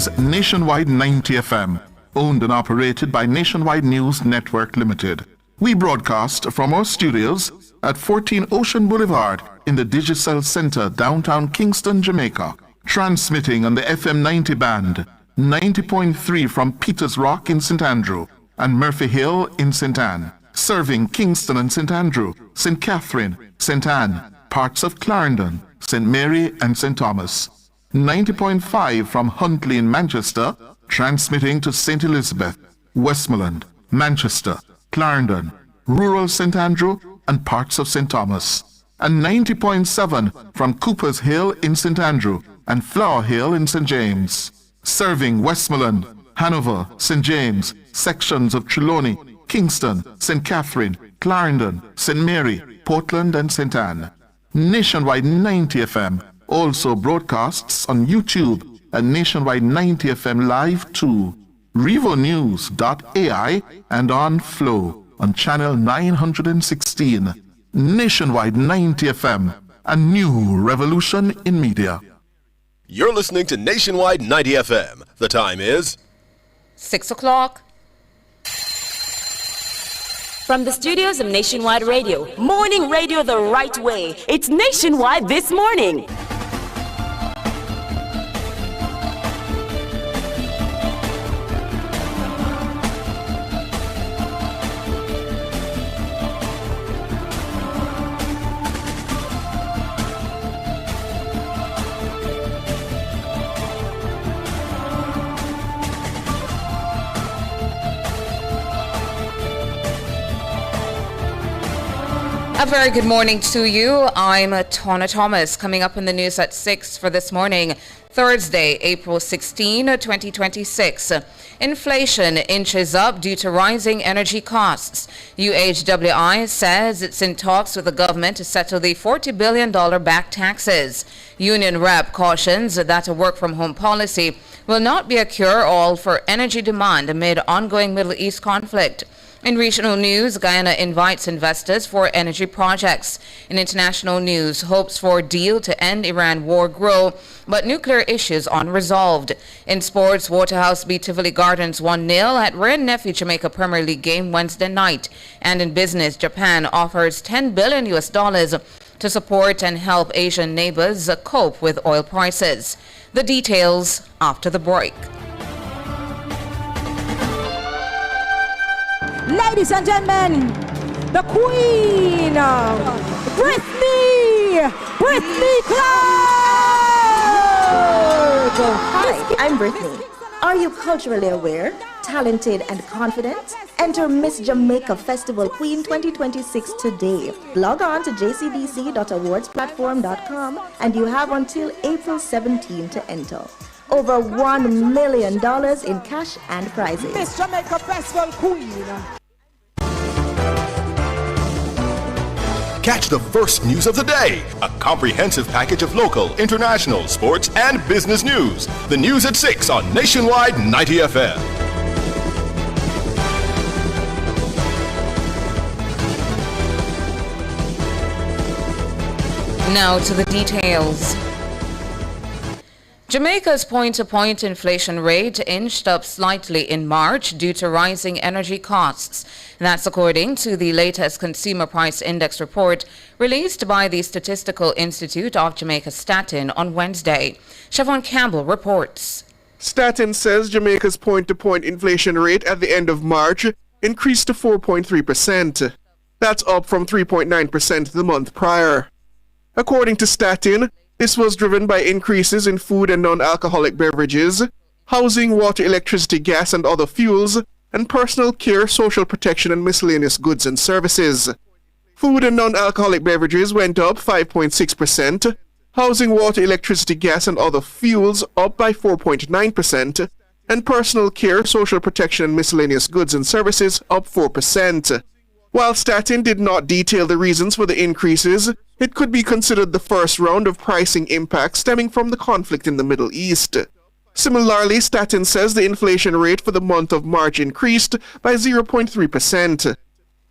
is Nationwide 90 FM, owned and operated by Nationwide News Network Limited. We broadcast from our studios at 14 Ocean Boulevard in the Digicel Center, downtown Kingston, Jamaica. Transmitting on the FM 90 band, 90.3 from Peters Rock in St. Andrew and Murphy Hill in St. Anne. Serving Kingston and St. Andrew, St. Catherine, St. Anne, parts of Clarendon, St. Mary and St. Thomas. 90.5 from Huntley in Manchester, transmitting to St. Elizabeth, Westmoreland, Manchester, Clarendon, rural St. Andrew and parts of St. Thomas. And 90.7 from Cooper's Hill in St. Andrew and Flower Hill in St. James. Serving Westmoreland, Hanover, St. James, sections of Trelawney, Kingston, St. Catherine, Clarendon, St. Mary, Portland and St. Anne. Nationwide 90 FM also broadcasts on YouTube at Nationwide 90 FM Live 2, RevoNews.ai and on Flow on channel 916. Nationwide 90 FM, a new revolution in media. You're listening to Nationwide 90 FM. The time is 6 o'clock. From the studios of Nationwide Radio, morning radio the right way. It's Nationwide This Morning. A very good morning to you. I'm Tona Thomas. Coming up in the news at 6 for this morning, Thursday, April 16, 2026. Inflation inches up due to rising energy costs. UHWI says it's in talks with the government to settle the $40 billion back taxes. Union rep cautions that a work-from-home policy will not be a cure-all for energy demand amid ongoing Middle East conflict. In regional news, Guyana invites investors for energy projects. In international news, hopes for deal to end Iran war grow, but nuclear issues unresolved. In sports, Waterhouse beat Tivoli Gardens 1-0 at Rare Nephew Jamaica Premier League game Wednesday night. And in business, Japan offers $10 billion to support and help Asian neighbors cope with oil prices. The details after the break. Ladies and gentlemen, the Queen, Brittany Clark! Hi, I'm Brittany. Are you culturally aware, talented and confident? Enter Miss Jamaica Festival Queen 2026 today. Log on to jcdc.awardsplatform.com and you have until April 17 to enter. Over $1 million in cash and prizes. Miss Jamaica Festival Queen. Catch the first news of the day. A comprehensive package of local, international, sports, and business news. The news at 6 on Nationwide 90 FM. Now to the details. Jamaica's point-to-point inflation rate inched up slightly in March due to rising energy costs. That's according to the latest Consumer Price Index report released by the Statistical Institute of Jamaica Statin on Wednesday. Siobhan Campbell reports. Statin says Jamaica's point-to-point inflation rate at the end of March increased to 4.3%. That's up from 3.9% the month prior. According to Statin, this was driven by increases in food and non-alcoholic beverages, housing, water, electricity, gas, and other fuels, and personal care, social protection, and miscellaneous goods and services. Food and non-alcoholic beverages went up 5.6%, housing, water, electricity, gas, and other fuels up by 4.9%, and personal care, social protection, and miscellaneous goods and services up 4%. While Statin did not detail the reasons for the increases, it could be considered the first round of pricing impacts stemming from the conflict in the Middle East. Similarly, Statin says the inflation rate for the month of March increased by 0.3%.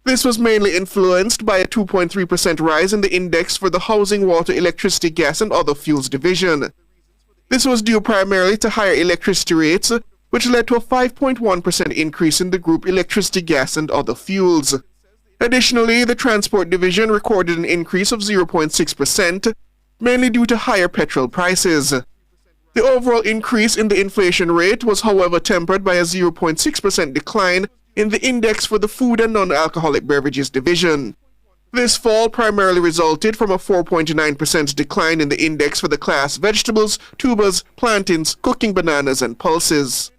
This was mainly influenced by a 2.3% rise in the index for the housing, water, electricity, gas, and other fuels division. This was due primarily to higher electricity rates, which led to a 5.1% increase in the group electricity, gas, and other fuels. Additionally, the Transport Division recorded an increase of 0.6%, mainly due to higher petrol prices. The overall increase in the inflation rate was, however, tempered by a 0.6% decline in the index for the Food and Non-Alcoholic Beverages Division. This fall primarily resulted from a 4.9% decline in the index for the class vegetables, tubers, plantains, cooking bananas, and pulses.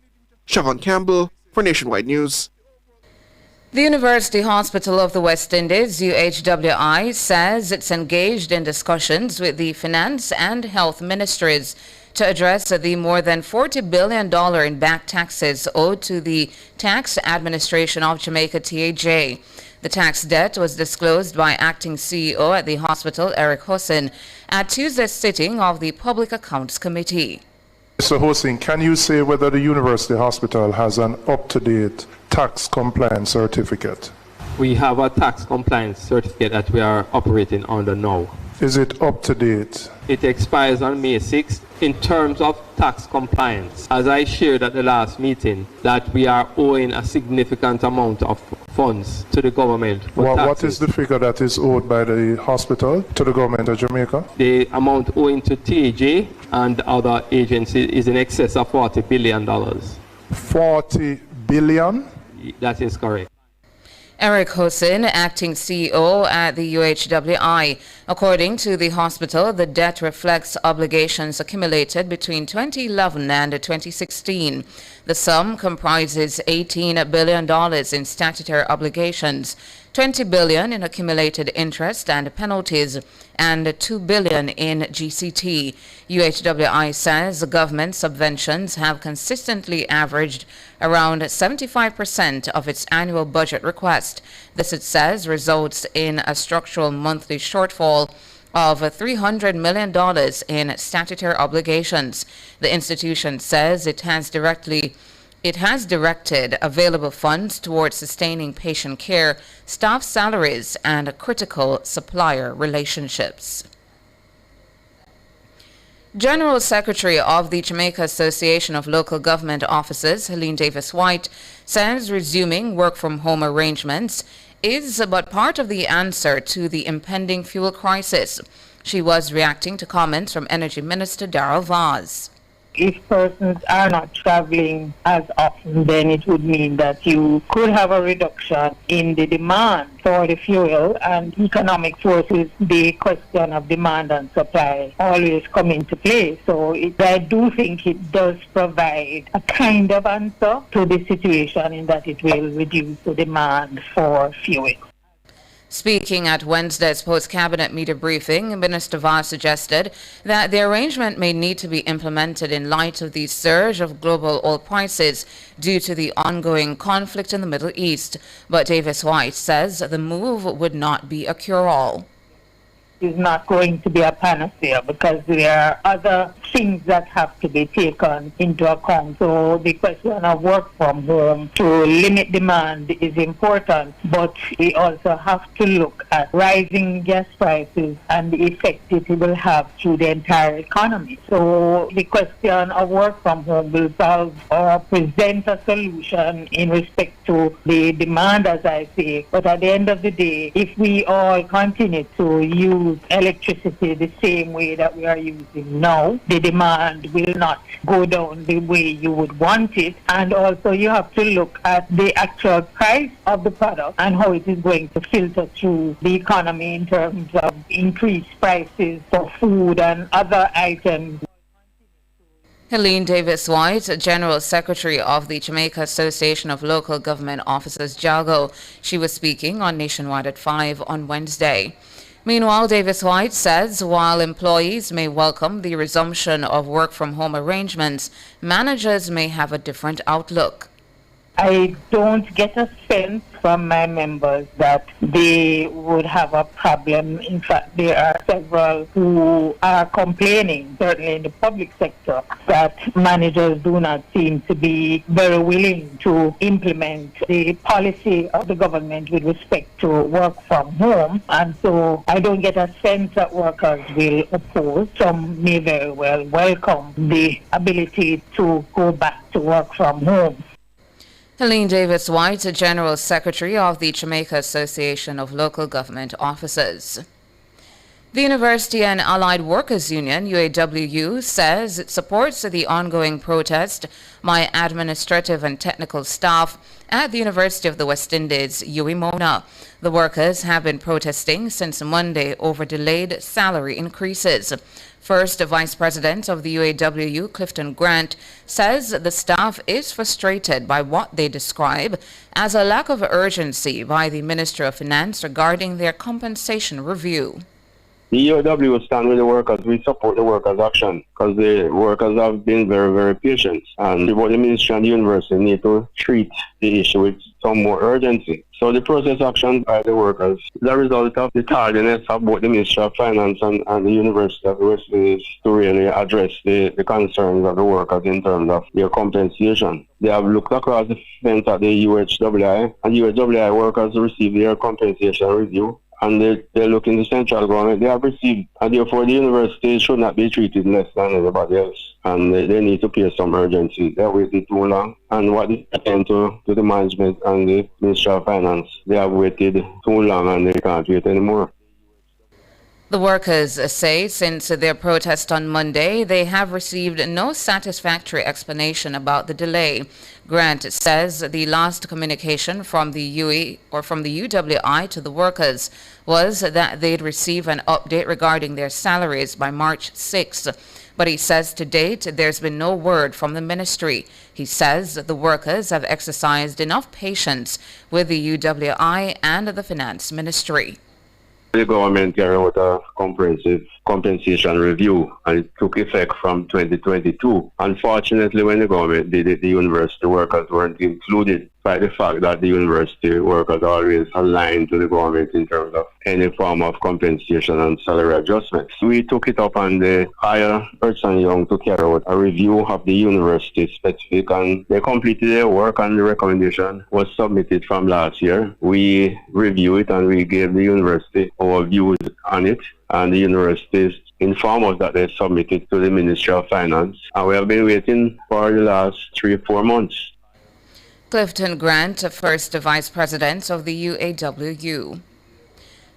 Siobhan Campbell for Nationwide News. The University Hospital of the West Indies, UHWI, says it's engaged in discussions with the Finance and Health Ministries to address the more than $40 billion in back taxes owed to the Tax Administration of Jamaica, TAJ. The tax debt was disclosed by acting CEO at the hospital, Eric Hussein, at Tuesday's sitting of the Public Accounts Committee. Mr. Hussein, can you say whether the University Hospital has an up-to-date tax compliance certificate? We have a tax compliance certificate that we are operating under now. Is it up to date? It expires on May 6th. In terms of tax compliance, as I shared at the last meeting, that we are owing a significant amount of funds to the government. What is the figure that is owed by the hospital to the government of Jamaica? The amount owing to TAJ and other agencies is in excess of $40 billion. 40 billion? That is correct. Eric Hussein, acting CEO at the UHWI. According to the hospital, the debt reflects obligations accumulated between 2011 and 2016. The sum comprises $18 billion in statutory obligations, $20 billion in accumulated interest and penalties, and $2 billion in GCT. UHWI says government subventions have consistently averaged around 75% of its annual budget request. This, it says, results in a structural monthly shortfall of $300 million in statutory obligations. The institution says it has directed available funds towards sustaining patient care, staff salaries, and critical supplier relationships. General Secretary of the Jamaica Association of Local Government Officers, Helene Davis-White, says resuming work-from-home arrangements is but part of the answer to the impending fuel crisis. She was reacting to comments from Energy Minister Darrell Vaz. If persons are not traveling as often, then it would mean that you could have a reduction in the demand for the fuel, and economic forces, the question of demand and supply always come into play. So I do think it does provide a kind of answer to the situation in that it will reduce the demand for fuel. Speaking at Wednesday's post-cabinet media briefing, Minister Vaz suggested that the arrangement may need to be implemented in light of the surge of global oil prices due to the ongoing conflict in the Middle East. But Davis-White says the move would not be a cure-all. Is not going to be a panacea because there are other things that have to be taken into account. So the question of work from home to limit demand is important, but we also have to look at rising gas prices and the effect it will have to the entire economy. So the question of work from home will solve or present a solution in respect to the demand, as I say. But at the end of the day, if we all continue to use electricity the same way that we are using now, the demand will not go down the way you would want it. And also you have to look at the actual price of the product and how it is going to filter through the economy in terms of increased prices for food and other items. Helene Davis-White, General Secretary of the Jamaica Association of Local Government Officers, JALGO. She was speaking on Nationwide at 5 on Wednesday. Meanwhile, Davis-White says while employees may welcome the resumption of work-from-home arrangements, managers may have a different outlook. I don't get a sense from my members that they would have a problem. In fact, there are several who are complaining, certainly in the public sector, that managers do not seem to be very willing to implement the policy of the government with respect to work from home. And so I don't get a sense that workers will oppose. Some may very well welcome the ability to go back to work from home. Helene Davis-White, General Secretary of the Jamaica Association of Local Government Officers. The University and Allied Workers Union, UAWU, says it supports the ongoing protest by administrative and technical staff at the University of the West Indies, UWI-MONA. The workers have been protesting since Monday over delayed salary increases. First Vice President of the UAWU, Clifton Grant, says the staff is frustrated by what they describe as a lack of urgency by the Ministry of Finance regarding their compensation review. The UAW stand with the workers. We support the workers' action because the workers have been very, very patient. And the ministry and the university need to treat the issue with some more urgency. So the process action by the workers is a result of the tardiness of both the Ministry of Finance and the University of the West Indies to really address the concerns of the workers in terms of their compensation. They have looked across the fence at the UHWI, and UHWI workers receive their compensation review. And they look in the central government, they have received, and therefore the university should not be treated less than anybody else. And they need to pay some urgency. They waited too long. And what they attend to the management and the Ministry of Finance, they have waited too long and they can't wait anymore. The workers say since their protest on Monday, they have received no satisfactory explanation about the delay. Grant says the last communication from the UWI to the workers was that they'd receive an update regarding their salaries by March 6th. But he says to date, there's been no word from the ministry. He says the workers have exercised enough patience with the UWI and the Finance Ministry. The government carried out a comprehensive compensation review, and it took effect from 2022. Unfortunately, when the government did it, the university workers weren't included by the fact that the university workers always aligned to the government in terms of any form of compensation and salary adjustments. We took it up on the higher Ernst & Young to carry out a review of the university specific, and they completed their work, and the recommendation was submitted from last year. We reviewed it and we gave the university our views on it, and the universities informed us that they submitted to the Ministry of Finance, and we have been waiting for the last 3 or 4 months. Clifton Grant, First Vice President of the UAWU.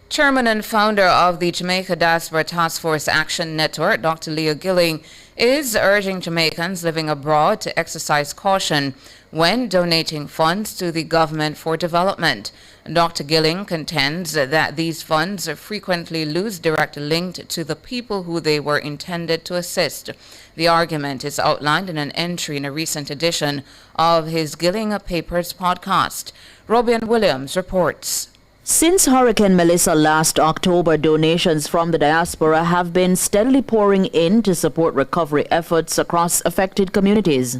Chairman and founder of the Jamaica Diaspora Task Force Action Network, Dr. Leo Gilling, is urging Jamaicans living abroad to exercise caution when donating funds to the government for development. Dr. Gilling contends that these funds frequently lose direct link to the people who they were intended to assist. The argument is outlined in an entry in a recent edition of his Gilling Papers podcast. Robin Williams reports. Since Hurricane Melissa last October, donations from the diaspora have been steadily pouring in to support recovery efforts across affected communities.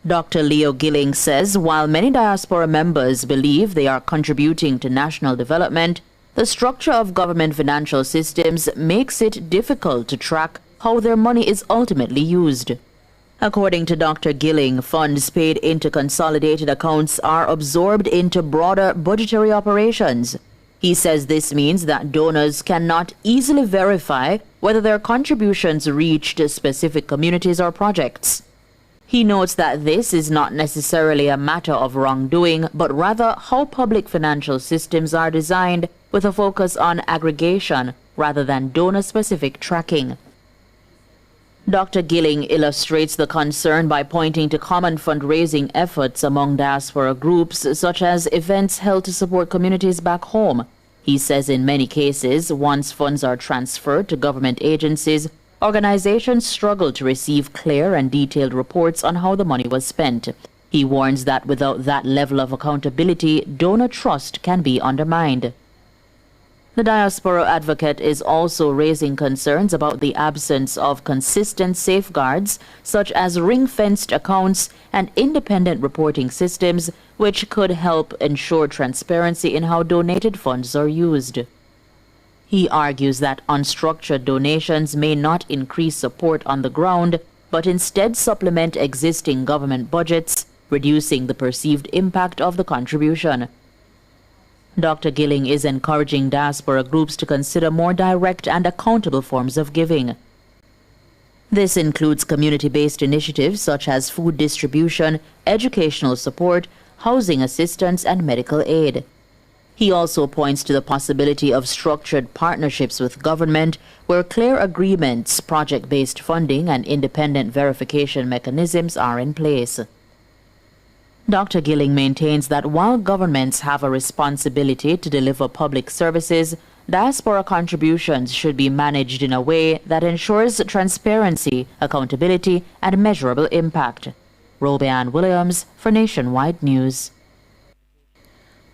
Dr. Leo Gilling says while many diaspora members believe they are contributing to national development, the structure of government financial systems makes it difficult to track how their money is ultimately used. According to Dr. Gilling, funds paid into consolidated accounts are absorbed into broader budgetary operations. He says this means that donors cannot easily verify whether their contributions reached specific communities or projects. He notes that this is not necessarily a matter of wrongdoing, but rather how public financial systems are designed with a focus on aggregation rather than donor-specific tracking. Dr. Gilling illustrates the concern by pointing to common fundraising efforts among diaspora groups, such as events held to support communities back home. He says in many cases, once funds are transferred to government agencies, organizations struggle to receive clear and detailed reports on how the money was spent. He warns that without that level of accountability, donor trust can be undermined. The diaspora advocate is also raising concerns about the absence of consistent safeguards, such as ring-fenced accounts and independent reporting systems, which could help ensure transparency in how donated funds are used. He argues that unstructured donations may not increase support on the ground, but instead supplement existing government budgets, reducing the perceived impact of the contribution. Dr. Gilling is encouraging diaspora groups to consider more direct and accountable forms of giving. This includes community-based initiatives such as food distribution, educational support, housing assistance, and medical aid. He also points to the possibility of structured partnerships with government, where clear agreements, project-based funding, and independent verification mechanisms are in place. Dr. Gilling maintains that while governments have a responsibility to deliver public services, diaspora contributions should be managed in a way that ensures transparency, accountability, and measurable impact. Robeanne Williams for Nationwide News.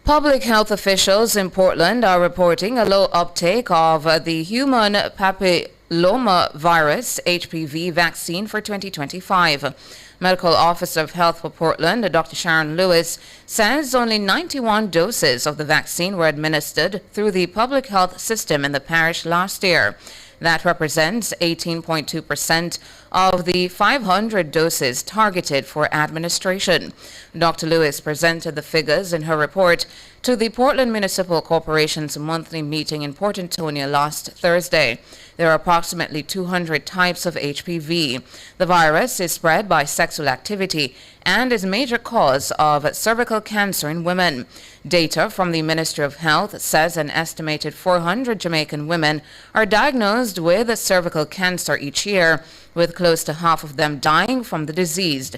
Public health officials in Portland are reporting a low uptake of the human papilloma virus HPV vaccine for 2025. Medical Officer of Health for Portland, Dr. Sharon Lewis, says only 91 doses of the vaccine were administered through the public health system in the parish last year. That represents 18.2% of the 500 doses targeted for administration. Dr. Lewis presented the figures in her report to the Portland Municipal Corporation's monthly meeting in Port Antonio last Thursday. There are approximately 200 types of HPV. The virus is spread by sexual activity and is a major cause of cervical cancer in women. Data from the Ministry of Health says an estimated 400 Jamaican women are diagnosed with cervical cancer each year, with close to half of them dying from the disease.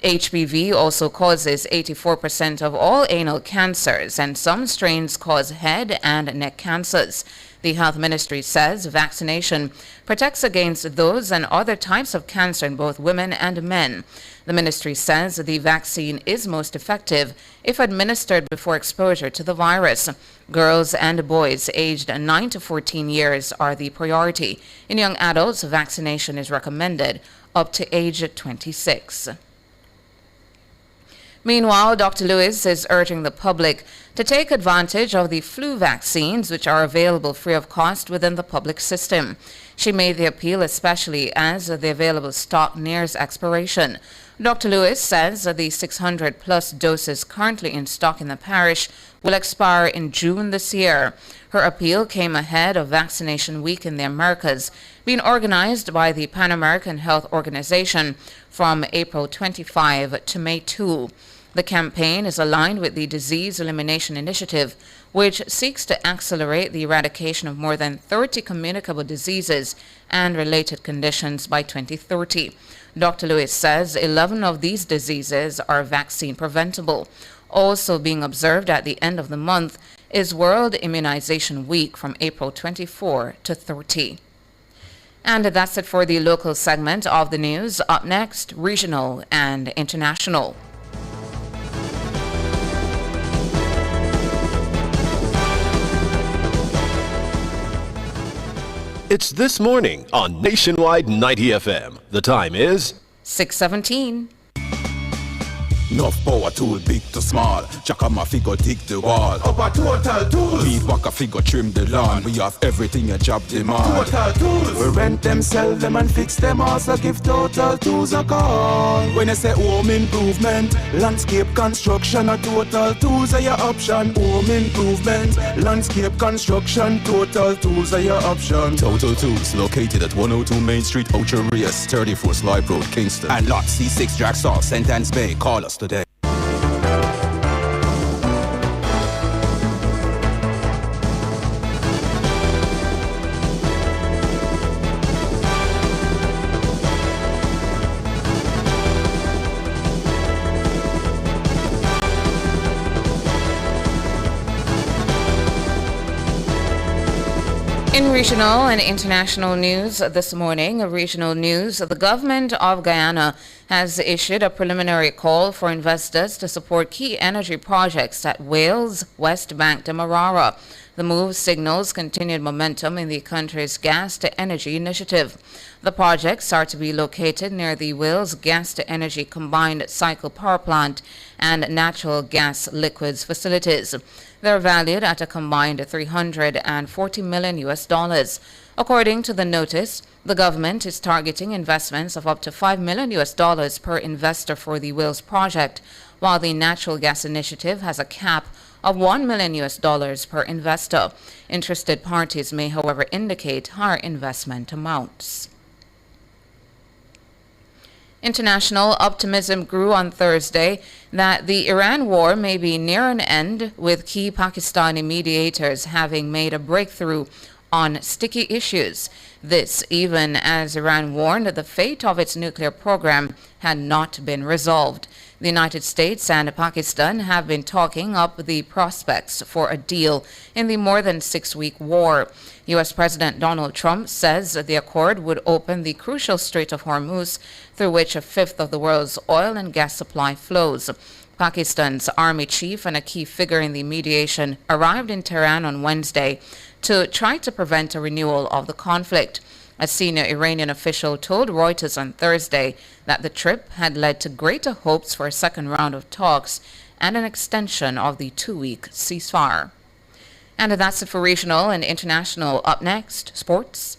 HPV also causes 84% of all anal cancers, and some strains cause head and neck cancers. The Health Ministry says vaccination protects against those and other types of cancer in both women and men. The ministry says the vaccine is most effective if administered before exposure to the virus. Girls and boys aged 9 to 14 years are the priority. In young adults, vaccination is recommended up to age 26. Meanwhile, Dr. Lewis is urging the public to take advantage of the flu vaccines, which are available free of cost within the public system. She made the appeal especially as the available stock nears expiration. Dr. Lewis says the 600-plus doses currently in stock in the parish will expire in June this year. Her appeal came ahead of Vaccination Week in the Americas, being organized by the Pan American Health Organization from April 25 to May 2. The campaign is aligned with the Disease Elimination Initiative, which seeks to accelerate the eradication of more than 30 communicable diseases and related conditions by 2030. Dr. Lewis says 11 of these diseases are vaccine preventable. Also being observed at the end of the month is World Immunization Week from April 24 to 30. And that's it for the local segment of the news. Up next, regional and international. It's This Morning on Nationwide 90 FM. The time is 6:17. Enough power tool, big to small. Chaka my figure dig the wall. Upper total tools. Weed waka figure trim the lawn. We have everything a job demand. Total tools. We rent them, sell them and fix them. Also give Total Tools a call. When you say home improvement, landscape construction, a Total Tools are your option. Home improvement, landscape construction, Total Tools are your option. Total Tools located at 102 Main Street, Ocho Rios, 34 Slide Road, Kingston. And lot C6 Dragstar, Sentence Bay. Call us today. In regional and international news this morning, the government of Guyana has issued a preliminary call for investors to support key energy projects at Wales, West Bank, Demerara. The move signals continued momentum in the country's gas-to-energy initiative. The projects are to be located near the Wales gas-to-energy combined cycle power plant and natural gas liquids facilities. They're valued at a combined $340 million. According to the notice, the government is targeting investments of up to $5 million per investor for the Wales project, while the natural gas initiative has a cap of $1 million per investor. Interested parties may, however, indicate higher investment amounts. International optimism grew on Thursday that the Iran war may be near an end, with key Pakistani mediators having made a breakthrough on sticky issues. This even as Iran warned that the fate of its nuclear program had not been resolved. The United States and Pakistan have been talking up the prospects for a deal in the more than 6-week war. U.S. President Donald Trump says the accord would open the crucial Strait of Hormuz, through which a fifth of the world's oil and gas supply flows. Pakistan's army chief and a key figure in the mediation arrived in Tehran on Wednesday to try to prevent a renewal of the conflict. A senior Iranian official told Reuters on Thursday that the trip had led to greater hopes for a second round of talks and an extension of the 2-week ceasefire. And that's it for regional and international. Up next, sports.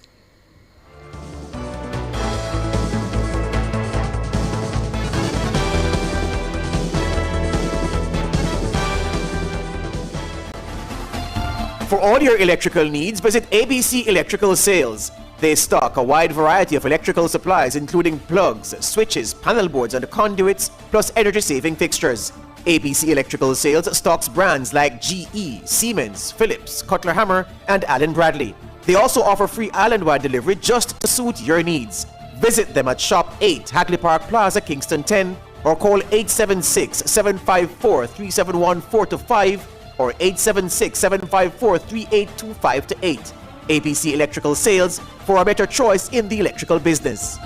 For all your electrical needs, visit ABC Electrical Sales. They stock a wide variety of electrical supplies, including plugs, switches, panel boards, and conduits, plus energy-saving fixtures. ABC Electrical Sales stocks brands like GE, Siemens, Philips, Cutler Hammer, and Allen Bradley. They also offer free island-wide delivery just to suit your needs. Visit them at Shop 8, Hagley Park Plaza, Kingston 10, or call 876-754-3714-5 or 876-754-3825-8. ABC Electrical Sales, for a better choice in the electrical business.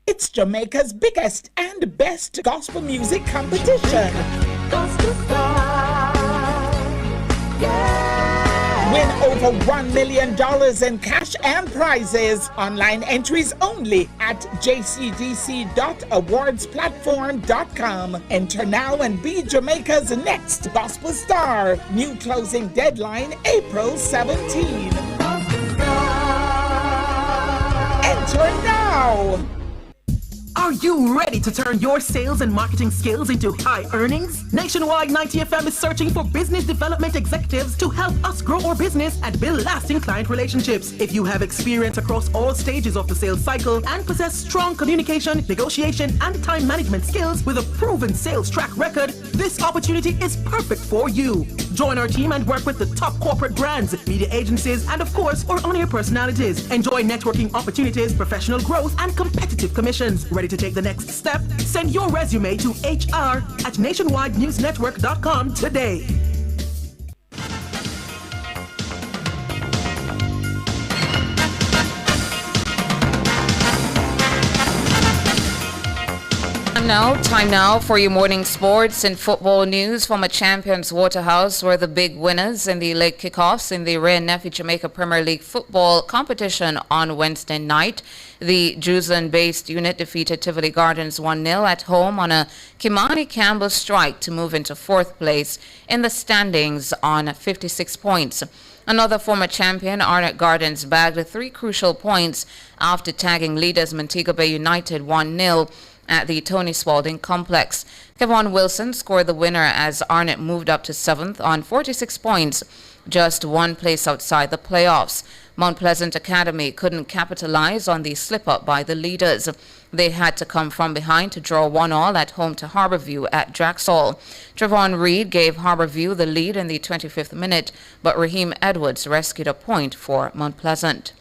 It's Jamaica's biggest and best gospel music competition. Gospel Star. Yeah. Win over $1 million in cash and prizes. Online entries only at jcdc.awardsplatform.com. Enter now and be Jamaica's next gospel star. New closing deadline April 17. Enter now. Are you ready to turn your sales and marketing skills into high earnings? Nationwide 90 FM is searching for business development executives to help us grow our business and build lasting client relationships. If you have experience across all stages of the sales cycle and possess strong communication, negotiation, and time management skills with a proven sales track record, this opportunity is perfect for you. Join our team and work with the top corporate brands, media agencies, and of course, our on-air personalities. Enjoy networking opportunities, professional growth, and competitive commissions. Ready to take the next step? Send your resume to hr@nationwidenewsnetwork.com today. Time now for your morning sports and football news. Former champions Waterhouse were the big winners in the late kickoffs in the Ray and Nephew Jamaica Premier League football competition on Wednesday night. The Juslin-based unit defeated Tivoli Gardens 1-0 at home on a Kimani Campbell strike to move into fourth place in the standings on 56 points. Another former champion, Arnott Gardens, bagged 3 crucial points after tagging leaders Montego Bay United 1-0 at the Tony Spalding complex. Kevon Wilson scored the winner as Arnott moved up to 7th on 46 points, just 1 place outside the playoffs. Mount Pleasant Academy couldn't capitalize on the slip-up by the leaders. They had to come from behind to draw 1-1 at home to Harborview at Draxall. Trevon Reed gave Harborview the lead in the 25th minute, but Raheem Edwards rescued a point for Mount Pleasant.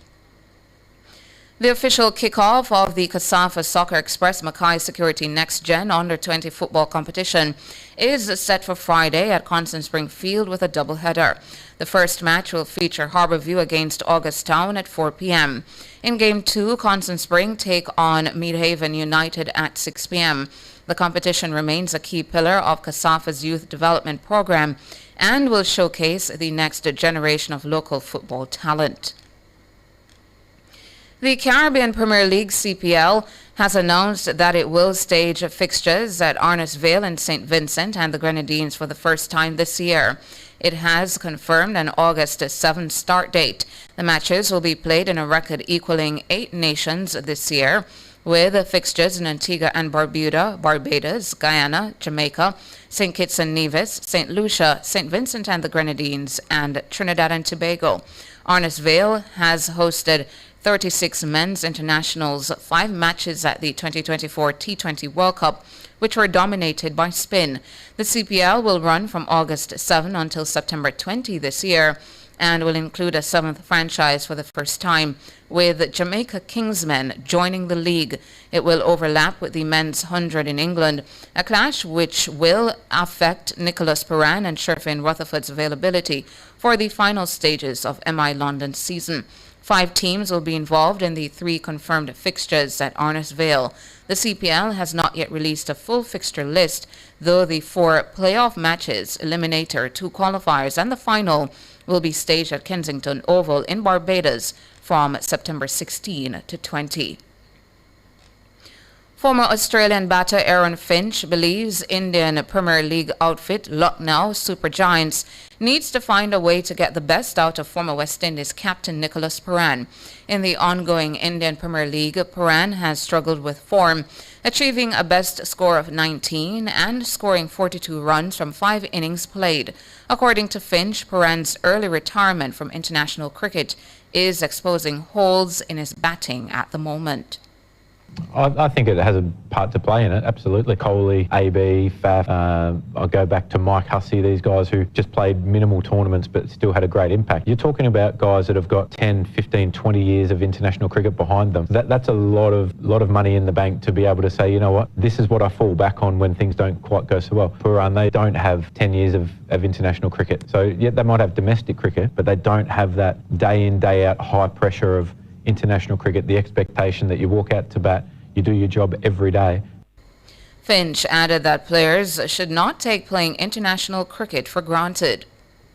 The official kickoff of the CASAFA Soccer Express Mackay Security Next Gen Under-20 football competition is set for Friday at Constant Spring Field with a doubleheader. The first match will feature Harbourview against August Town at 4 p.m. In Game 2, Constant Spring take on Meadhaven United at 6 p.m. The competition remains a key pillar of CASAFA's youth development program and will showcase the next generation of local football talent. The Caribbean Premier League CPL has announced that it will stage fixtures at Arnisvale and St. Vincent and the Grenadines for the first time this year. It has confirmed an August 7 start date. The matches will be played in a record equaling 8 nations this year, with fixtures in Antigua and Barbuda, Barbados, Guyana, Jamaica, St. Kitts and Nevis, St. Lucia, St. Vincent and the Grenadines, and Trinidad and Tobago. Arnisvale has hosted 36 men's internationals, 5 matches at the 2024 T20 World Cup, which were dominated by spin. The CPL will run from August 7 until September 20 this year and will include a 7th franchise for the first time, with Jamaica Kingsmen joining the league. It will overlap with the men's 100 in England, a clash which will affect Nicholas Perrin and Sherfin Rutherford's availability for the final stages of MI London season. 5 teams will be involved in the 3 confirmed fixtures at Arnisvale. The CPL has not yet released a full fixture list, though the 4 playoff matches, eliminator, 2 qualifiers, and the final will be staged at Kensington Oval in Barbados from September 16 to 20. Former Australian batter Aaron Finch believes Indian Premier League outfit Lucknow Super Giants needs to find a way to get the best out of former West Indies captain Nicholas Perrin. In the ongoing Indian Premier League, Perrin has struggled with form, achieving a best score of 19 and scoring 42 runs from 5 innings played. According to Finch, Perrin's early retirement from international cricket is exposing holes in his batting at the moment. I think it has a part to play in it, absolutely. Coley, AB, Faf, I'll go back to Mike Hussey, these guys who just played minimal tournaments but still had a great impact. You're talking about guys that have got 10, 15, 20 years of international cricket behind them. That's a lot of money in the bank to be able to say, you know what, this is what I fall back on when things don't quite go so well. Perrin, they don't have 10 years of international cricket. So, yeah, they might have domestic cricket, but they don't have that day in, day out high pressure of international cricket, the expectation that you walk out to bat, you do your job every day. Finch added that players should not take playing international cricket for granted.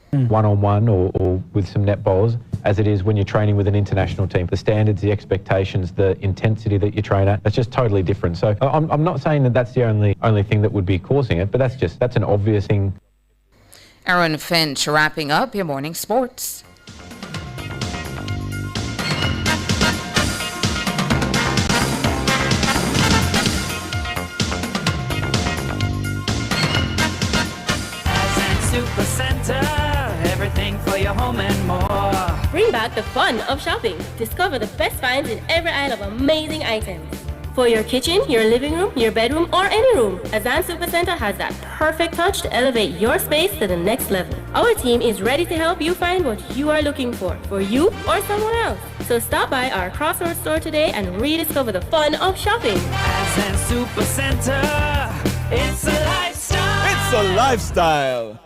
One-on-one or with some net bowlers, as it is when you're training with an international team. The standards, the expectations, the intensity that you train at, that's just totally different. So I'm not saying that that's the only thing that would be causing it, but that's an obvious thing. Aaron Finch wrapping up your morning sports. Everything for your home and more. Bring back the fun of shopping. Discover the best finds in every aisle of amazing items. For your kitchen, your living room, your bedroom, or any room, Azan Supercenter has that perfect touch to elevate your space to the next level. Our team is ready to help you find what you are looking for you or someone else. So stop by our Crossroads store today and rediscover the fun of shopping. Azan Supercenter, it's a lifestyle. It's a lifestyle.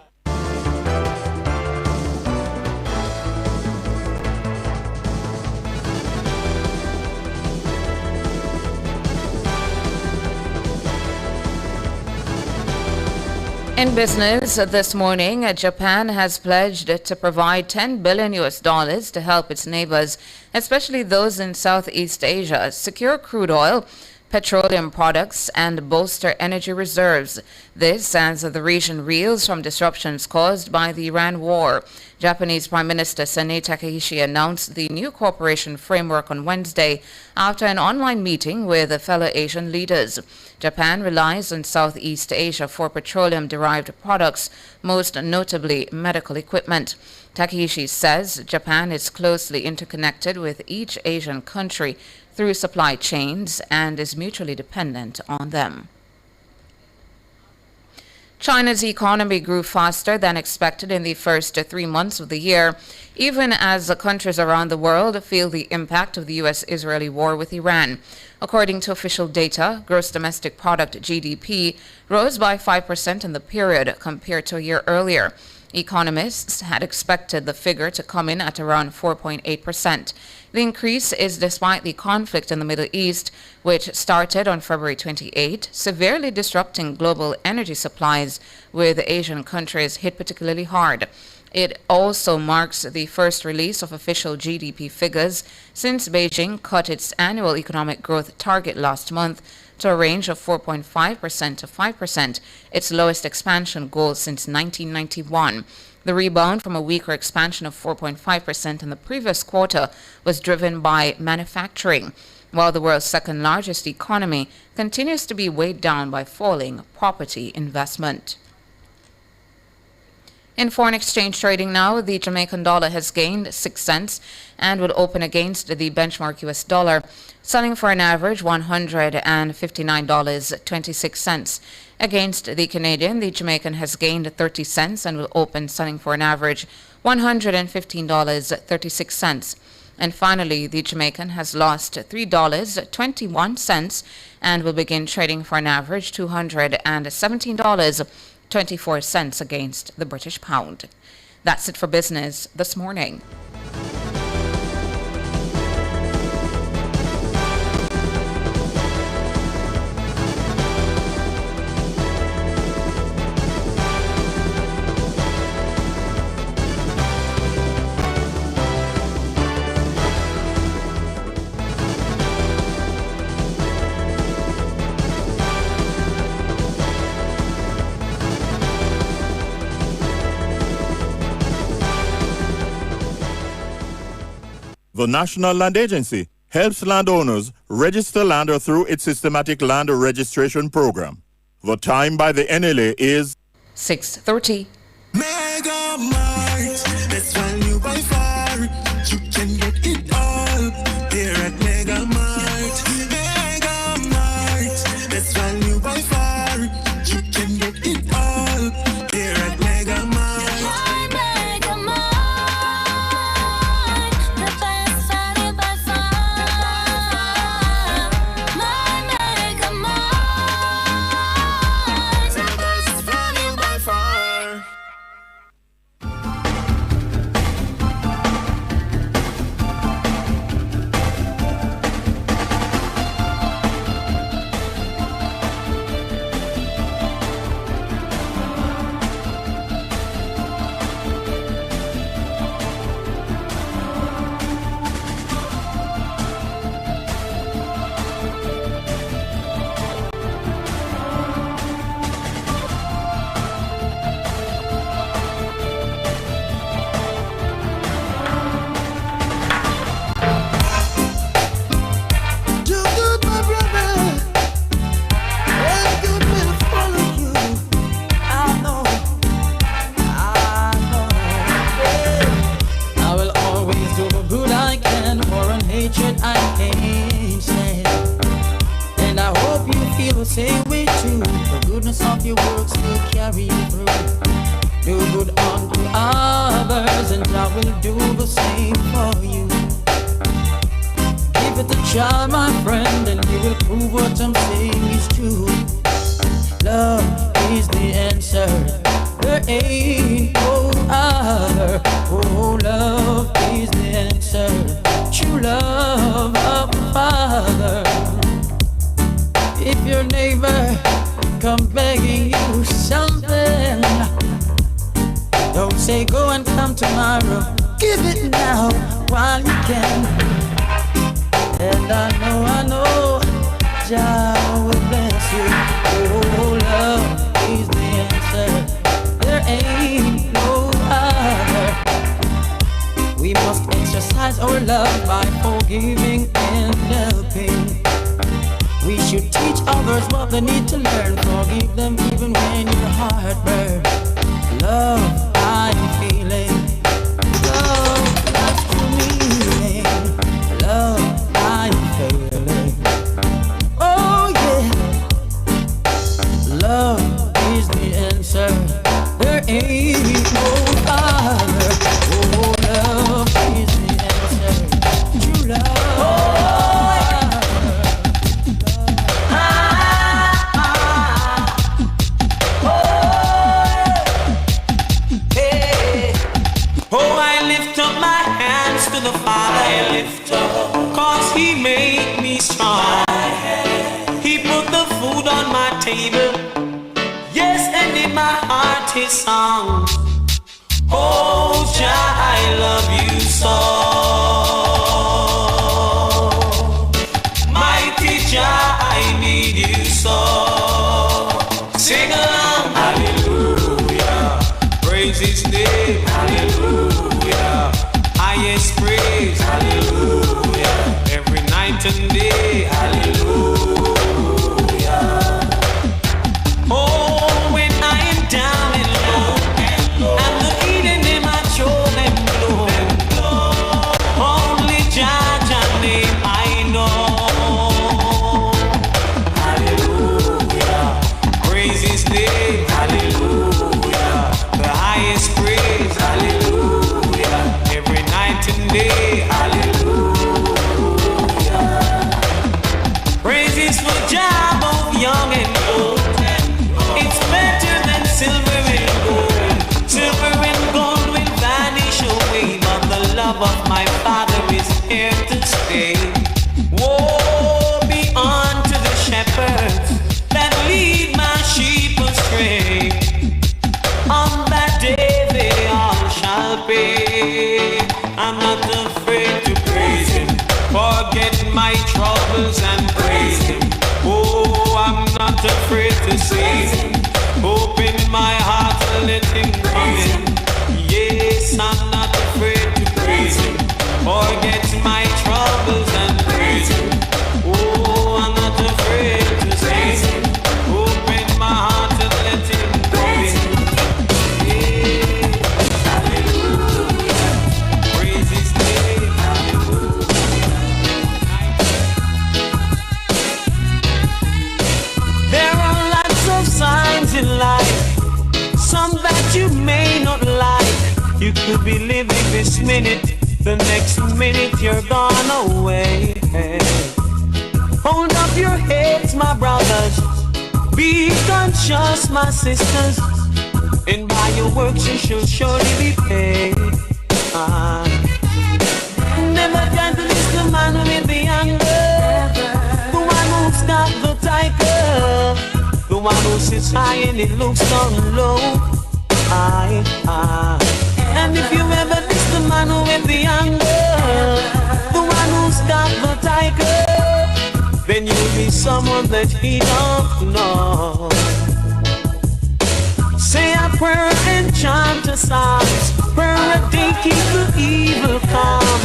In business this morning, Japan has pledged to provide $10 billion to help its neighbors, especially those in Southeast Asia, secure crude oil, petroleum products, and bolster energy reserves. This as the region reels from disruptions caused by the Iran war. Japanese Prime Minister Sanae Takaishi announced the new cooperation framework on Wednesday after an online meeting with fellow Asian leaders. Japan relies on Southeast Asia for petroleum-derived products, most notably medical equipment. Takaishi says Japan is closely interconnected with each Asian country through supply chains and is mutually dependent on them. China's economy grew faster than expected in the first 3 months of the year, even as countries around the world feel the impact of the U.S.-Israeli war with Iran. According to official data, gross domestic product GDP rose by 5% in the period compared to a year earlier. Economists had expected the figure to come in at around 4.8%. The increase is despite the conflict in the Middle East, which started on February 28, severely disrupting global energy supplies, with Asian countries hit particularly hard. It also marks the first release of official GDP figures since Beijing cut its annual economic growth target last month to a range of 4.5% to 5%, its lowest expansion goal since 1991. The rebound from a weaker expansion of 4.5% in the previous quarter was driven by manufacturing, while the world's second largest economy continues to be weighed down by falling property investment. In foreign exchange trading now, the Jamaican dollar has gained 6 cents and will open against the benchmark US dollar, selling for an average $159.26. Against the Canadian, the Jamaican has gained 30 cents and will open selling for an average $115.36. And finally, the Jamaican has lost $3.21 and will begin trading for an average $217.24 against the British pound. That's it for business this morning. The National Land Agency helps landowners register land through its systematic land registration program. The time by the NLA is 6:30. Mega Mart, best value by far. You can get it all here at Mega Mart. Mega Mart, best value by far. You can get it all here at Mega Mart. Same way too, the goodness of your works will carry you through. Do good unto others, and I will do the same for you. Give it a try, my friend, and you will prove what I'm saying is true. Love is the answer, there ain't no other. Oh, love is the answer, true love of the Father. If your neighbor come begging you something, don't say go and come tomorrow. Give it now while you can. And I know, Jah will bless you. Oh, love is the answer. There ain't no other. We must exercise our love by forgiving and helping. We should teach others what they need to learn. Forgive them even when your heart burns. Love, I'm feeling. Love, that's the meaning. Love, I'm feeling. Oh yeah. Love is the answer. Oh, I lift up my hands to the Father, I lift up, 'cause He made me strong. He put the food on my table, yes, and in my heart His song. Oh, Jah, I love you so. Mighty Jah, I need you so. Sing along, hallelujah, praise His name, hallelujah, highest praise, hallelujah, every night and day, hallelujah. Oh, when I am down and low, and the eating in my throat them blow, only Jah, Jah name I know. Hallelujah, praise His name, hallelujah, the highest praise, hallelujah, every night and day, hallelujah. Praises for Jah, both young and old. It's better than silver and gold. Silver and gold will vanish away, but the love of my Father is here to stay. Woe be unto the shepherds that lead my sheep astray. On that day they all shall pay. I'm not afraid to praise Him, forget my troubles and praise Him. Oh, I'm not afraid to say Him, open my heart and let Him come in. Yes, I'm not afraid to praise Him, forget my troubles and praise Him. Oh, I'm not afraid to say Him, open my heart and let Him come in. Yeah, hallelujah, praise His name, there are lots of signs in life, some that you may not like. You could be living this minute, the next minute you're gone away. Hold up your heads, my brothers, be conscious, my sisters, and by your works you shall surely be paid. Never can to this the man with the anger, the one who's got the tiger, the one who sits high and it looks down low. And if you ever miss the man with the anger, the one who's got the tiger, then you'll be someone that he don't know. Say a prayer and chant a psalm, prayer a day keep the evil calm.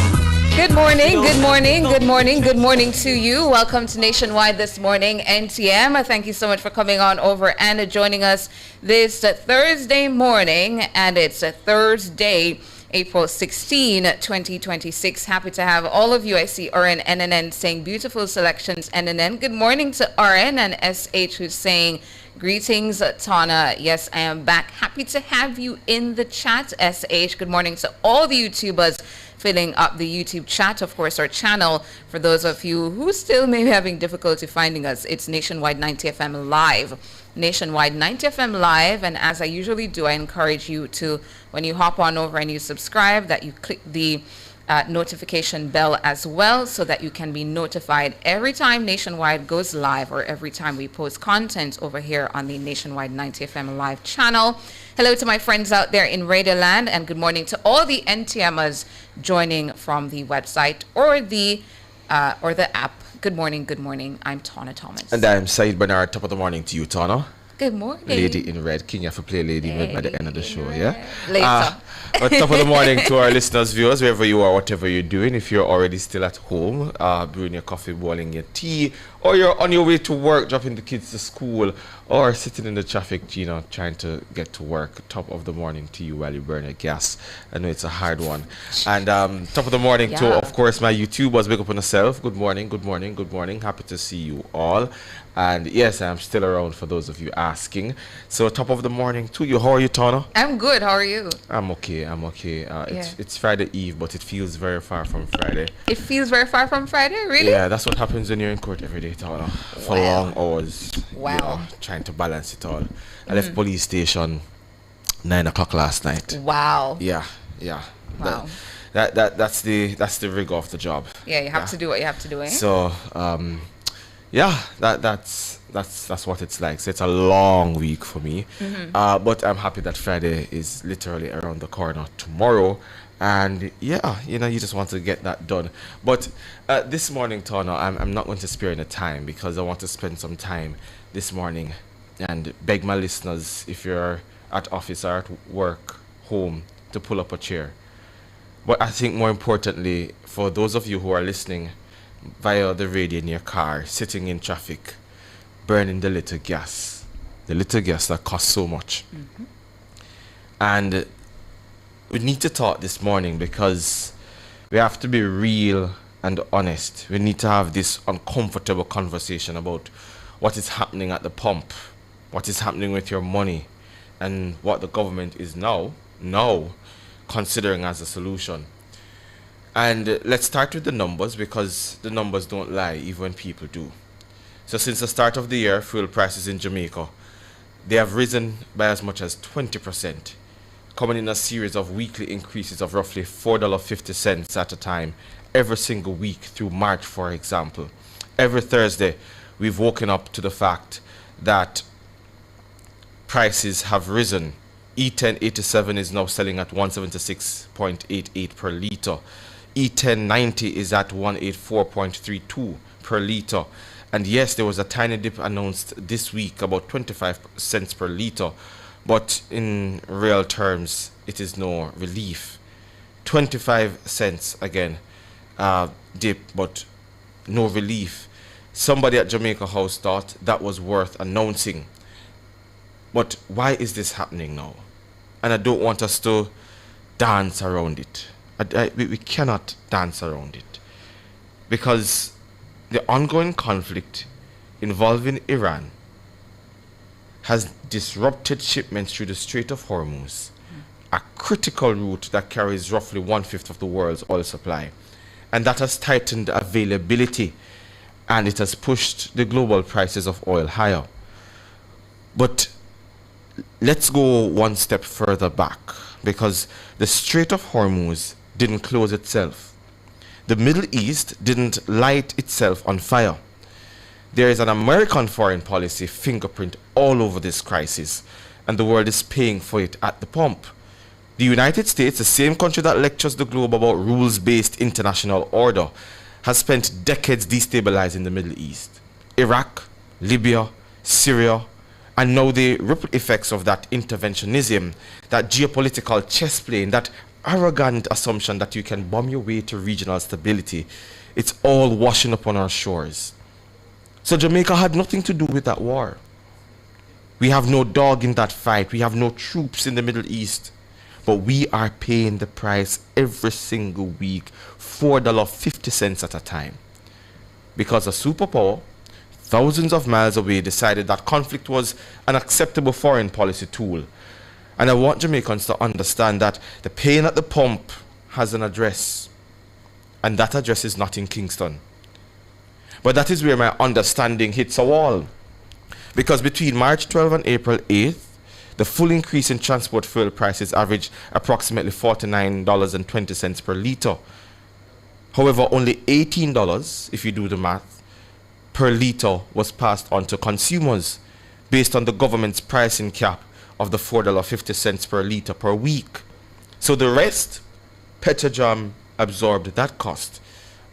Good morning, good morning, good morning, good morning to you. Welcome to Nationwide this morning, NTM. Thank you so much for coming on over and joining us this Thursday morning. And it's Thursday, April 16, 2026. Happy to have all of you. I see RN NNN saying beautiful selections, NNN. Good morning to RN and SH who's saying greetings, Tana. Yes, I am back. Happy to have you in the chat, SH. Good morning to all the YouTubers filling up the YouTube chat, of course, our channel. For those of you who still may be having difficulty finding us, it's Nationwide 90 FM Live. Nationwide 90 FM Live. And as I usually do, I encourage you to, when you hop on over and you subscribe, that you click the notification bell as well, so that you can be notified every time Nationwide goes live or every time we post content over here on the Nationwide 90 FM Live channel. Hello to my friends out there in Radioland, and good morning to all the NTMers joining from the website or the app. Good morning, good morning. I'm Tana Thomas. And I'm Said Bernard. Top of the morning to you, Tana. Good morning. Lady in red. King, you have to play Lady in red by the end of the show, yeah? Later. But top of the morning to our listeners, viewers, wherever you are, whatever you're doing. If you're already still at home, brewing your coffee, boiling your tea, or you're on your way to work, dropping the kids to school, or sitting in the traffic, trying to get to work. Top of the morning to you while you burn your gas. I know it's a hard one. And top of the morning to, of course, my YouTubers. Big up on yourself. Good morning, good morning, good morning. Happy to see you all. And yes, I'm still around for those of you asking. So top of the morning to you. How are you, Tana? I'm good. How are you? I'm okay. It's Friday Eve, but it feels very far from Friday. It feels very far from Friday? Really? Yeah, that's what happens when you're in court every day, Tana. For long hours. Wow. Trying to balance it all. I left police station 9 o'clock last night. Wow. Yeah. Wow. That's the rig of the job. Yeah, you have to do what you have to do, eh? So that's what it's like. So it's a long week for me. But I'm happy that Friday is literally around the corner tomorrow. And yeah, you just want to get that done. But this morning, Tana, I'm not going to spare any time because I want to spend some time this morning and beg my listeners, if you're at office or at work, home, to pull up a chair. But I think more importantly, for those of you who are listening via the radio in your car, sitting in traffic, burning the little gas that costs so much. And we need to talk this morning because we have to be real and honest. We need to have this uncomfortable conversation about what is happening at the pump, what is happening with your money, and what the government is now considering as a solution. And let's start with the numbers, because the numbers don't lie even when people do. So since the start of the year, fuel prices in Jamaica, they have risen by as much as 20%, coming in a series of weekly increases of roughly $4.50 at a time, every single week through March, for example. Every Thursday, we've woken up to the fact that prices have risen. E1087 is now selling at 176.88 per litre. E1090 is at 184.32 per litre. And yes, there was a tiny dip announced this week, about 25 cents per litre. But in real terms, it is no relief. 25 cents again, dip, but no relief. Somebody at Jamaica House thought that was worth announcing. But why is this happening now? And I don't want us to dance around it. We cannot dance around it. Because the ongoing conflict involving Iran has disrupted shipments through the Strait of Hormuz, a critical route that carries roughly 1/5 of the world's oil supply. And that has tightened availability, and it has pushed the global prices of oil higher. But let's go one step further back, because the Strait of Hormuz didn't close itself. The Middle East didn't light itself on fire. There is an American foreign policy fingerprint all over this crisis, and the world is paying for it at the pump. The United States, the same country that lectures the globe about rules-based international order, has spent decades destabilizing the Middle East. Iraq, Libya, Syria, and now the ripple effects of that interventionism, that geopolitical chess playing, that arrogant assumption that you can bomb your way to regional stability, it's all washing up on our shores. So Jamaica had nothing to do with that war. We have no dog in that fight. We have no troops in the Middle East. But we are paying the price every single week, $4.50 at a time. Because a superpower, thousands of miles away, decided that conflict was an acceptable foreign policy tool. And I want Jamaicans to understand that the pain at the pump has an address. And that address is not in Kingston. But that is where my understanding hits a wall. Because between March 12 and April 8th, the full increase in transport fuel prices averaged approximately $49.20 per litre. However, only $18, if you do the math, per litre was passed on to consumers based on the government's pricing cap of the $4.50 per litre per week. So the rest, Petrojam absorbed that cost,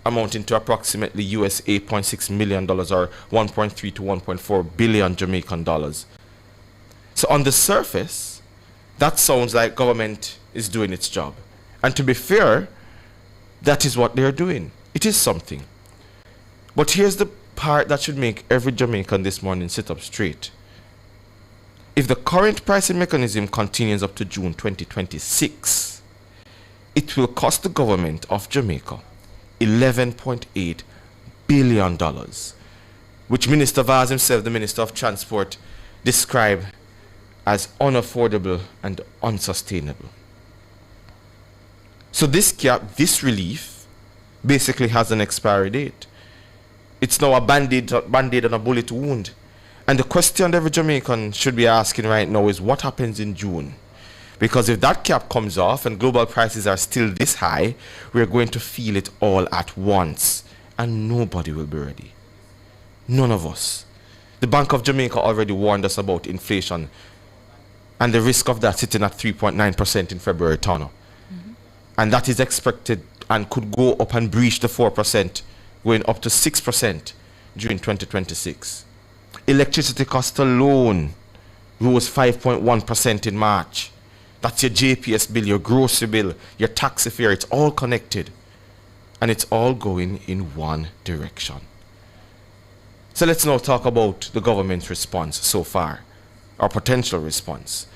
amounting to approximately US $8.6 million or 1.3 to 1.4 billion Jamaican dollars. So on the surface, that sounds like government is doing its job. And to be fair, that is what they're doing. It is something. But here's the part that should make every Jamaican this morning sit up straight. If the current pricing mechanism continues up to June 2026, it will cost the government of Jamaica $11.8 billion, which Minister Vaz himself, the Minister of Transport, described as unaffordable and unsustainable. So this cap, this relief, basically has an expiry date. It's now a band-aid and a bullet wound. And the question every Jamaican should be asking right now is, what happens in June? Because if that cap comes off and global prices are still this high, we're going to feel it all at once. And nobody will be ready. None of us. The Bank of Jamaica already warned us about inflation and the risk of that sitting at 3.9% in February, Tano. And that is expected and could go up and breach the 4%, going up to 6% during 2026. Electricity cost alone rose 5.1% in March. That's your JPS bill, your grocery bill, your taxi fare. It's all connected. And it's all going in one direction. So let's now talk about the government's response so far, or potential response.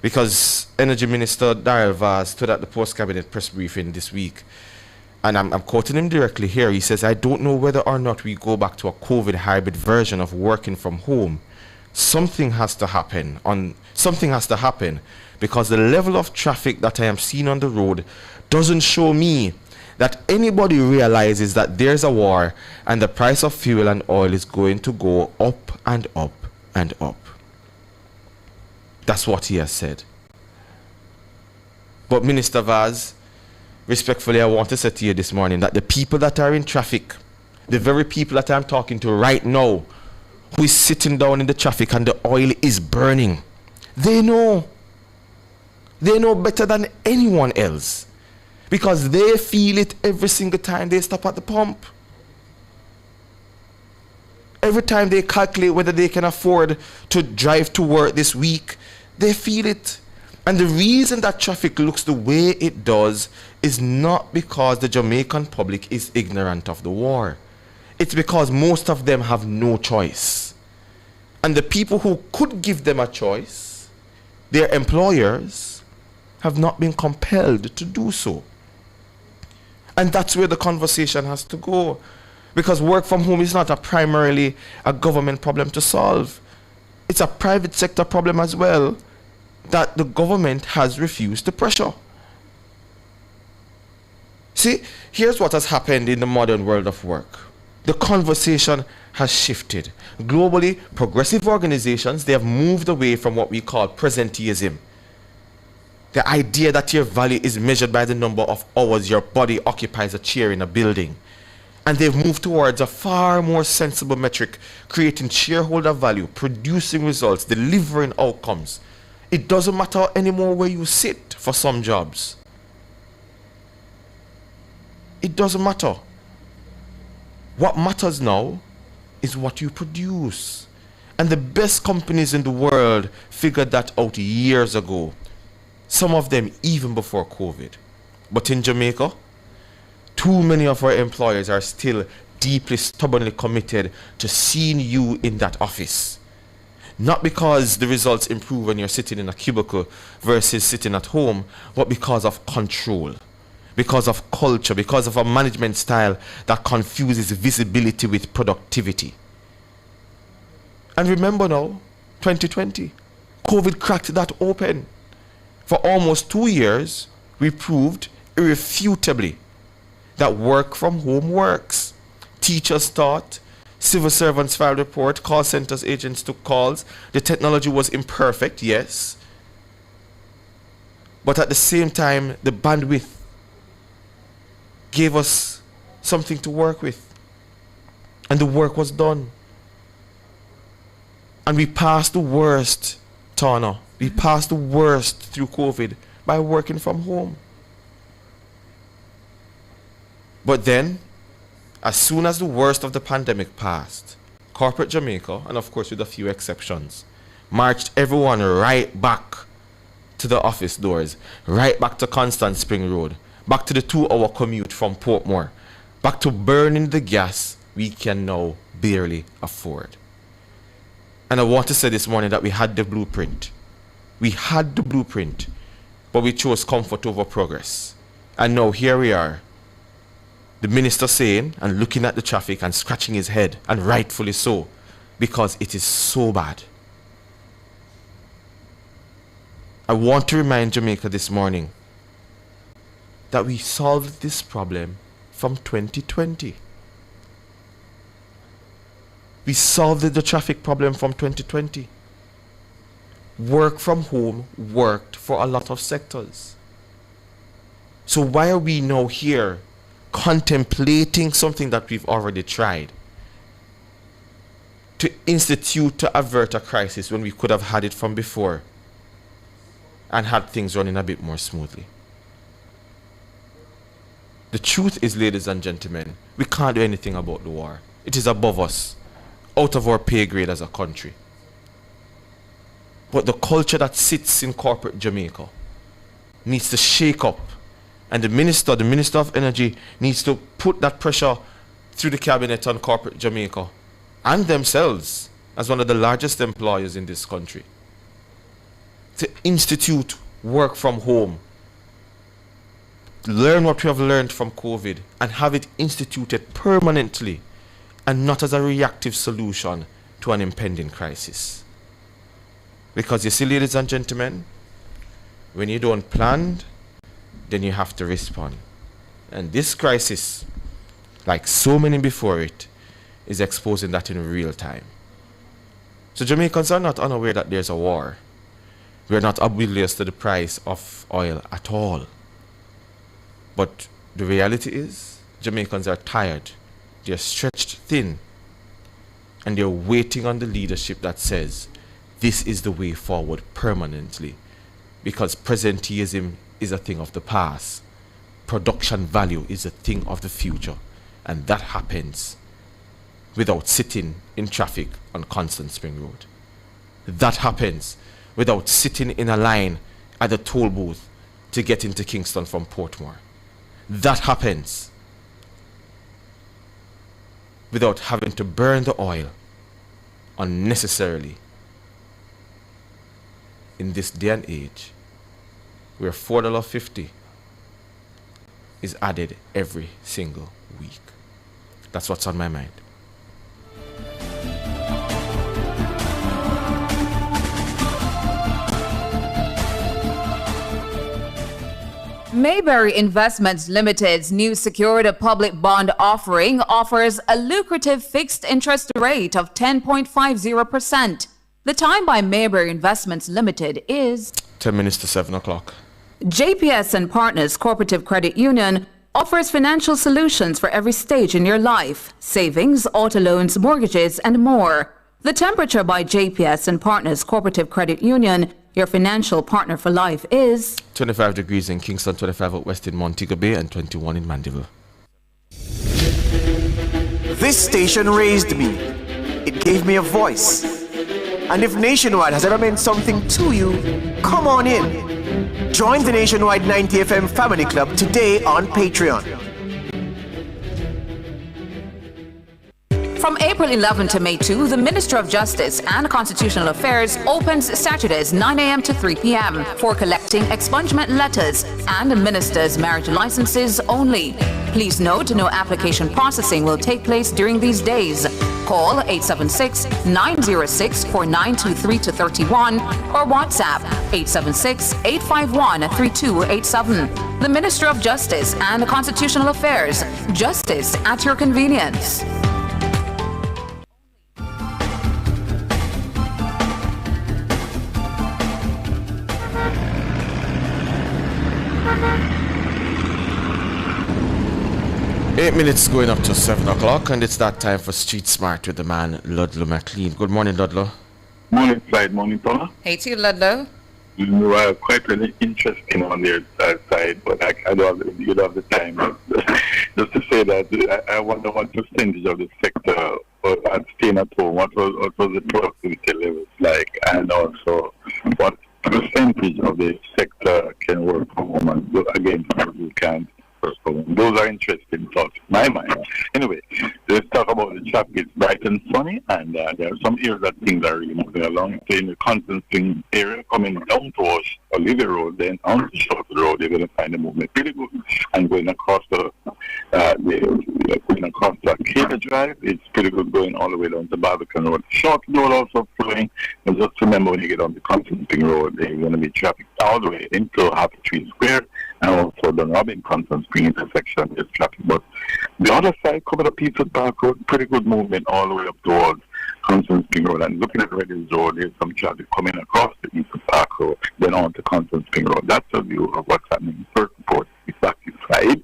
Because Energy Minister Daryl Vaz stood at the post-cabinet press briefing this week, and I'm quoting him directly here. He says, "I don't know whether or not we go back to a COVID hybrid version of working from home. Something has to happen because the level of traffic that I am seeing on the road doesn't show me that anybody realizes that there's a war and the price of fuel and oil is going to go up and up and up." That's what he has said. But Minister Vaz, respectfully, I want to say to you this morning that the people that are in traffic, the very people that I'm talking to right now, who is sitting down in the traffic and the oil is burning, they know. They know better than anyone else. Because they feel it every single time they stop at the pump. Every time they calculate whether they can afford to drive to work this week, they feel it. And the reason that traffic looks the way it does is not because the Jamaican public is ignorant of the war. It's because most of them have no choice. And the people who could give them a choice, their employers, have not been compelled to do so. And that's where the conversation has to go. Because work from home is not primarily a government problem to solve. It's a private sector problem as well that the government has refused to pressure. See, here's what has happened in the modern world of work. The conversation has shifted. Globally, progressive organizations, they have moved away from what we call presenteeism. The idea that your value is measured by the number of hours your body occupies a chair in a building. And they've moved towards a far more sensible metric, creating shareholder value, producing results, delivering outcomes. It doesn't matter anymore where you sit for some jobs. It doesn't matter. What matters now is what you produce. And the best companies in the world figured that out years ago. Some of them even before COVID. But in Jamaica, too many of our employers are still deeply, stubbornly committed to seeing you in that office. Not because the results improve when you're sitting in a cubicle versus sitting at home, but because of control, because of culture, because of a management style that confuses visibility with productivity. And remember now, 2020, COVID cracked that open. For almost 2 years, we proved irrefutably that work from home works. Teachers taught, civil servants filed report, call centers agents took calls. The technology was imperfect, yes. But at the same time, the bandwidth gave us something to work with. And the work was done. And we passed the worst, Tana. We passed the worst through COVID by working from home. But then, as soon as the worst of the pandemic passed, corporate Jamaica, and of course with a few exceptions, marched everyone right back to the office doors, right back to Constant Spring Road, back to the 2-hour commute from Portmore, back to burning the gas we can now barely afford. And I want to say this morning that we had the blueprint. We had the blueprint, but we chose comfort over progress. And now here we are. The minister saying and looking at the traffic and scratching his head, and rightfully so, because it is so bad. I want to remind Jamaica this morning that we solved this problem from 2020. We solved the traffic problem from 2020. work from home worked for a lot of sectors. So why are we now here contemplating something that we've already tried to institute to avert a crisis when we could have had it from before and had things running a bit more smoothly? The truth is, ladies and gentlemen, we can't do anything about the war. It is above us, out of our pay grade as a country. But the culture that sits in corporate Jamaica needs to shake up. And the Minister of Energy, needs to put that pressure through the cabinet on corporate Jamaica and themselves as one of the largest employers in this country to institute work from home, learn what we have learned from COVID and have it instituted permanently and not as a reactive solution to an impending crisis. Because you see, ladies and gentlemen, when you don't plan, then you have to respond. And this crisis, like so many before it, is exposing that in real time. So Jamaicans are not unaware that there's a war. We're not oblivious to the price of oil at all. But the reality is, Jamaicans are tired, they're stretched thin, and they're waiting on the leadership that says, this is the way forward permanently. Because presenteeism is a thing of the past. Production value is a thing of the future. And that happens without sitting in traffic on Constant Spring Road. That happens without sitting in a line at the toll booth to get into Kingston from Portmore. That happens without having to burn the oil unnecessarily in this day and age where $4.50 is added every single week. That's what's on my mind. Mayberry Investments Limited's new secured public bond offering offers a lucrative fixed interest rate of 10.50%. The time by Mayberry Investments Limited is 10 minutes to 7 o'clock. JPS and Partners Cooperative Credit Union offers financial solutions for every stage in your life: savings, auto loans, mortgages, and more. The temperature by JPS and Partners Cooperative Credit Union, your financial partner for life, is 25 degrees in Kingston, 25 out west in Montego Bay, and 21 in Mandeville. This station raised me. It gave me a voice. And if Nationwide has ever meant something to you, come on in. Join the Nationwide 90 FM Family Club today on Patreon. From April 11 to May 2, the Minister of Justice and Constitutional Affairs opens Saturdays 9 a.m. to 3 p.m. for collecting expungement letters and ministers' marriage licenses only. Please note, no application processing will take place during these days. Call 876-906-4923-31 or WhatsApp 876-851-3287. The Minister of Justice and Constitutional Affairs. Justice at your convenience. Eight minutes going up to 7 o'clock, and it's that time for Street Smart with the man Ludlow McLean. Good morning, Ludlow. Morning, Clyde. Morning, Paula. Hey to you, Ludlow. You are quite really interesting on their side, but I don't have, you don't have the time. Just to say that I wonder what percentage of the sector are staying at home, what was the productivity levels like, and also what percentage of the sector can work from home, and again, you can't. Those are interesting thoughts in my mind. Anyway, let's talk about the traffic. It's bright and sunny, and there are some areas that things are really moving along. So in the Constant Spring area, coming down towards Olivia Road, then on the Short Road, you're going to find the movement pretty good. And going across the Cater Drive, it's pretty good going all the way down to Barbican Road. Short Road also flowing. And just remember, when you get on the Constant Spring Road, there's going to be traffic all the way into Happy Tree Square, and also the Robin Constant Spring intersection is traffic. But the other side, coming up Peter's Park Road, pretty good movement all the way up towards Constance King Road, and looking at Reddy's Road, there's some traffic coming across the Eastern Park Road, then on to Constance King Road. That's a view of what's happening. First report is satisfied.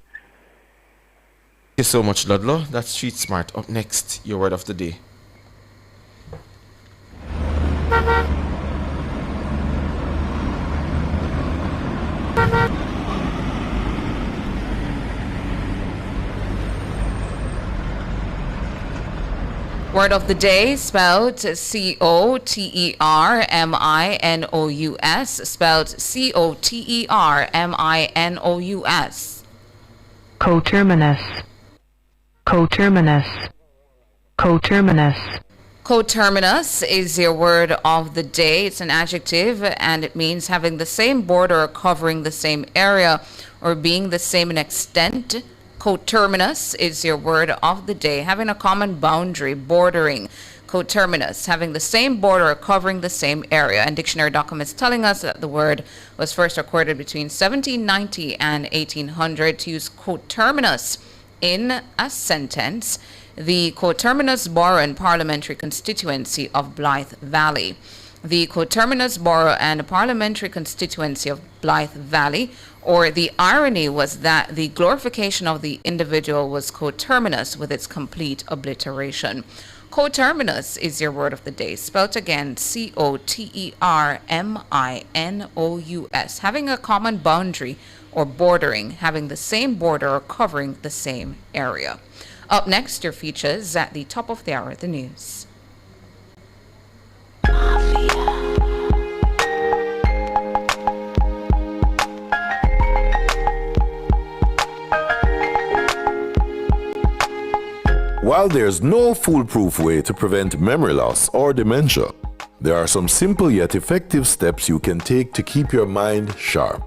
Thank you so much, Ludlow. That's Street Smart. Up next, your word of the day. Word of the day spelled C-O-T-E-R-M-I-N-O-U-S, spelled C-O-T-E-R-M-I-N-O-U-S. Coterminous. Coterminous. Coterminous. Coterminous is your word of the day. It's an adjective and it means having the same border or covering the same area or being the same in extent. Coterminous is your word of the day. Having a common boundary, bordering. Coterminous, having the same border or covering the same area. And dictionary.com is telling us that the word was first recorded between 1790 and 1800 to use coterminous in a sentence. The coterminous borough and parliamentary constituency of Blythe Valley. The coterminous borough and parliamentary constituency of Blythe Valley, or the irony was that the glorification of the individual was coterminous with its complete obliteration. Coterminous is your word of the day, spelt again C-O-T-E-R-M-I-N-O-U-S, having a common boundary or bordering, having the same border or covering the same area. Up next, your features at the top of the hour, the news. While there's no foolproof way to prevent memory loss or dementia, there are some simple yet effective steps you can take to keep your mind sharp.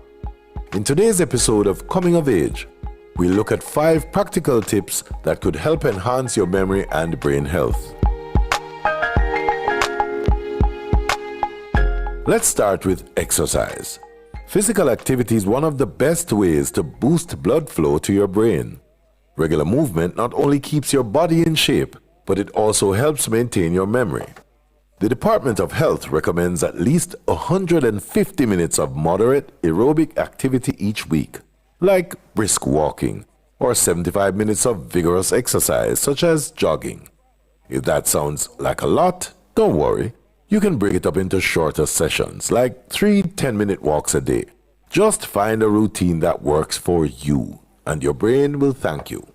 In today's episode of Coming of Age, we'll look at 5 practical tips that could help enhance your memory and brain health. Let's start with exercise. Physical activity is one of the best ways to boost blood flow to your brain. Regular movement not only keeps your body in shape, but it also helps maintain your memory. The Department of Health recommends at least 150 minutes of moderate aerobic activity each week, like brisk walking, or 75 minutes of vigorous exercise such as jogging. If that sounds like a lot, don't worry. You can break it up into shorter sessions, like 3 10-minute walks a day. Just find a routine that works for you, and your brain will thank you.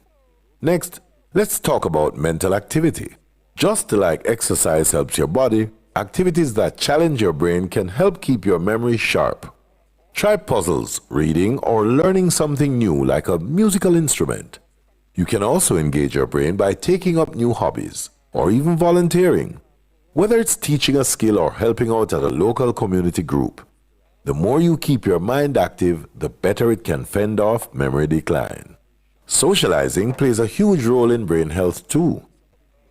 Next, let's talk about mental activity. Just like exercise helps your body, activities that challenge your brain can help keep your memory sharp. Try puzzles, reading, or learning something new like a musical instrument. You can also engage your brain by taking up new hobbies, or even volunteering. Whether it's teaching a skill or helping out at a local community group, the more you keep your mind active, the better it can fend off memory decline. Socializing plays a huge role in brain health too.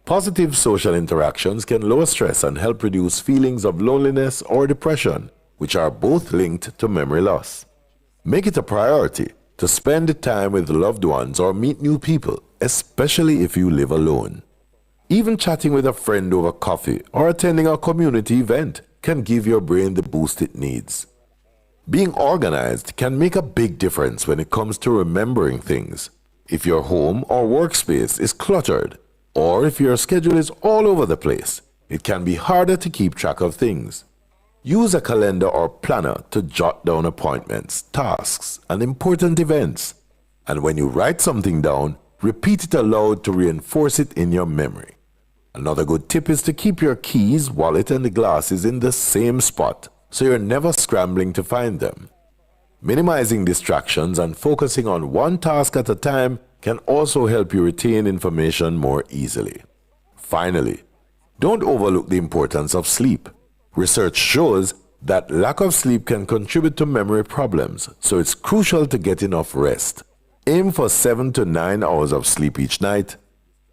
Positive social interactions can lower stress and help reduce feelings of loneliness or depression, which are both linked to memory loss. Make it a priority to spend time with loved ones or meet new people, especially if you live alone. Even chatting with a friend over coffee or attending a community event can give your brain the boost it needs. Being organized can make a big difference when it comes to remembering things. If your home or workspace is cluttered, or if your schedule is all over the place, it can be harder to keep track of things. Use a calendar or planner to jot down appointments, tasks, and important events. And when you write something down, repeat it aloud to reinforce it in your memory. Another good tip is to keep your keys, wallet, and glasses in the same spot, so you're never scrambling to find them. Minimizing distractions and focusing on one task at a time can also help you retain information more easily. Finally, don't overlook the importance of sleep. Research shows that lack of sleep can contribute to memory problems, so it's crucial to get enough rest. Aim for 7 to 9 hours of sleep each night.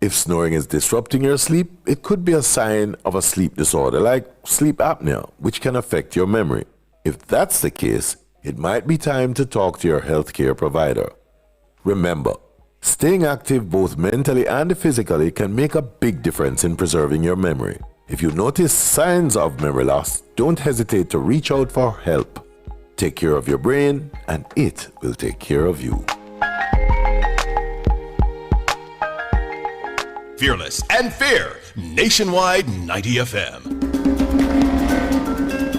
If snoring is disrupting your sleep, it could be a sign of a sleep disorder like sleep apnea, which can affect your memory. If that's the case, it might be time to talk to your healthcare provider. Remember, staying active both mentally and physically can make a big difference in preserving your memory. If you notice signs of memory loss, don't hesitate to reach out for help. Take care of your brain, and it will take care of you. Fearless and fair. Nationwide 90 FM.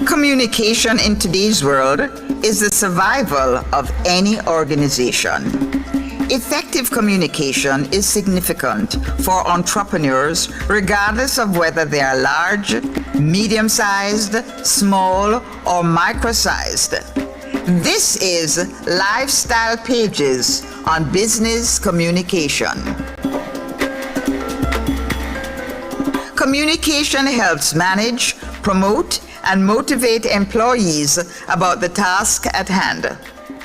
Communication in today's world is the survival of any organization. Effective communication is significant for entrepreneurs regardless of whether they are large, medium-sized, small, or micro-sized. This is Lifestyle Pages on Business Communication. Communication helps manage, promote, and motivate employees about the task at hand,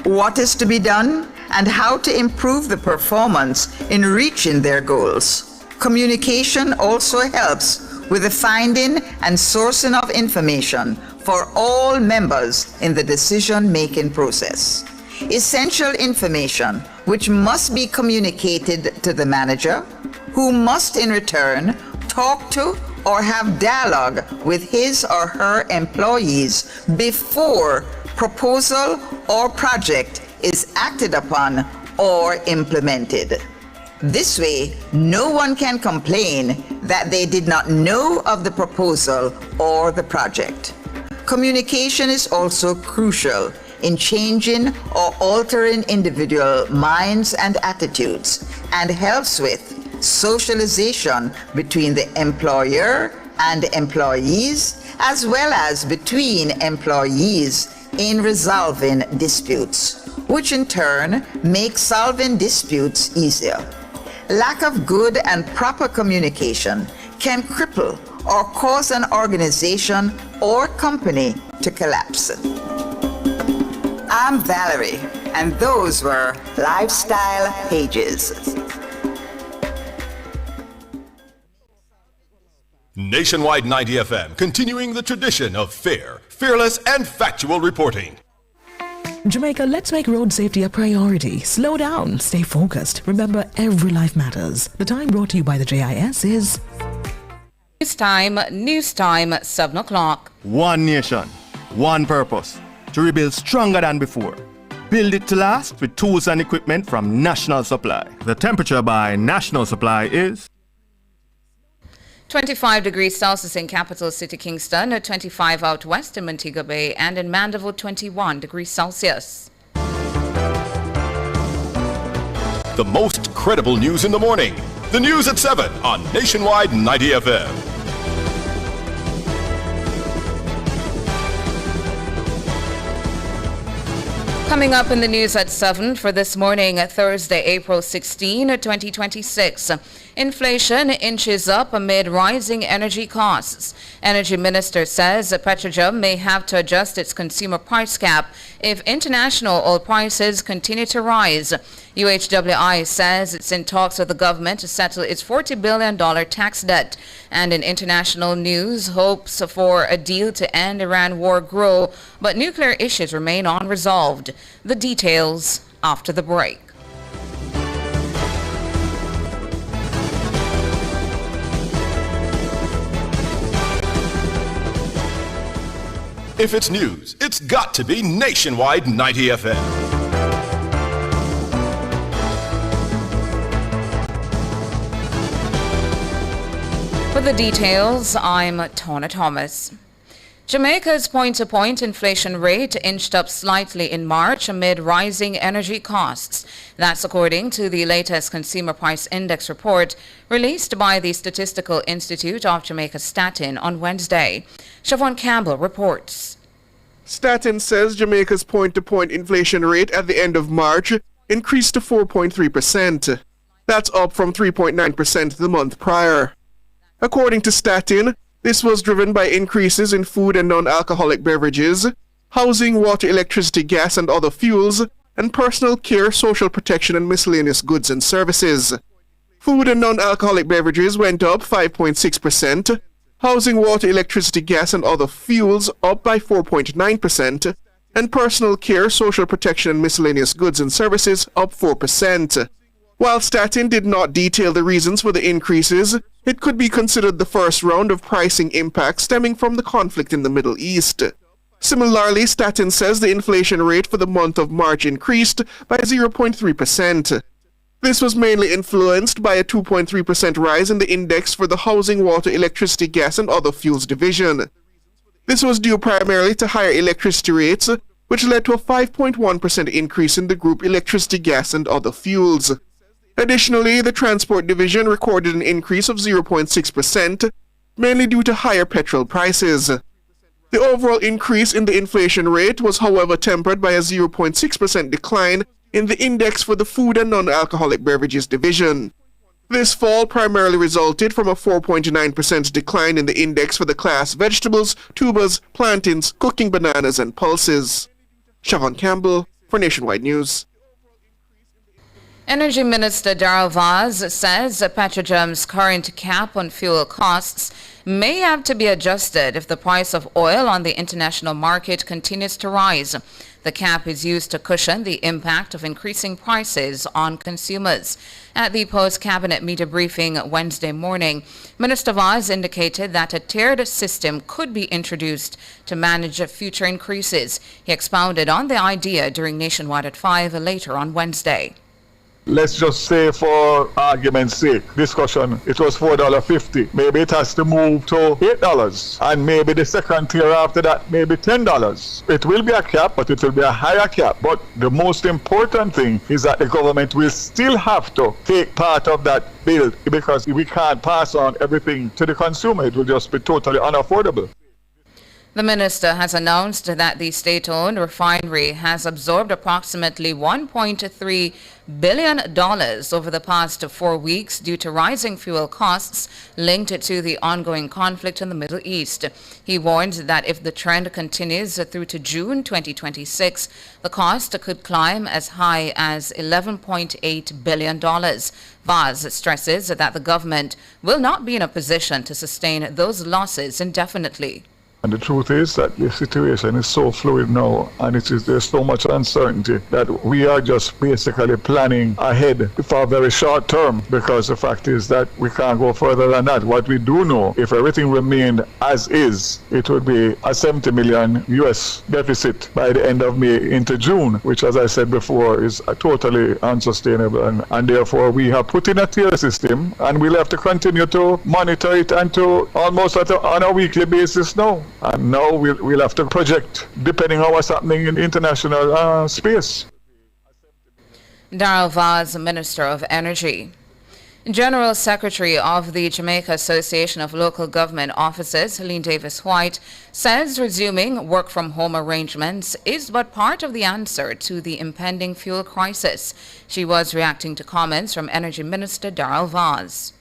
what is to be done, and how to improve the performance in reaching their goals. Communication also helps with the finding and sourcing of information for all members in the decision-making process. Essential information which must be communicated to the manager, who must in return talk to or have dialogue with his or her employees before proposal or project is acted upon or implemented. This way, no one can complain that they did not know of the proposal or the project. Communication is also crucial in changing or altering individual minds and attitudes, and helps with socialization between the employer and employees, as well as between employees in resolving disputes, which in turn makes solving disputes easier. Lack of good and proper communication can cripple or cause an organization or company to collapse. I'm Valerie, and those were Lifestyle Pages. Nationwide 90 FM, continuing the tradition of fair, fearless, and factual reporting. Jamaica, let's make road safety a priority. Slow down, stay focused. Remember, every life matters. The time brought to you by the JIS is... News time, 7 o'clock. One nation, one purpose, to rebuild stronger than before. Build it to last with tools and equipment from National Supply. The temperature by National Supply is... 25 degrees Celsius in capital city Kingston, 25 out west in Montego Bay, and in Mandeville 21 degrees Celsius. The most credible news in the morning. The news at 7 on Nationwide 90 FM. Coming up in the news at 7 for this morning, Thursday, April 16, 2026. Inflation inches up amid rising energy costs. Energy Minister says Petrojam may have to adjust its consumer price cap if international oil prices continue to rise. UHWI says it's in talks with the government to settle its $40 billion tax debt. And in international news, hopes for a deal to end Iran war grow, but nuclear issues remain unresolved. The details after the break. If it's news, it's got to be Nationwide 90 FM. For the details, I'm Tona Thomas. Jamaica's point-to-point inflation rate inched up slightly in March amid rising energy costs. That's according to the latest Consumer Price Index report released by the Statistical Institute of Jamaica Statin on Wednesday. Siobhan Campbell reports. Statin says Jamaica's point-to-point inflation rate at the end of March increased to 4.3%. That's up from 3.9% the month prior. According to Statin, this was driven by increases in food and non-alcoholic beverages, housing, water, electricity, gas, and other fuels, and personal care, social protection, and miscellaneous goods and services. Food and non-alcoholic beverages went up 5.6%, housing, water, electricity, gas, and other fuels up by 4.9%, and personal care, social protection, and miscellaneous goods and services up 4%. While Statin did not detail the reasons for the increases, It could be considered the first round of pricing impacts stemming from the conflict in the Middle East. Similarly, Statin says the inflation rate for the month of March increased by 0.3%. This was mainly influenced by a 2.3% rise in the index for the housing, water, electricity, gas, and other fuels division. This was due primarily to higher electricity rates, which led to a 5.1% increase in the group electricity, gas, and other fuels. Additionally, the transport division recorded an increase of 0.6%, mainly due to higher petrol prices. The overall increase in the inflation rate was, however, tempered by a 0.6% decline in the index for the food and non-alcoholic beverages division. This fall primarily resulted from a 4.9% decline in the index for the class vegetables, tubers, plantains, cooking bananas, and pulses. Siobhan Campbell for Nationwide News. Energy Minister Darrell Vaz says Petrojam's current cap on fuel costs may have to be adjusted if the price of oil on the international market continues to rise. The cap is used to cushion the impact of increasing prices on consumers. At the post-cabinet media briefing Wednesday morning, Minister Vaz indicated that a tiered system could be introduced to manage future increases. He expounded on the idea during Nationwide at 5 later on Wednesday. Let's just say, for argument's sake, discussion, it was $4.50. Maybe it has to move to $8. And maybe the second tier after that, maybe $10. It will be a cap, but it will be a higher cap. But the most important thing is that the government will still have to take part of that bill, because we can't pass on everything to the consumer. It will just be totally unaffordable. The minister has announced that the state-owned refinery has absorbed approximately $1.3 billion over the past 4 weeks due to rising fuel costs linked to the ongoing conflict in the Middle East. He warned that if the trend continues through to June 2026, the cost could climb as high as $11.8 billion. Vaz stresses that the government will not be in a position to sustain those losses indefinitely. And the truth is that the situation is so fluid now, and there's so much uncertainty that we are just basically planning ahead for a very short term, because the fact is that we can't go further than that. What we do know, if everything remained as is, it would be a $70 million US deficit by the end of May into June, which, as I said before, is totally unsustainable. And therefore, we have put in a tier system, and we'll have to continue to monitor it until almost on a weekly basis now. And now we'll have to project depending on what's happening in international space. Darrell Vaz, Minister of Energy. General Secretary of the Jamaica Association of Local Government Officers, Helene Davis-White, says resuming work-from-home arrangements is but part of the answer to the impending fuel crisis. She was reacting to comments from Energy Minister Darrell Vaz.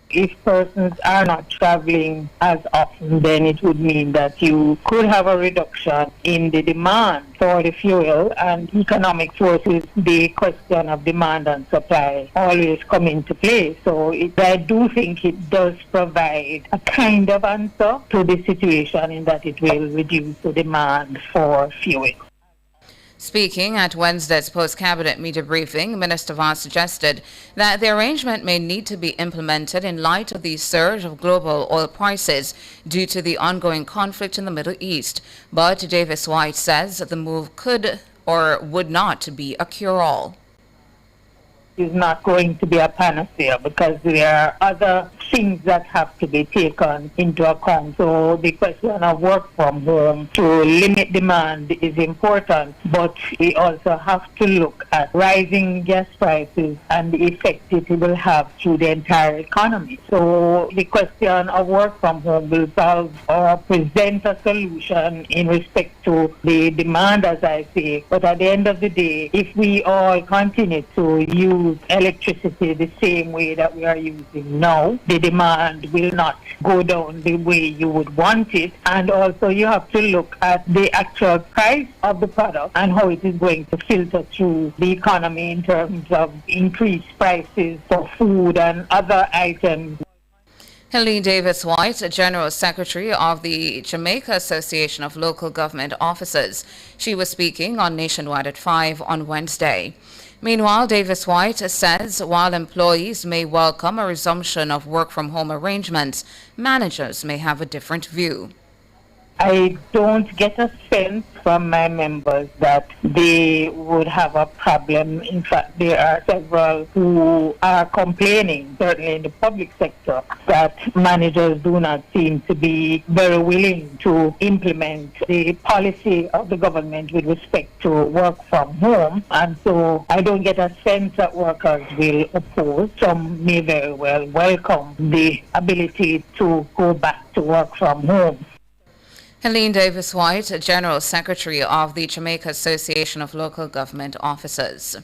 If persons are not traveling as often, then it would mean that you could have a reduction in the demand for the fuel, and economic forces, the question of demand and supply always come into play. So I do think it does provide a kind of answer to the situation in that it will reduce the demand for fuel. Speaking at Wednesday's post-cabinet media briefing, Minister Vaz suggested that the arrangement may need to be implemented in light of the surge of global oil prices due to the ongoing conflict in the Middle East. But Davis-White says that the move could or would not be a cure-all. Is not going to be a panacea, because there are other things that have to be taken into account. So the question of work from home to limit demand is important, but we also have to look at rising gas prices and the effect it will have through the entire economy. So the question of work from home will solve or present a solution in respect to the demand, as I say. But at the end of the day, if we all continue to use electricity the same way that we are using now, the demand will not go down the way you would want it. And also you have to look at the actual price of the product and how it is going to filter through the economy in terms of increased prices for food and other items. Helene Davis-White, General Secretary of the Jamaica Association of Local Government Officers. She was speaking on Nationwide at 5 on Wednesday. Meanwhile, Davis White says while employees may welcome a resumption of work-from-home arrangements, managers may have a different view. I don't get a sense from my members that they would have a problem. In fact, there are several who are complaining, certainly in the public sector, that managers do not seem to be very willing to implement the policy of the government with respect to work from home. And so I don't get a sense that workers will oppose. Some may very well welcome the ability to go back to work from home. Helene Davis White, General Secretary of the Jamaica Association of Local Government Officers.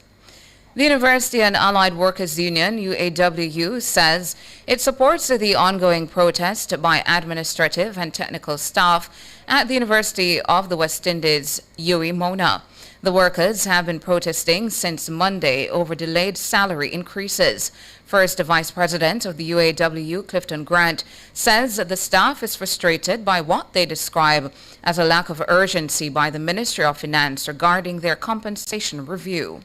The University and Allied Workers Union, UAW, says it supports the ongoing protest by administrative and technical staff at the University of the West Indies, UWI-MONA. The workers have been protesting since Monday over delayed salary increases. First Vice President of the UAW, Clifton Grant, says the staff is frustrated by what they describe as a lack of urgency by the Ministry of Finance regarding their compensation review.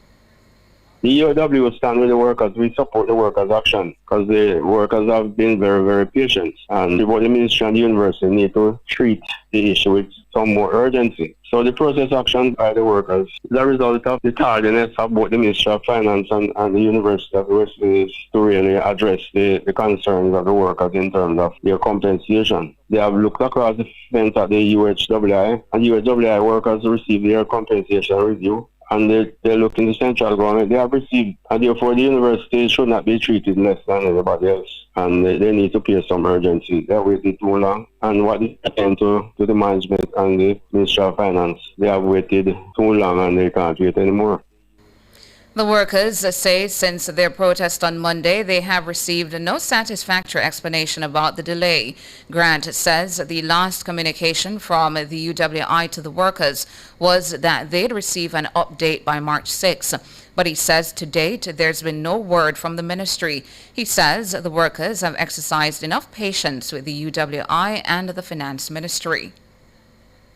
The UAW will stand with the workers. We support the workers' action because the workers have been very, very patient. And the ministry and the university need to treat the issue with some more urgency. So the process action by the workers is a result of the tardiness of both the Ministry of Finance and the University of the West Indies to really address the concerns of the workers in terms of their compensation. They have looked across the fence at the UHWI, and UHWI workers receive their compensation review. And they look in the central government, they have received, and therefore the university should not be treated less than anybody else. And they need to pay some urgency. They waited too long. And what they attend to the management and the Ministry of Finance, they have waited too long and they can't wait anymore. The workers say since their protest on Monday, they have received no satisfactory explanation about the delay. Grant says the last communication from the UWI to the workers was that they'd receive an update by March 6. But he says to date, there's been no word from the ministry. He says the workers have exercised enough patience with the UWI and the Finance Ministry.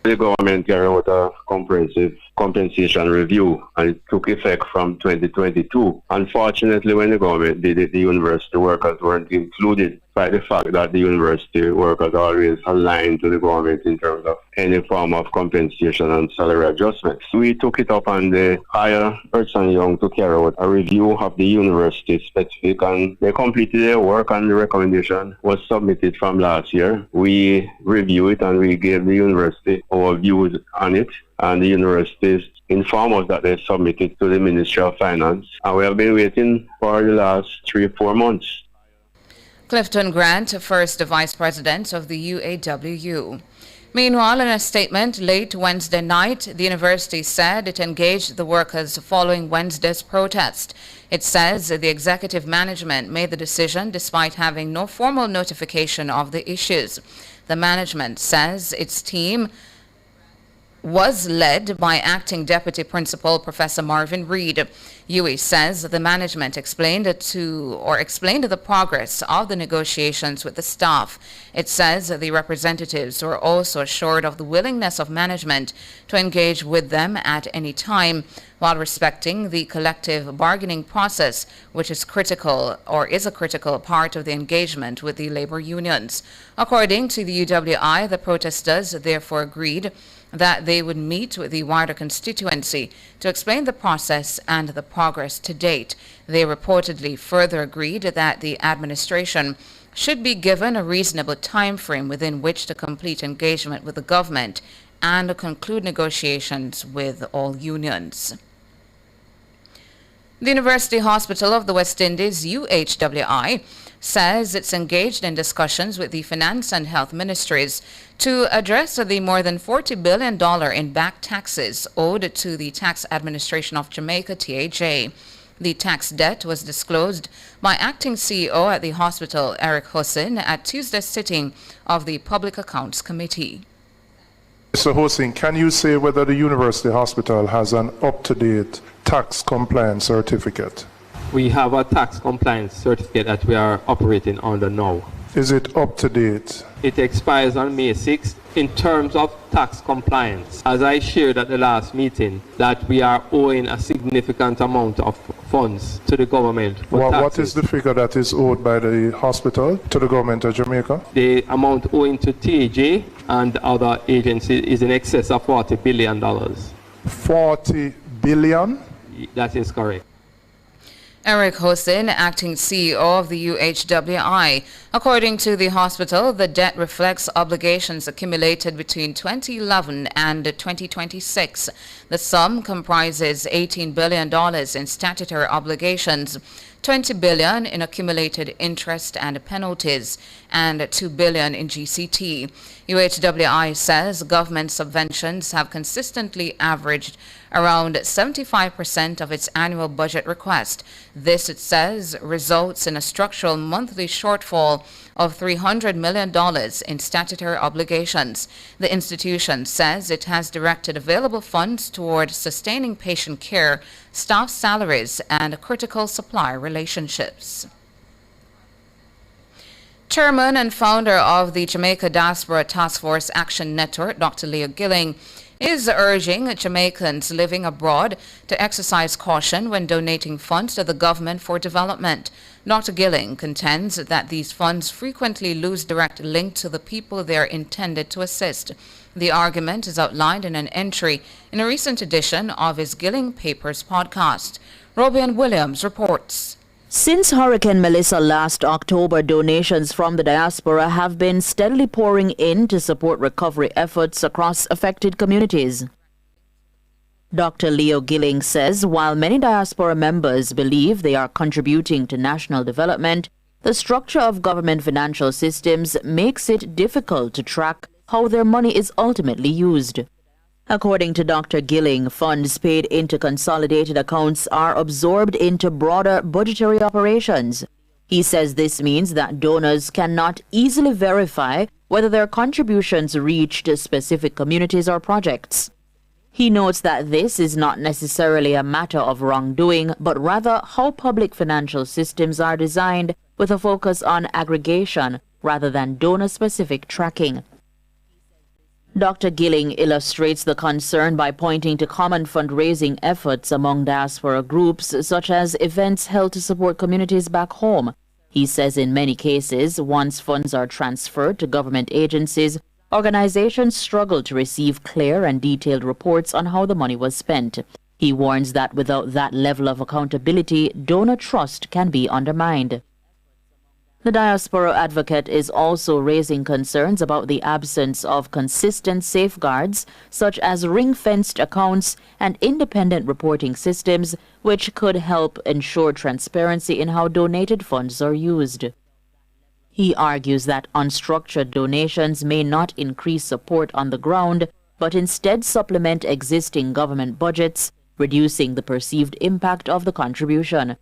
The government carried out a comprehensive compensation review, and it took effect from 2022. Unfortunately, when the government did it, the university workers weren't included, by the fact that the university workers always aligned to the government in terms of any form of compensation and salary adjustments. We took it up on the higher Ernst & Young to carry out a review of the university specific, and they completed their work, and the recommendation was submitted from last year. We reviewed it and we gave the university our views on it, and the universities informed us that they submitted to the Ministry of Finance, and we have been waiting for the last 3 or 4 months. Clifton Grant, first Vice President of the UAW. Meanwhile, in a statement late Wednesday night, the university said it engaged the workers following Wednesday's protest. It says the executive management made the decision despite having no formal notification of the issues. The management says its team was led by Acting Deputy Principal Professor Marvin Reed. UWI says the management explained the progress of the negotiations with the staff. It says the representatives were also assured of the willingness of management to engage with them at any time while respecting the collective bargaining process, which is a critical part of the engagement with the labor unions. According to the UWI, the protesters therefore agreed that they would meet with the wider constituency to explain the process and the progress to date. They reportedly further agreed that the administration should be given a reasonable time frame within which to complete engagement with the government and conclude negotiations with all unions. The University Hospital of the West Indies, UHWI, says it's engaged in discussions with the Finance and Health Ministries to address the more than $40 billion in back taxes owed to the Tax Administration of Jamaica, TAJ. The tax debt was disclosed by Acting CEO at the hospital, Eric Hussein, at Tuesday's sitting of the Public Accounts Committee. Mr. Hussein, can you say whether the University Hospital has an up-to-date tax compliance certificate? We have a tax compliance certificate that we are operating under now. Is it up to date? It expires on May 6th. In terms of tax compliance, as I shared at the last meeting, that we are owing a significant amount of funds to the government for taxes. What is the figure that is owed by the hospital to the government of Jamaica? The amount owing to TJ and other agencies is in excess of $40 billion. 40 billion? That is correct. Eric Hossin, acting CEO of the UHWI. According to the hospital, the debt reflects obligations accumulated between 2011 and 2026. The sum comprises $18 billion in statutory obligations, $20 billion in accumulated interest and penalties, and $2 billion in GCT. UHWI says government subventions have consistently averaged around 75% of its annual budget request. This, it says, results in a structural monthly shortfall of $300 million in statutory obligations. The institution says it has directed available funds toward sustaining patient care, staff salaries, and critical supplier relationships. Chairman and founder of the Jamaica Diaspora Task Force Action Network, Dr. Leo Gilling, is urging Jamaicans living abroad to exercise caution when donating funds to the government for development. Dr. Gilling contends that these funds frequently lose direct link to the people they are intended to assist. The argument is outlined in an entry in a recent edition of his Gilling Papers podcast. Robian Williams reports. Since Hurricane Melissa last October, donations from the diaspora have been steadily pouring in to support recovery efforts across affected communities. Dr. Leo Gilling says while many diaspora members believe they are contributing to national development, the structure of government financial systems makes it difficult to track how their money is ultimately used. According to Dr. Gilling, funds paid into consolidated accounts are absorbed into broader budgetary operations. He says this means that donors cannot easily verify whether their contributions reached specific communities or projects. He notes that this is not necessarily a matter of wrongdoing, but rather how public financial systems are designed with a focus on aggregation rather than donor-specific tracking. Dr. Gilling illustrates the concern by pointing to common fundraising efforts among diaspora groups, such as events held to support communities back home. He says in many cases, once funds are transferred to government agencies, organizations struggle to receive clear and detailed reports on how the money was spent. He warns that without that level of accountability, donor trust can be undermined. The diaspora advocate is also raising concerns about the absence of consistent safeguards, such as ring-fenced accounts and independent reporting systems, which could help ensure transparency in how donated funds are used. He argues that unstructured donations may not increase support on the ground, but instead supplement existing government budgets, reducing the perceived impact of the contribution.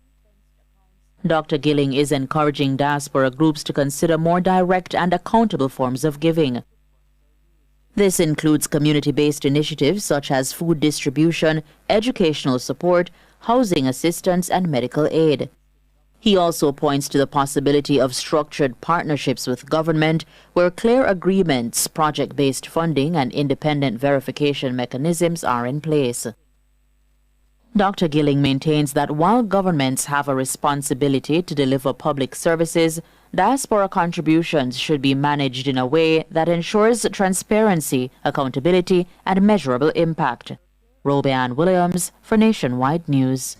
Dr. Gilling is encouraging diaspora groups to consider more direct and accountable forms of giving. This includes community-based initiatives such as food distribution, educational support, housing assistance, and medical aid. He also points to the possibility of structured partnerships with government, where clear agreements, project-based funding, and independent verification mechanisms are in place. Dr. Gilling maintains that while governments have a responsibility to deliver public services, diaspora contributions should be managed in a way that ensures transparency, accountability, and measurable impact. Robian Williams for Nationwide News.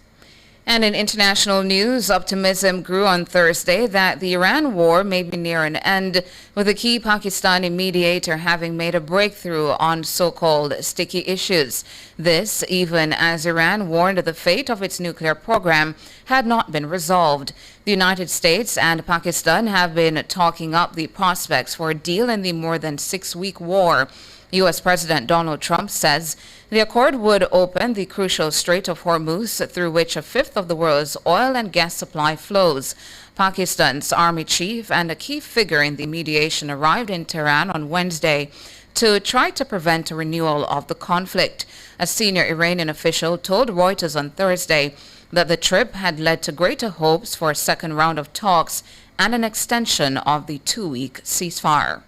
And in international news, optimism grew on Thursday that the Iran war may be near an end, with a key Pakistani mediator having made a breakthrough on so-called sticky issues. This, even as Iran warned the fate of its nuclear program had not been resolved. The United States and Pakistan have been talking up the prospects for a deal in the more than 6-week war. U.S. President Donald Trump says the accord would open the crucial Strait of Hormuz, through which a fifth of the world's oil and gas supply flows. Pakistan's army chief and a key figure in the mediation arrived in Tehran on Wednesday to try to prevent a renewal of the conflict. A senior Iranian official told Reuters on Thursday that the trip had led to greater hopes for a second round of talks and an extension of the 2-week ceasefire.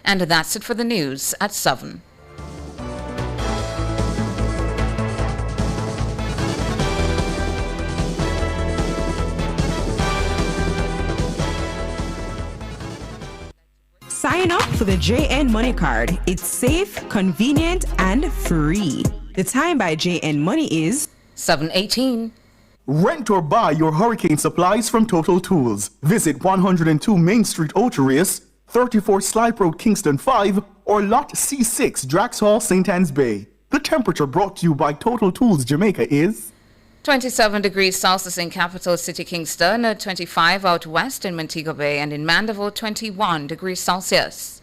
And that's it for the news at 7. Sign up for the JN Money Card. It's safe, convenient, and free. The time by JN Money is 7:18. Rent or buy your hurricane supplies from Total Tools. Visit 102 Main Street, Oterius, 34 Slipe Road, Kingston 5, or Lot C6, Drax Hall, St. Anne's Bay. The temperature brought to you by Total Tools Jamaica is 27 degrees Celsius in capital city Kingston, 25 out west in Montego Bay, and in Mandeville 21 degrees Celsius.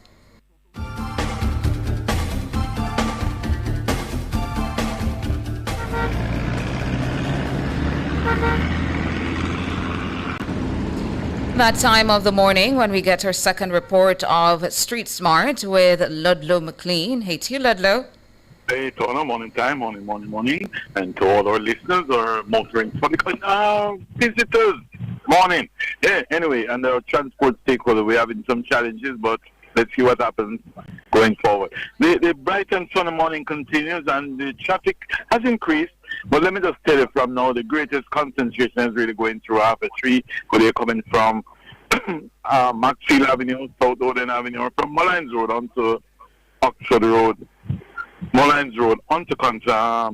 That time of the morning when we get our second report of Street Smart with Ludlow McLean. Hey to you, Ludlow. Hey, Tona, morning, and to all our listeners or motoring visitors, morning. Yeah, anyway, and our transport stakeholder, we're having some challenges, but let's see what happens going forward. The bright and sunny morning continues, and the traffic has increased. But let me just tell you from now, the greatest concentration is really going through Harbour 3, where they're coming from Maxfield Avenue, South Oden Avenue, or from Mullines Road onto Oxford Road, Mullines Road onto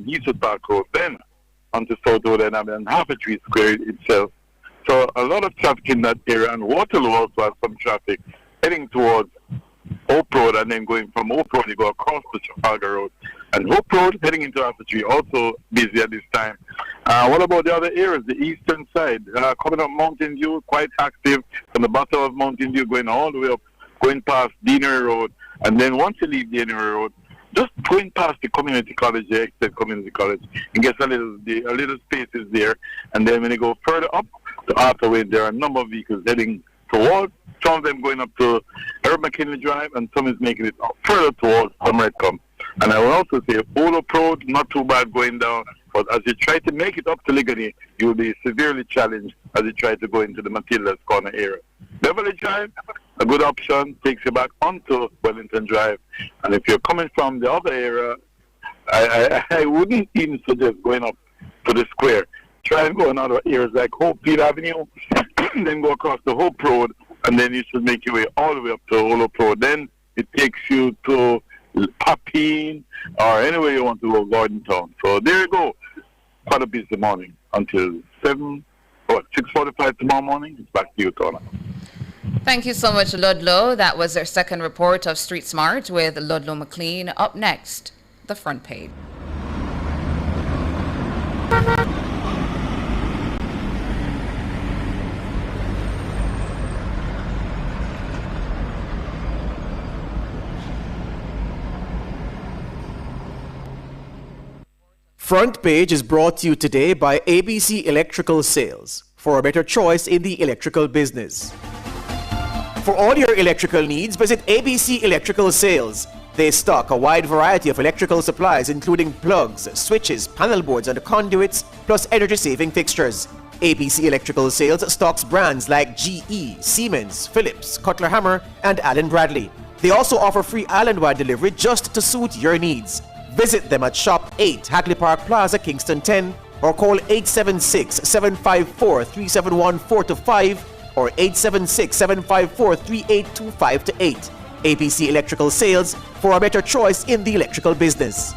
Eastwood Park Road, then onto South Oden Avenue and Harbour 3 Square itself. So a lot of traffic in that area, and Waterloo also has some traffic heading towards Hope Road, and then going from Hope Road, you go across to Trafalgar Road. And Hope Road heading into Harbour 3 also busy at this time. What about the other areas, the eastern side? Coming up Mountain View, quite active from the bottom of Mountain View, going all the way up, going past Deanery Road. And then once you leave Deanery Road, just going past the community college, the Exeter Community College, and gets a little spaces there. And then when you go further up to Arthur Way, there are a number of vehicles heading towards, some of them going up to Herb McKinley Drive, and some is making it further towards Redcombe. And I will also say Polo Road, not too bad going down, but as you try to make it up to Ligony, you will be severely challenged as you try to go into the Matilda's Corner area. Beverly Drive, a good option, takes you back onto Wellington Drive. And if you're coming from the other area, I wouldn't even suggest going up to the square. Try and go in other areas like Hopefield Avenue, then go across the Hope Road, and then you should make your way all the way up to Olo Road. Then it takes you to Papine or anywhere you want to go, Gordon Town. So there you go. Quite a busy morning until 6:45 tomorrow morning. It's back to you, Tona. Thank you so much, Ludlow. That was our second report of Street Smart with Ludlow McLean. Up next, the front page. Front Page is brought to you today by ABC Electrical Sales, for a better choice in the electrical business. For all your electrical needs, visit ABC Electrical Sales. They stock a wide variety of electrical supplies including plugs, switches, panel boards and conduits, plus energy-saving fixtures. ABC Electrical Sales stocks brands like GE, Siemens, Philips, Cutler Hammer and Allen Bradley. They also offer free island-wide delivery just to suit your needs. Visit them at Shop 8, Hagley Park Plaza, Kingston 10, or call 876-754-3714-5 or 876-754-3825-8. ABC Electrical Sales, for a better choice in the electrical business.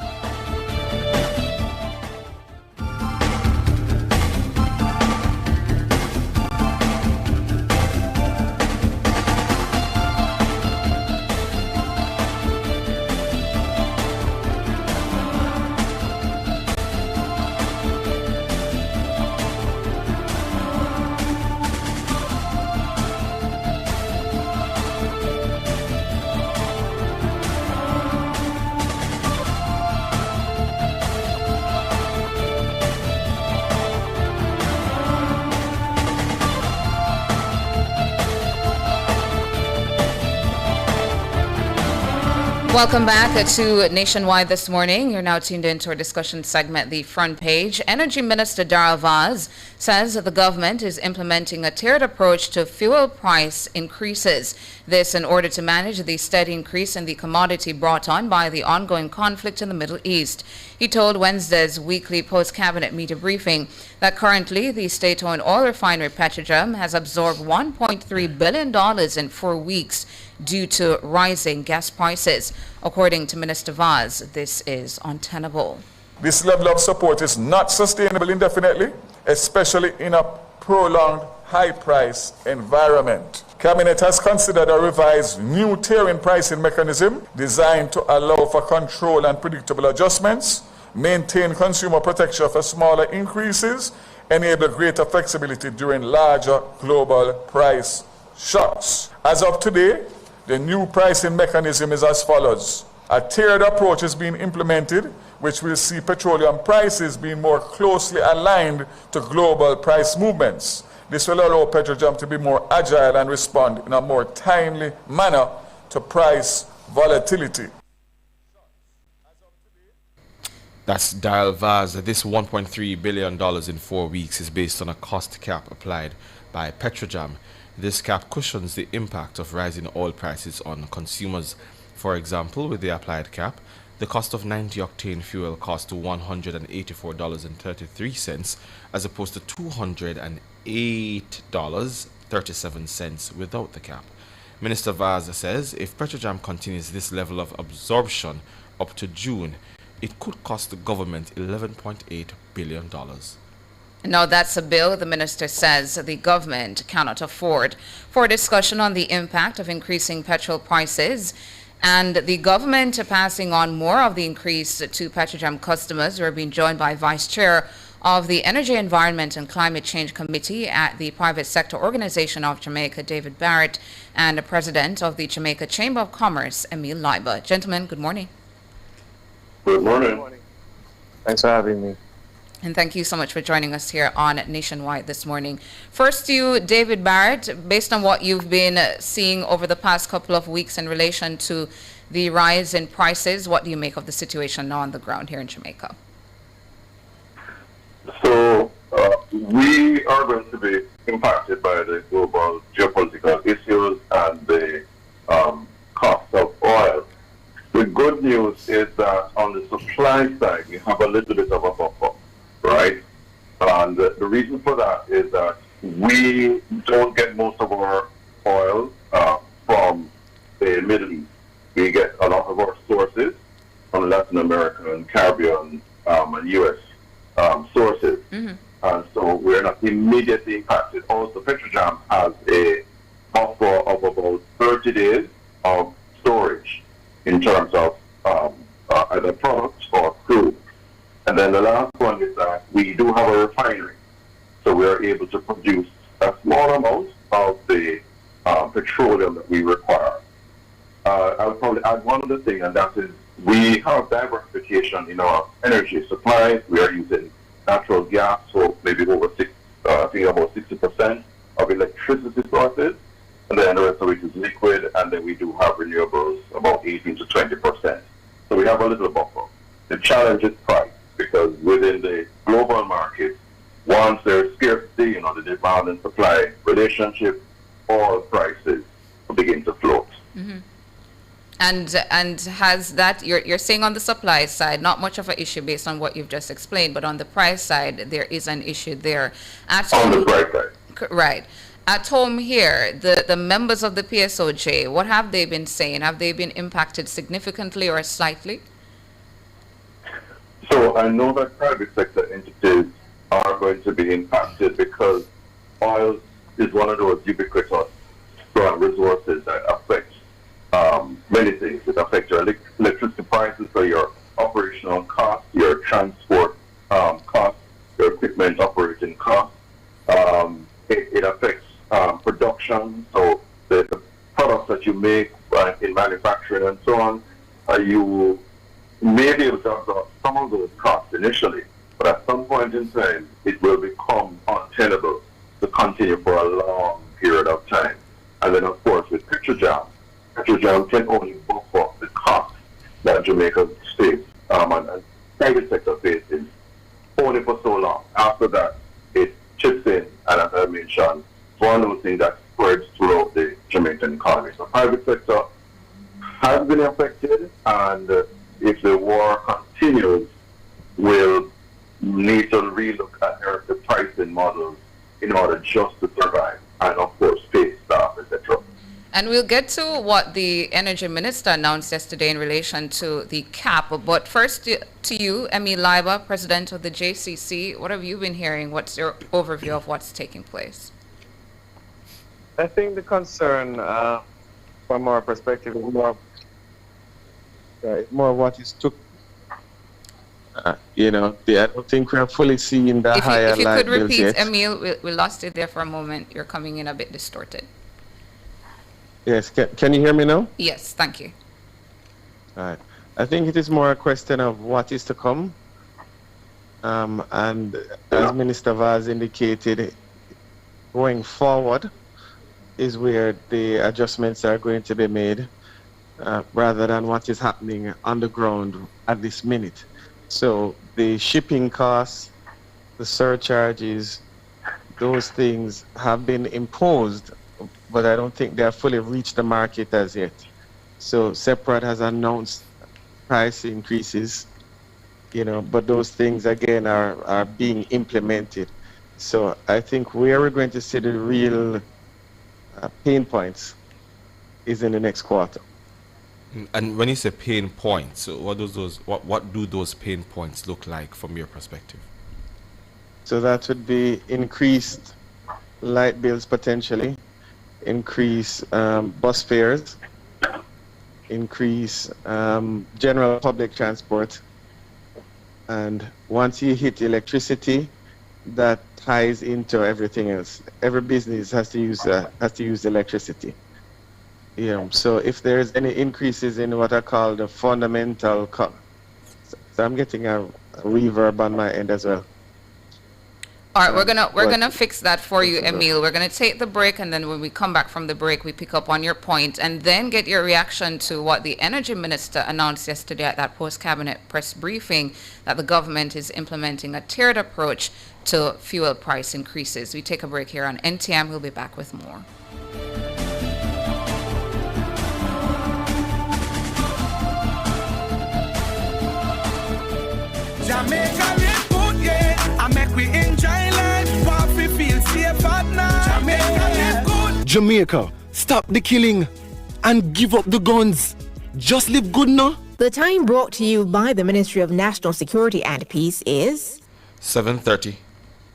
Welcome back to Nationwide this morning. You're now tuned into our discussion segment, The Front Page. Energy Minister Darrell Vaz says that the government is implementing a tiered approach to fuel price increases. This in order to manage the steady increase in the commodity brought on by the ongoing conflict in the Middle East. He told Wednesday's weekly post-cabinet media briefing that currently the state-owned oil refinery Petrojam has absorbed $1.3 billion in 4 weeks due to rising gas prices. According to Minister Vaz, this is untenable. This level of support is not sustainable indefinitely, especially in a prolonged high-price environment. Cabinet has considered a revised new tiering pricing mechanism designed to allow for control and predictable adjustments, maintain consumer protection for smaller increases, enable greater flexibility during larger global price shocks. As of today, the new pricing mechanism is as follows. A tiered approach is being implemented, which will see petroleum prices being more closely aligned to global price movements. This will allow Petrojam to be more agile and respond in a more timely manner to price volatility. That's Darrell Vaz. This $1.3 billion in 4 weeks is based on a cost cap applied by Petrojam. This cap cushions the impact of rising oil prices on consumers. For example, with the applied cap, the cost of 90-octane fuel costs to $184.33 as opposed to $208.37 without the cap. Minister Vaz says if Petrojam continues this level of absorption up to June, it could cost the government $11.8 billion. Now, that's a bill the minister says the government cannot afford. For discussion on the impact of increasing petrol prices and the government passing on more of the increase to Petrojam customers, we're being joined by Vice Chair of the Energy, Environment and Climate Change Committee at the Private Sector Organization of Jamaica, David Barrett, and the President of the Jamaica Chamber of Commerce, Emil Leiber. Gentlemen, good morning. Good morning. Thanks for having me. And thank you so much for joining us here on Nationwide this morning. First to you, David Barrett, based on what you've been seeing over the past couple of weeks in relation to the rise in prices, what do you make of the situation now on the ground here in Jamaica? So we are going to be impacted by the global geopolitical issues and the cost of oil. The good news is that on the supply side, we have a little bit of a buffer. Right? And the reason for that is that we don't get most of our oil from the Middle East. We get a lot of our sources from Latin America and Caribbean and U.S. Sources. Mm-hmm. And so we're not immediately impacted. Also, Petrojam has a buffer of about 30 days of storage in terms of either products or crude. And then the last one is that we do have a refinery, so we are able to produce a small amount of the petroleum that we require. I would probably add one other thing, and that is we have diversification in our energy supplies. We are using natural gas, so maybe over I think about 60% of electricity sources, and then the rest of it is liquid, and then we do have renewables, about 18 to 20%. So we have a little buffer. The challenge is price. Because within the global market, once there's scarcity, the demand and supply relationship, oil prices begin to float. Mm-hmm. And has that, you're saying on the supply side, not much of an issue based on what you've just explained, but on the price side, there is an issue there. On the price side. Right. At home here, the members of the PSOJ, what have they been saying? Have they been impacted significantly or slightly? So I know that private sector entities are going to be impacted because oil is one of those ubiquitous resources that affects many things. It affects your electricity prices, so your operational costs, your transport costs, your equipment operating costs. It affects production, so the products that you make in manufacturing and so on, you may be able to absorb some of those costs initially, but at some point in time, it will become untenable to continue for a long period of time. And then, of course, with Petrojam can only buffer the cost that Jamaica states and private sector faces only for so long. After that, it chips in, and as I mentioned, one of those things that spreads throughout the Jamaican economy. So private sector has been affected, and if the war continues, we'll need to relook at the pricing models in order just to survive, and of course pay staff, etc. And we'll get to what the Energy Minister announced yesterday in relation to the cap. But first to you, Emil Leiber, President of the JCC, what have you been hearing? What's your overview of what's taking place? I think the concern from our perspective is more of what is took. I don't think we are fully seeing the higher If you light could bills repeat, yet. Emil, we lost it there for a moment. You're coming in a bit distorted. Yes, can you hear me now? Yes, thank you. All right. I think it is more a question of what is to come. And as Minister Vaz indicated, going forward is where the adjustments are going to be made rather than what is happening on the ground at this minute. So the shipping costs, the surcharges, those things have been imposed, but I don't think they have fully reached the market as yet. So Separate has announced price increases, but those things again are being implemented. So I think where we're going to see the real pain points is in the next quarter. And when you say pain points, so what do those pain points look like from your perspective? So that would be increased light bills potentially, increase bus fares, increase general public transport, and once you hit electricity, that ties into everything else. Every business has to use electricity. So if there's any increases in what I call the fundamental so I'm getting a reverb on my end as well. All right, we're gonna fix that for you, Emil. We're gonna take the break, and then when we come back from the break, we pick up on your point, and then get your reaction to what the Energy Minister announced yesterday at that post-cabinet press briefing, that the government is implementing a tiered approach to fuel price increases. We take a break here on NTM. We'll be back with more. Jamaica live good, yeah. I make we enjoy life, while we feel safe at night. Jamaica live good. Jamaica, stop the killing and give up the guns. Just live good now. The time brought to you by the Ministry of National Security and Peace is 7:30.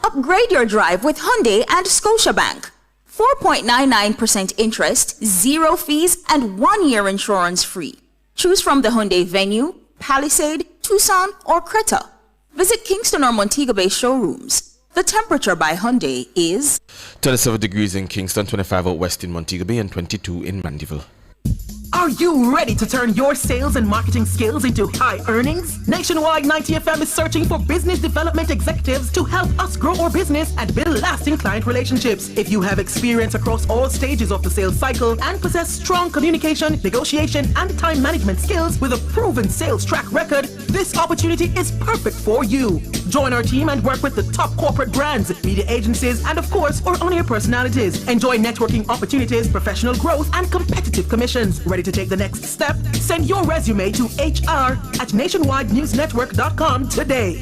Upgrade your drive with Hyundai and Scotiabank. 4.99% interest, 0 fees, and 1-year insurance free. Choose from the Hyundai Venue, Palisade, Tucson, or Creta. Visit Kingston or Montego Bay showrooms. The temperature by Hyundai is 27 degrees in Kingston, 25 out west in Montego Bay, and 22 in Mandeville. Are you ready to turn your sales and marketing skills into high earnings? Nationwide 90 FM is searching for business development executives to help us grow our business and build lasting client relationships. If you have experience across all stages of the sales cycle and possess strong communication, negotiation, and time management skills with a proven sales track record, this opportunity is perfect for you. Join our team and work with the top corporate brands, media agencies, and of course, our on-air personalities. Enjoy networking opportunities, professional growth, and competitive commissions. Ready to take the next step? Send your resume to hr@nationwidenewsnetwork.com today.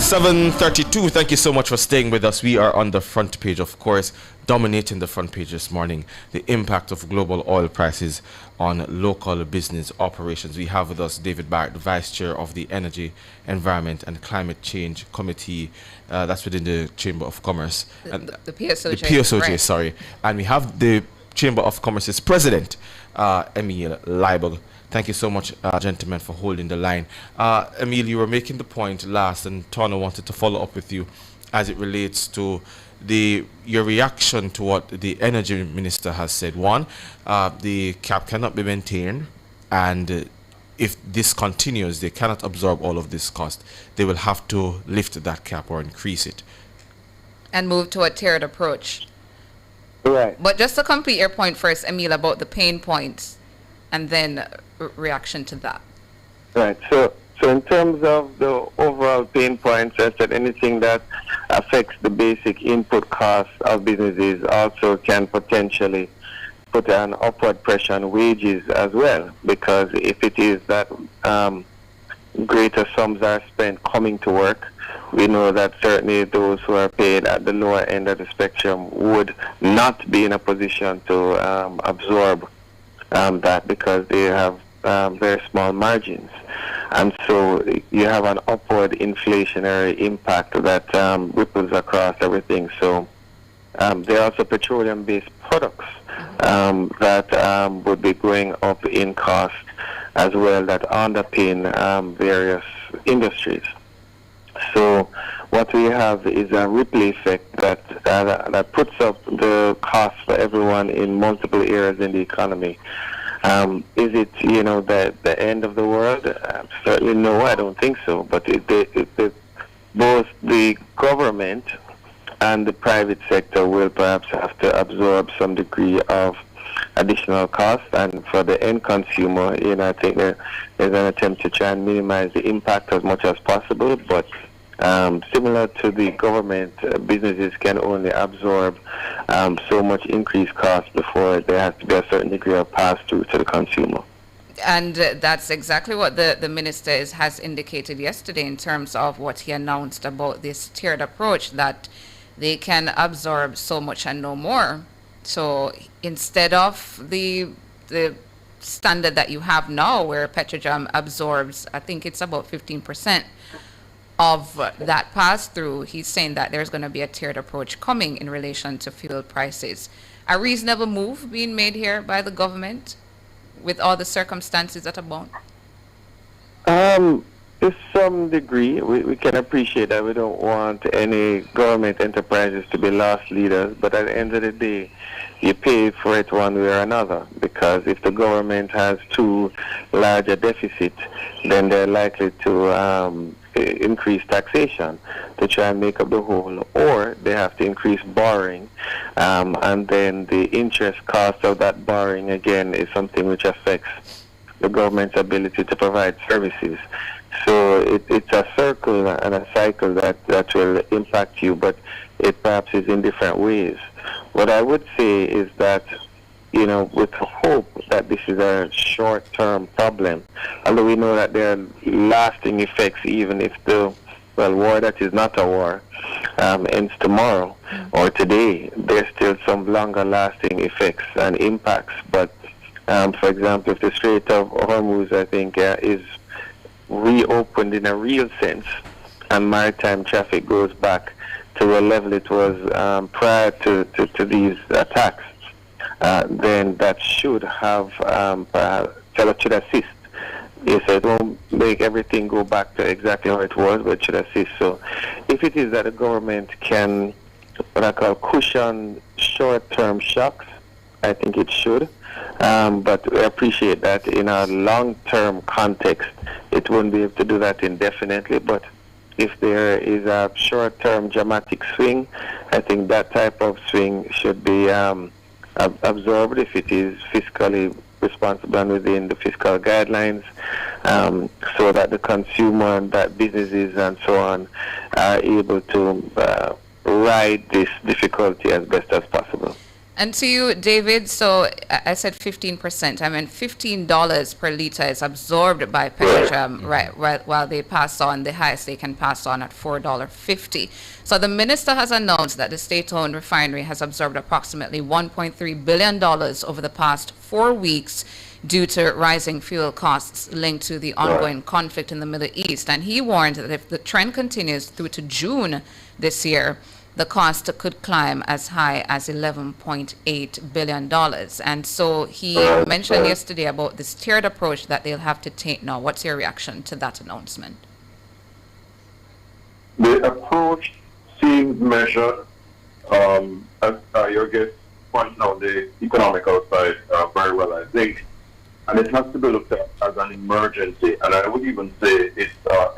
(7:32). Thank you so much for staying with us. We are on the front page, of course, dominating the front page this morning. The impact of global oil prices on local business operations. We have with us David Barrett, the Vice Chair of the Energy, Environment and Climate Change Committee. That's within the Chamber of Commerce. The PSOJ. The PSOJ, right. sorry. And we have the Chamber of Commerce's President, Emil Leiber. Thank you so much, gentlemen, for holding the line. Emil, you were making the point last, and Tana wanted to follow up with you as it relates to your reaction to what the energy minister has said. One, the cap cannot be maintained, and if this continues, they cannot absorb all of this cost. They will have to lift that cap or increase it. And move to a tiered approach. Right. But just to complete your point first, Emil, about the pain points, and then reaction to that. Right. So in terms of the overall pain points, I said anything that affects the basic input costs of businesses also can potentially put an upward pressure on wages as well, because if it is that greater sums are spent coming to work, we know that certainly those who are paid at the lower end of the spectrum would not be in a position to absorb that, because they have very small margins. And so you have an upward inflationary impact that ripples across everything. So there are also petroleum-based products that would be going up in cost as well, that underpin various industries. So what we have is a ripple effect that puts up the cost for everyone in multiple areas in the economy. Is it, the end of the world? Certainly no, I don't think so. But both the government and the private sector will perhaps have to absorb some degree of additional cost, and for the end consumer, I think there's an attempt to try and minimize the impact as much as possible. But similar to the government, businesses can only absorb so much increased cost before there has to be a certain degree of pass-through to the consumer. And that's exactly what the minister has indicated yesterday in terms of what he announced about this tiered approach, that they can absorb so much and no more. So instead of the standard that you have now, where Petrojam absorbs, I think it's about 15% of that pass-through, he's saying that there's going to be a tiered approach coming in relation to fuel prices. A reasonable move being made here by the government with all the circumstances that abound? To some degree, we can appreciate that. We don't want any government enterprises to be lost leaders, but at the end of the day, you pay for it one way or another, because if the government has too large a deficit, then they're likely to increase taxation to try and make up the whole, or they have to increase borrowing, and then the interest cost of that borrowing again is something which affects the government's ability to provide services. So it's a circle and a cycle that will impact you, but it perhaps is in different ways. What I would say is that, with hope that this is a short-term problem, although we know that there are lasting effects, even if the war that is not a war ends tomorrow or today, there's still some longer-lasting effects and impacts. But, for example, if the Strait of Hormuz, I think, is reopened in a real sense, and maritime traffic goes back to the level it was prior to these attacks, then that should have should assist. Yes, it won't make everything go back to exactly how it was, but it should assist. So if it is that the government can, what I call, cushion short-term shocks, I think it should. But we appreciate that in a long-term context, it won't be able to do that indefinitely. But if there is a short-term dramatic swing, I think that type of swing should be absorbed if it is fiscally responsible and within the fiscal guidelines, so that the consumer and that businesses and so on are able to ride this difficulty as best as possible. And to you, David, so I said 15%. I mean, $15 per liter is absorbed by Petrojam, right, while they pass on the highest they can pass on at $4.50. So the minister has announced that the state-owned refinery has absorbed approximately $1.3 billion over the past 4 weeks due to rising fuel costs linked to the ongoing conflict in the Middle East. And he warned that if the trend continues through to June this year, the cost could climb as high as $11.8 billion. And so he mentioned yesterday about this tiered approach that they'll have to take now. What's your reaction to that announcement? The approach seems measured. As your guest pointed out, the economical side very well, I think. And it has to be looked at as an emergency. And I would even say it's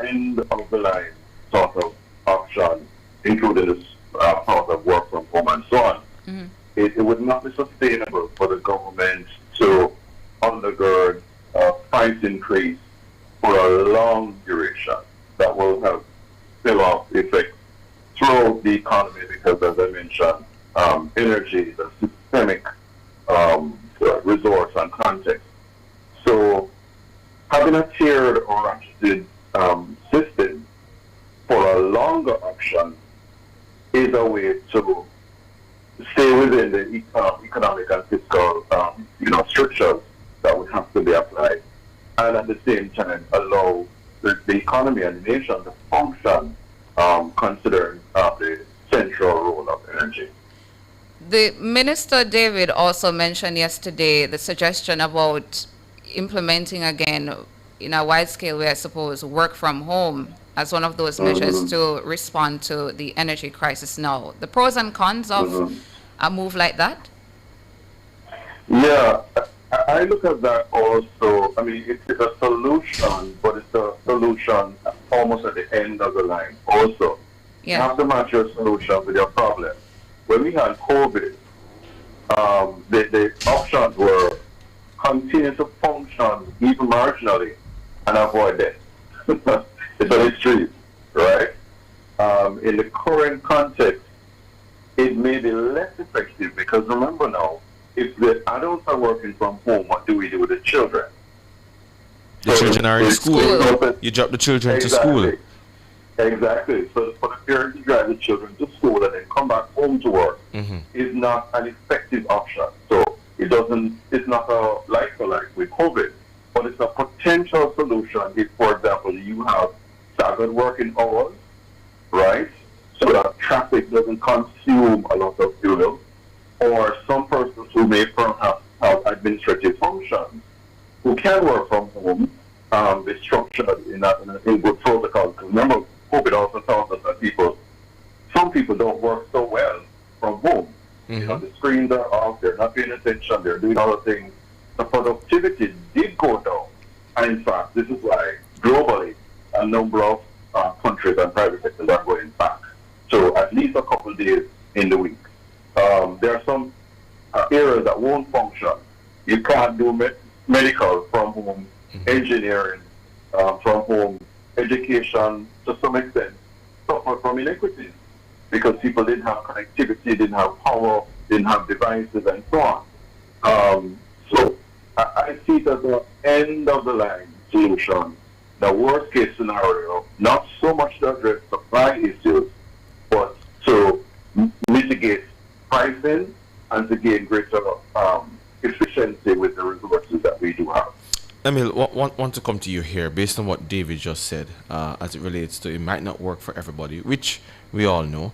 end of the line sort of option, including this part of work from home and so on. Mm-hmm. It would not be sustainable for the government to undergird a price increase for a long duration that will have spill-off effects throughout the economy because, as I mentioned, energy is a systemic resource and context. So having a tiered or ratcheted system for a longer option is a way to stay within the economic and fiscal strictures that would have to be applied, and at the same time allow the economy and the nation to function considering the central role of energy. The Minister David also mentioned yesterday the suggestion about implementing again in a wide scale way, I suppose, work from home as one of those measures to respond to the energy crisis now. The pros and cons of a move like that? Yeah, I look at that also. I mean, it's a solution, but it's a solution almost at the end of the line also. You have to match your solution with your problem. When we had COVID, the options were continue to function even marginally and avoid death. It's an extreme, right? In the current context, it may be less effective because remember now, if the adults are working from home, what do we do with the children? The children are in school. You drop the children to school. Exactly. So for the parents to drive the children to school and then come back home to work is not an effective option. So it's not a like for like with COVID, but it's a potential solution if, for example, you have staggered working hours, right? So that traffic doesn't consume a lot of fuel, or some persons who may perhaps have administrative functions who can work from home, be structured in good protocol. Because remember, COVID also taught us that some people don't work so well from home. You know, the screens are off, they're not paying attention, they're doing other things. The productivity did go down. And in fact, this is why globally a number of countries and private sectors are going back. So at least a couple of days in the week. There are some areas that won't function. You can't do medical from home, engineering from home, education to some extent suffer from inequities because people didn't have connectivity, didn't have power, didn't have devices, and so on. So I see it as the end of the line solution, the worst case scenario, not so much to address supply issues, but to mitigate pricing and to gain greater efficiency with the resources that we do have. Emil, want to come to you here based on what David just said as it relates to it might not work for everybody, which we all know,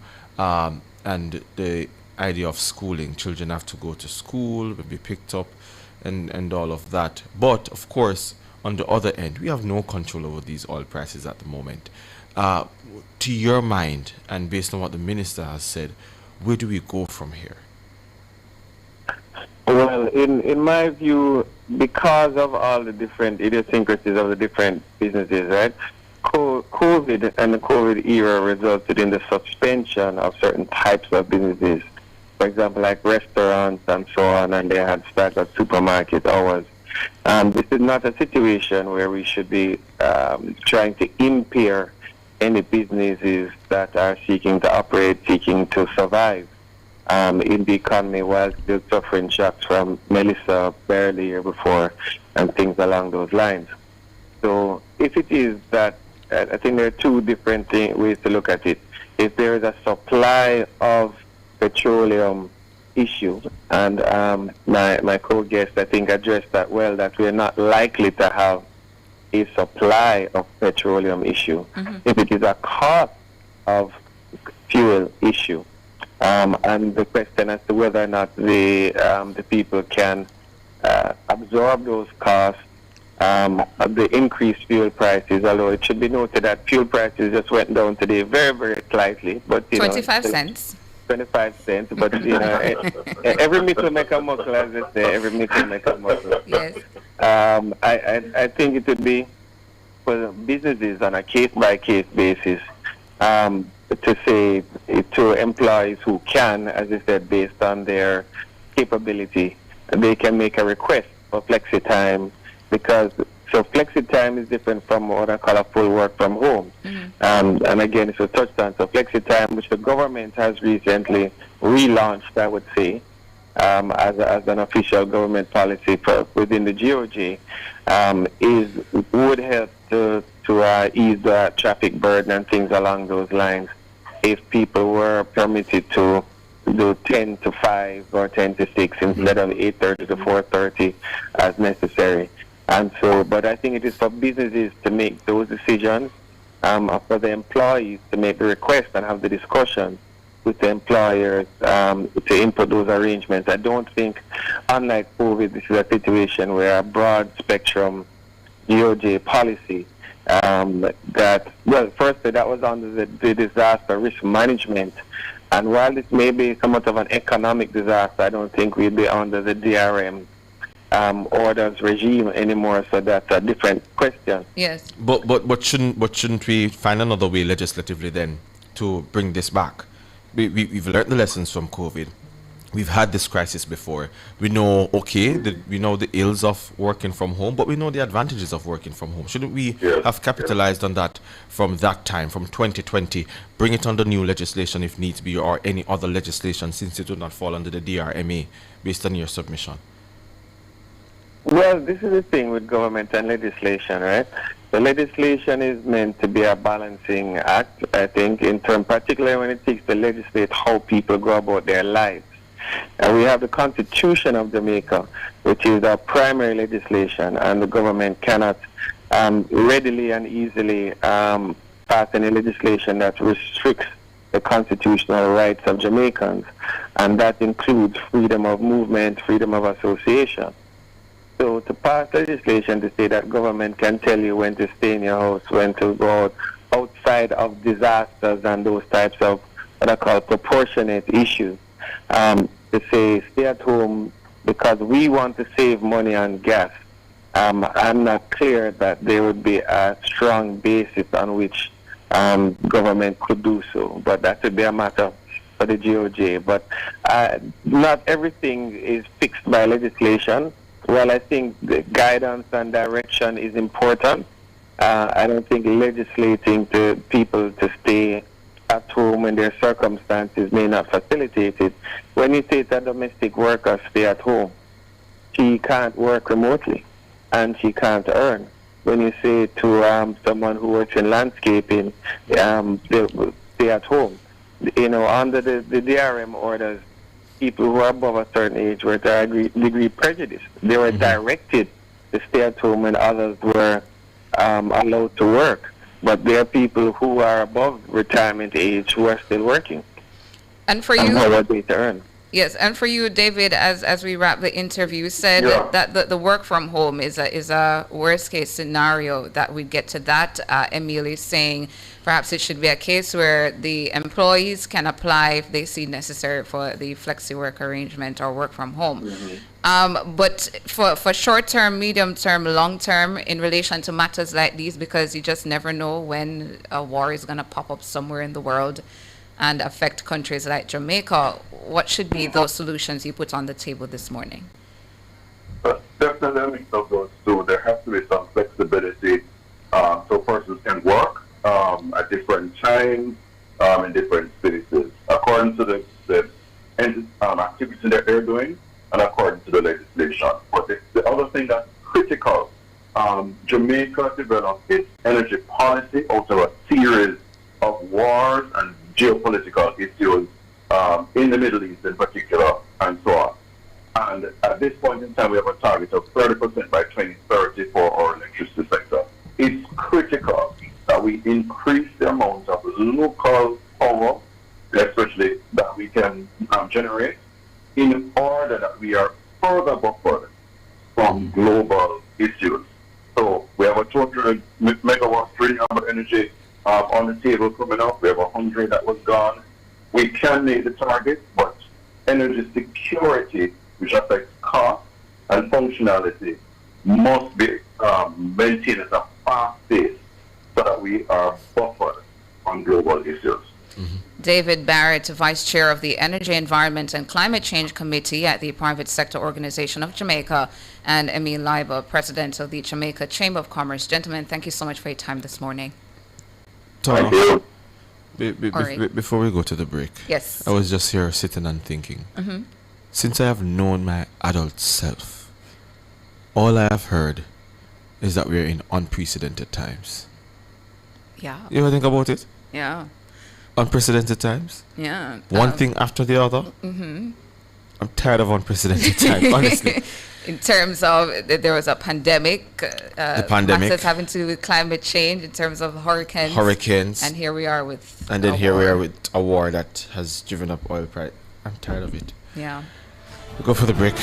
and the idea of schooling. Children have to go to school, be picked up, and all of that. But, of course, on the other end, we have no control over these oil prices at the moment. To your mind, and based on what the minister has said, where do we go from here? Well, in my view, because of all the different idiosyncrasies of the different businesses, right? COVID and the COVID era resulted in the suspension of certain types of businesses. For example, like restaurants and so on, and they had staggered supermarket hours. This is not a situation where we should be trying to impair any businesses that are seeking to operate, seeking to survive in the economy while still suffering shocks from Melissa barely year before and things along those lines. So if it is that, I think there are two different ways to look at it. If there is a supply of petroleum issue, and my co-guest, I think, addressed that well, that we are not likely to have a supply of petroleum issue. If it is a cost of fuel issue, and the question as to whether or not the people can absorb those costs the increased fuel prices, although it should be noted that fuel prices just went down today very, very slightly. But 25 cents. 25 cents, but every meal make a muckle, as they say. Every meal make a muckle. Yes. I think it would be for businesses on a case-by-case basis to say to employees who can, as I said, based on their capability, they can make a request for flexi time, because flexi time is different from what I call a full work from home. And again, it's a touchdown. So flexi time, which the government has recently relaunched, I would say, as an official government policy within the GOJ, would help to ease the traffic burden and things along those lines if people were permitted to do 10 to 5 or 10 to 6 instead of 8:30 to 4:30 as necessary. And so, but I think it is for businesses to make those decisions, for the employees to make the request and have the discussion with the employers to input those arrangements. I don't think, unlike COVID, this is a situation where a broad spectrum GOJ policy firstly, that was under the disaster risk management. And while this may be somewhat of an economic disaster, I don't think we'd be under the DRM orders regime anymore, so that's a different question. Yes. But shouldn't we find another way legislatively then to bring this back? We've learned the lessons from COVID. We've had this crisis before. We know, we know the ills of working from home, but we know the advantages of working from home. Shouldn't we have capitalized on that from that time, from 2020, bring it under new legislation if needs be, or any other legislation, since it would not fall under the DRMA, based on your submission? Well, this is the thing with government and legislation, right? The legislation is meant to be a balancing act, I think, particularly when it seeks to legislate how people go about their lives. And we have the Constitution of Jamaica, which is our primary legislation, and the government cannot readily and easily pass any legislation that restricts the constitutional rights of Jamaicans, and that includes freedom of movement, freedom of association. So to pass legislation to say that government can tell you when to stay in your house, when to go outside of disasters and those types of what I call proportionate issues, to say stay at home because we want to save money on gas, I'm not clear that there would be a strong basis on which government could do so. But that would be a matter for the GOJ. But not everything is fixed by legislation. Well, I think the guidance and direction is important. I don't think legislating to people to stay at home when their circumstances may not facilitate it. When you say to a domestic worker stay at home, she can't work remotely and she can't earn. When you say to someone who works in landscaping, they'll stay at home. Under the DRM orders, people who are above a certain age were to a degree prejudiced. They were directed to stay at home when others were allowed to work. But there are people who are above retirement age who are still working. And for you, how are they to earn? Yes, and for you, David, as we wrap the interview, said that the work from home is a worst case scenario that we get to that. Emil is saying perhaps it should be a case where the employees can apply if they see necessary for the flexi work arrangement or work from home. But for short term, medium term, long term, in relation to matters like these, because you just never know when a war is going to pop up somewhere in the world and affect countries like Jamaica, what should be those solutions you put on the table this morning? Definitely a mix of those two. There has to be some flexibility so persons can work at different times in different spaces, according to the activities that they're doing and according to the legislation. But the other thing that's critical, Jamaica developed its energy policy out of a series of wars and geopolitical issues in the Middle East in particular, and so on. And at this point in time, we have a target of 30% by 2030 for our electricity sector. It's critical that we increase the amount of local power, especially that we can generate, in order that we are further buffered from global issues. So we have a 200 megawatts renewable energy on the table coming up. We have 100 that was gone. We can meet the target, but energy security, which affects cost and functionality, must be maintained at a fast pace so that we are buffered on global issues. David Barrett, Vice Chair of the Energy, Environment and Climate Change Committee at the Private Sector Organization of Jamaica, and Emil Leiber, President of the Jamaica Chamber of Commerce. Gentlemen, thank you so much for your time this morning. Thank you. Before we go to the break, yes, I was just here sitting and thinking. Since I have known my adult self, all I have heard is that we're in unprecedented times. Yeah. You ever think about it? Yeah. Unprecedented times? Yeah. One thing after the other? I'm tired of unprecedented times, honestly. In terms of, there was a pandemic. The pandemic. Factors having to do with climate change, in terms of hurricanes. And here we are with And then here we are with a war that has driven up oil price. I'm tired of it. Yeah. We'll go for the break.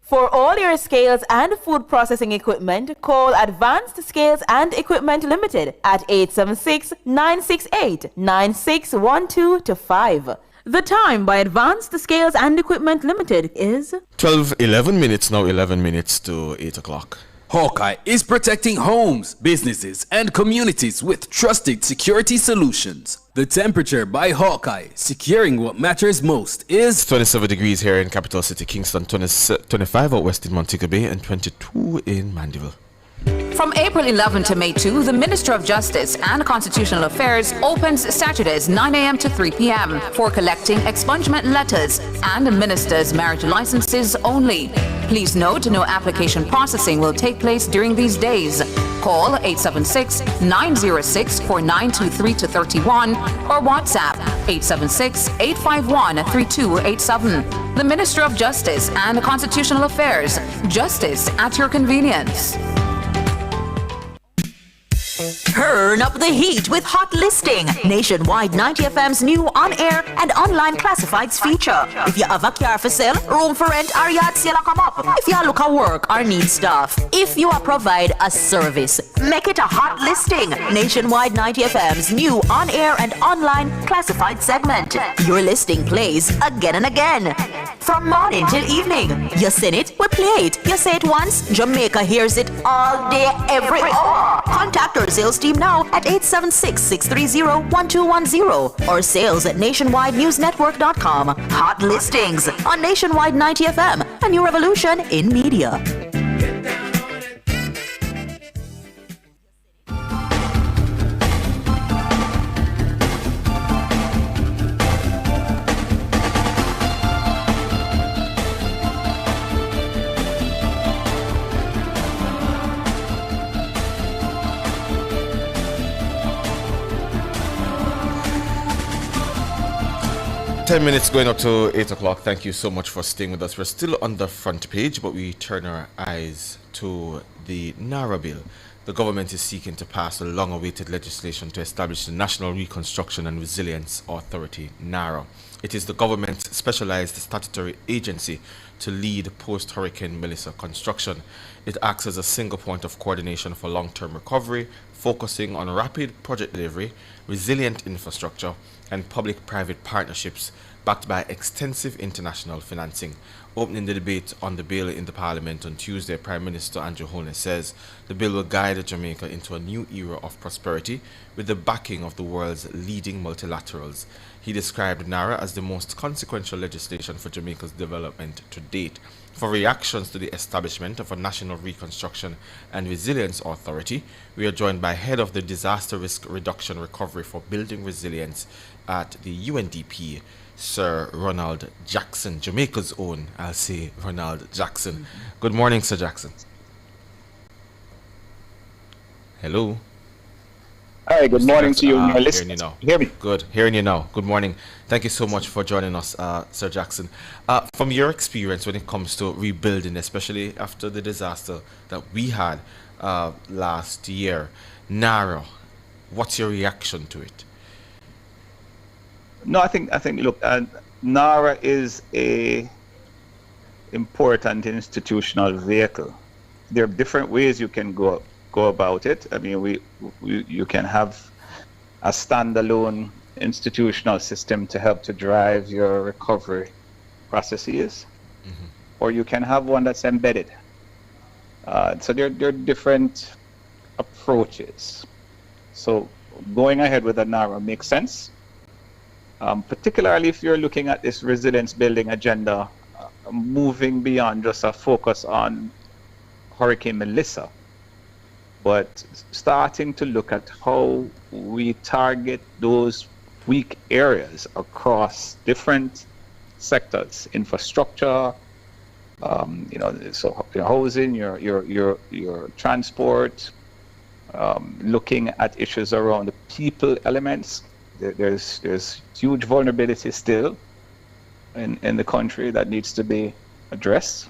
For all your scales and food processing equipment, call Advanced Scales and Equipment Limited at 876-968-9612 to 5. The time by Advanced Scales and Equipment Limited is 11 minutes now, 11 minutes to 8 o'clock. Hawkeye is protecting homes, businesses, and communities with trusted security solutions. The temperature by Hawkeye, securing what matters most, is 27 degrees here in capital city Kingston, 25 out west in Montego Bay, and 22 in Mandeville. From April 11 to May 2, the Minister of Justice and Constitutional Affairs opens Saturdays 9 a.m. to 3 p.m. for collecting expungement letters and ministers' marriage licenses only. Please note, no application processing will take place during these days. Call 876-906-4923 to 31 or WhatsApp 876-851-3287. The Minister of Justice and Constitutional Affairs. Justice at your convenience. Turn up the heat with Hot Listing, Nationwide 90FM's new on-air and online classifieds feature. If you have a car for sale, room for rent, or yard sale come up. If you look at work or need stuff. If you provide a service, make it a Hot Listing, Nationwide 90FM's new on-air and online classified segment. Your listing plays again and again. From morning till evening. You sing it, we play it. You say it once, Jamaica hears it all day, every hour. Contact our sales team now at 876-630-1210 or sales at nationwidenewsnetwork.com. Hot Listings on Nationwide 90 FM, a new revolution in media. 10 minutes going up to 8 o'clock. Thank you so much for staying with us. We're still on the front page, but we turn our eyes to the NARA bill. The government is seeking to pass a long-awaited legislation to establish the National Reconstruction and Resilience Authority, NARA. It is the government's specialized statutory agency to lead post-Hurricane Melissa construction. It acts as a single point of coordination for long-term recovery, focusing on rapid project delivery, resilient infrastructure, and public-private partnerships backed by extensive international financing. Opening the debate on the bill in the Parliament on Tuesday, Prime Minister Andrew Holness says the bill will guide Jamaica into a new era of prosperity with the backing of the world's leading multilaterals. He described NARA as the most consequential legislation for Jamaica's development to date. For reactions to the establishment of a National Reconstruction and Resilience Authority, we are joined by Head of the Disaster Risk Reduction Recovery for Building Resilience at the UNDP, Sir Ronald Jackson, Jamaica's own, I'll say Ronald Jackson. Good morning, Sir Jackson. Hello. Hi, good morning to you. Hearing you now. Hear me? Good. Hearing you now. Good morning. Thank you so much for joining us, Sir Jackson. From your experience when it comes to rebuilding, especially after the disaster that we had last year, NARA, what's your reaction to it? No, I think look, NARA is a important institutional vehicle. There are different ways you can go about it. I mean, you can have a standalone institutional system to help to drive your recovery processes, or you can have one that's embedded. So there are different approaches. So going ahead with a NARA makes sense, particularly if you're looking at this resilience building agenda, moving beyond just a focus on Hurricane Melissa, but starting to look at how we target those weak areas across different sectors, infrastructure, so your housing, your transport, looking at issues around the people elements. There's huge vulnerability still in the country that needs to be addressed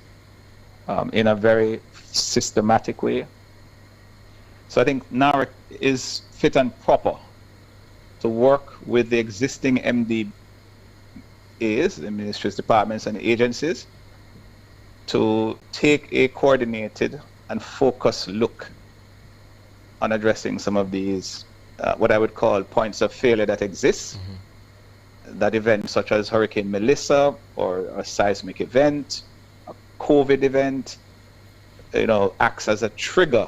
in a very systematic way. So I think NARA is fit and proper to work with the existing MDAs, the ministries, departments, and agencies, to take a coordinated and focused look on addressing some of these, what I would call points of failure that exist. That event such as Hurricane Melissa, or a seismic event, a COVID event, acts as a trigger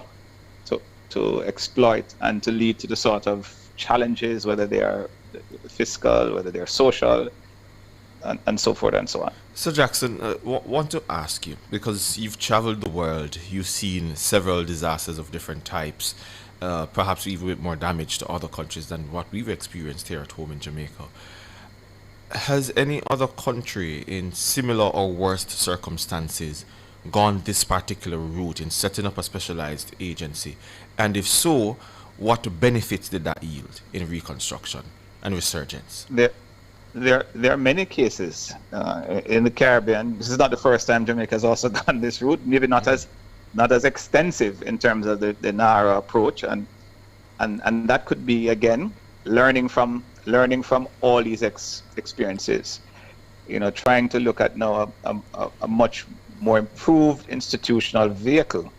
to exploit and to lead to the sort of challenges, whether they are fiscal, whether they're social, and so forth and so on. So Jackson, want to ask you, because you've traveled the world, you've seen several disasters of different types, perhaps even with more damage to other countries than what we've experienced here at home in Jamaica. Has any other country in similar or worse circumstances gone this particular route in setting up a specialized agency? And if so, what benefits did that yield in reconstruction and resurgence? There are many cases in the Caribbean. This is not the first time Jamaica has also gone this route. Maybe not as extensive in terms of the NARA approach, and that could be, again, learning from all these experiences. Trying to look at now a much more improved institutional vehicle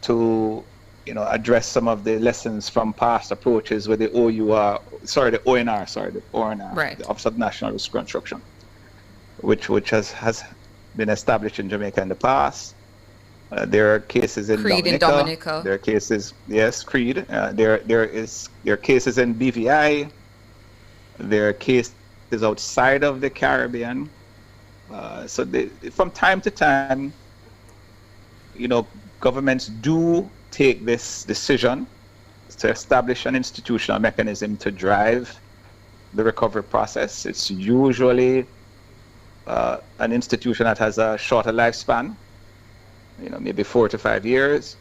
to address some of the lessons from past approaches with the ONR, right, the Office of National Reconstruction, which has been established in Jamaica in the past. There are cases in Dominica. There are cases, yes, CREED. There are cases in BVI. There are cases outside of the Caribbean. So from time to time, governments do take this decision to establish an institutional mechanism to drive the recovery process. It's usually an institution that has a shorter lifespan, maybe 4 to 5 years.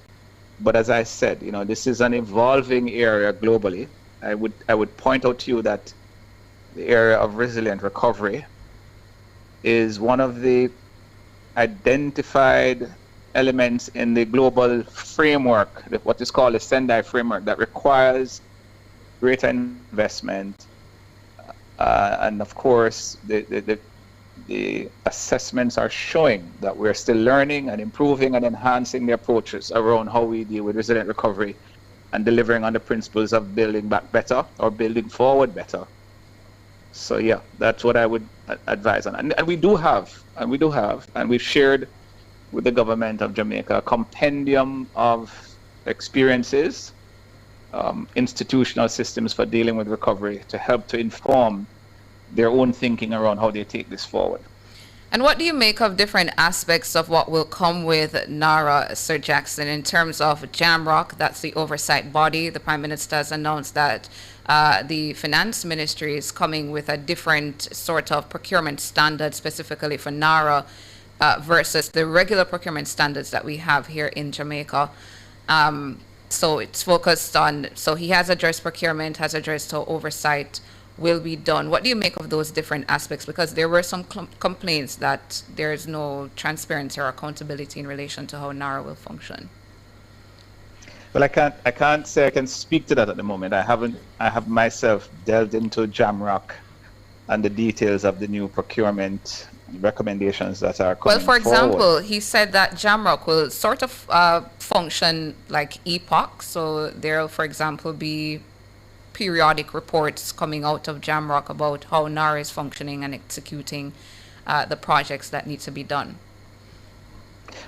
But as I said, this is an evolving area globally. I would point out to you that the area of resilient recovery is one of the identified elements in the global framework, what is called the Sendai framework, that requires greater investment. And of course, the assessments are showing that we're still learning and improving and enhancing the approaches around how we deal with resilient recovery and delivering on the principles of building back better or building forward better. So yeah, that's what I would advise on. And we've shared with the government of Jamaica a compendium of experiences, institutional systems for dealing with recovery to help to inform their own thinking around how they take this forward. And what do you make of different aspects of what will come with NARA, Sir Jackson, in terms of JAMROC? That's the oversight body. The Prime Minister has announced that the Finance Ministry is coming with a different sort of procurement standard specifically for NARA versus the regular procurement standards that we have here in Jamaica. So it's focused on, so he has addressed procurement, has addressed how oversight will be done. What do you make of those different aspects? Because there were some complaints that there is no transparency or accountability in relation to how NARA will function. Well, I can't say I can speak to that at the moment. I have myself delved into JAMROC and the details of the new procurement recommendations that are coming Well, for example, forward. he said that Jamrock will sort of function like EPOC. So there'll, for example, be periodic reports coming out of Jamrock about how NARA is functioning and executing the projects that need to be done.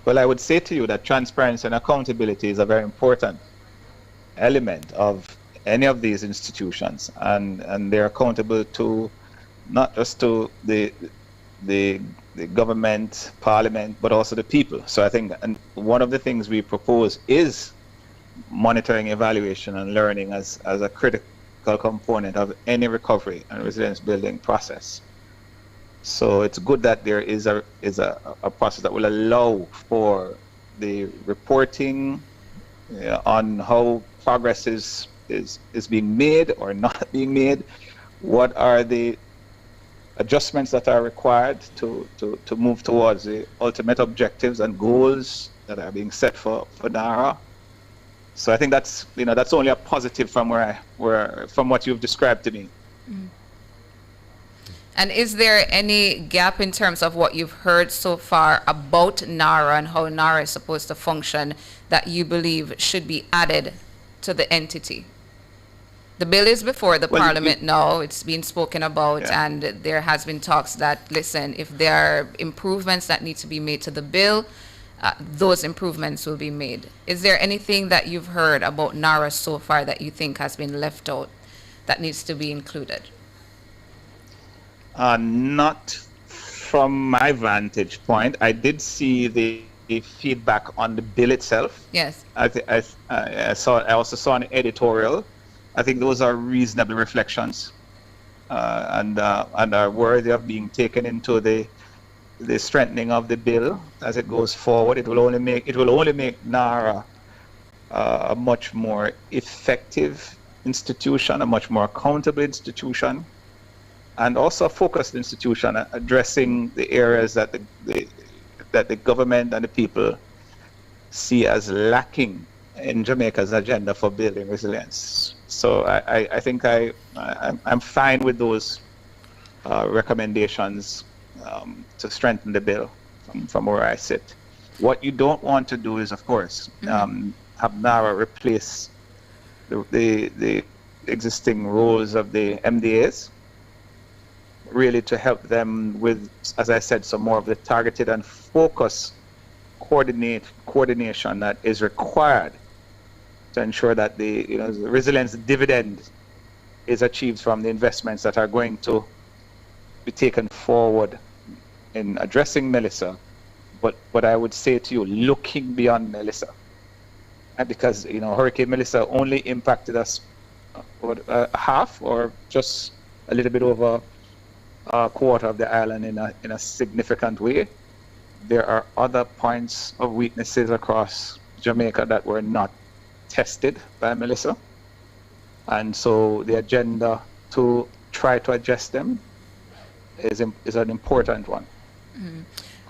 Well, I would say to you that transparency and accountability is a very important element of any of these institutions, and they're accountable to not just to the government, parliament, but also the people. So I think and one of the things we propose is monitoring, evaluation, and learning as a critical component of any recovery and resilience building process. So it's good that there is a process that will allow for the reporting on how progress is being made or not being made. What are the adjustments that are required to move towards the ultimate objectives and goals that are being set for NARA? So I think that's only a positive from from what you've described to me. Mm. And is there any gap in terms of what you've heard so far about NARA and how NARA is supposed to function that you believe should be added to the entity? The bill is before the Parliament now. It's been spoken about, and there has been talks that, listen, if there are improvements that need to be made to the bill, those improvements will be made. Is there anything that you've heard about NARA so far that you think has been left out that needs to be included? Not from my vantage point. I did see the feedback on the bill itself. Yes. I also saw an editorial. I think those are reasonable reflections, and are worthy of being taken into the strengthening of the bill as it goes forward. It will only make NARA a much more effective institution, a much more accountable institution, and also a focused institution addressing the areas that the government and the people see as lacking in Jamaica's agenda for building resilience. So I think I'm fine with those recommendations to strengthen the bill from where I sit. What you don't want to do is, of course, have NARA replace the existing roles of the MDAs, really to help them with, as I said, some more of the targeted and focused coordination that is required to ensure that the resilience dividend is achieved from the investments that are going to be taken forward in addressing Melissa. But I would say to you, looking beyond Melissa, because Hurricane Melissa only impacted us half or just a little bit over a quarter of the island in a significant way. There are other points of weaknesses across Jamaica that were not tested by Melissa, and so the agenda to try to address them is an important one. Mm-hmm.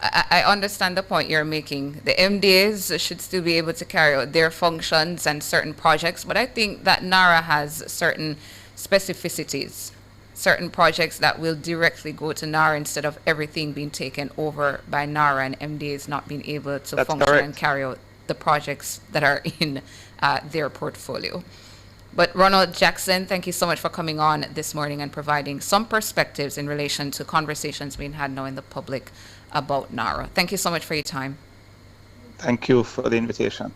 I understand the point you're making. The MDAs should still be able to carry out their functions and certain projects, but I think that NARA has certain specificities, certain projects that will directly go to NARA instead of everything being taken over by NARA and MDAs not being able to function correct. And carry out the projects that are in their portfolio. But Ronald Jackson, thank you so much for coming on this morning and providing some perspectives in relation to conversations being had now in the public about NARA. Thank you so much for your time. Thank you for the invitation.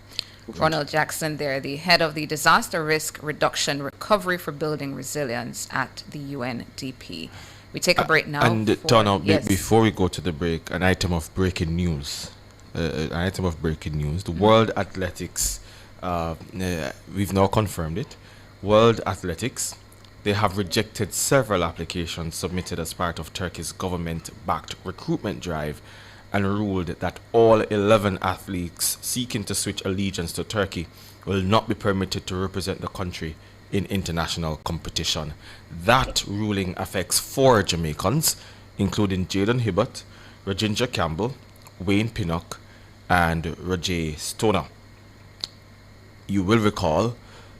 Ronald Jackson there, the head of the Disaster Risk Reduction Recovery for Building Resilience at the UNDP. We take a break now. And before we go to the break, an item of breaking news. The World Athletics, we've now confirmed it. World Athletics, they have rejected several applications submitted as part of Turkey's government-backed recruitment drive and ruled that all 11 athletes seeking to switch allegiance to Turkey will not be permitted to represent the country in international competition. That ruling affects 4 Jamaicans, including Jaden Hibbert, Rajendra Campbell, Wayne Pinnock, and Roger Stoner. You will recall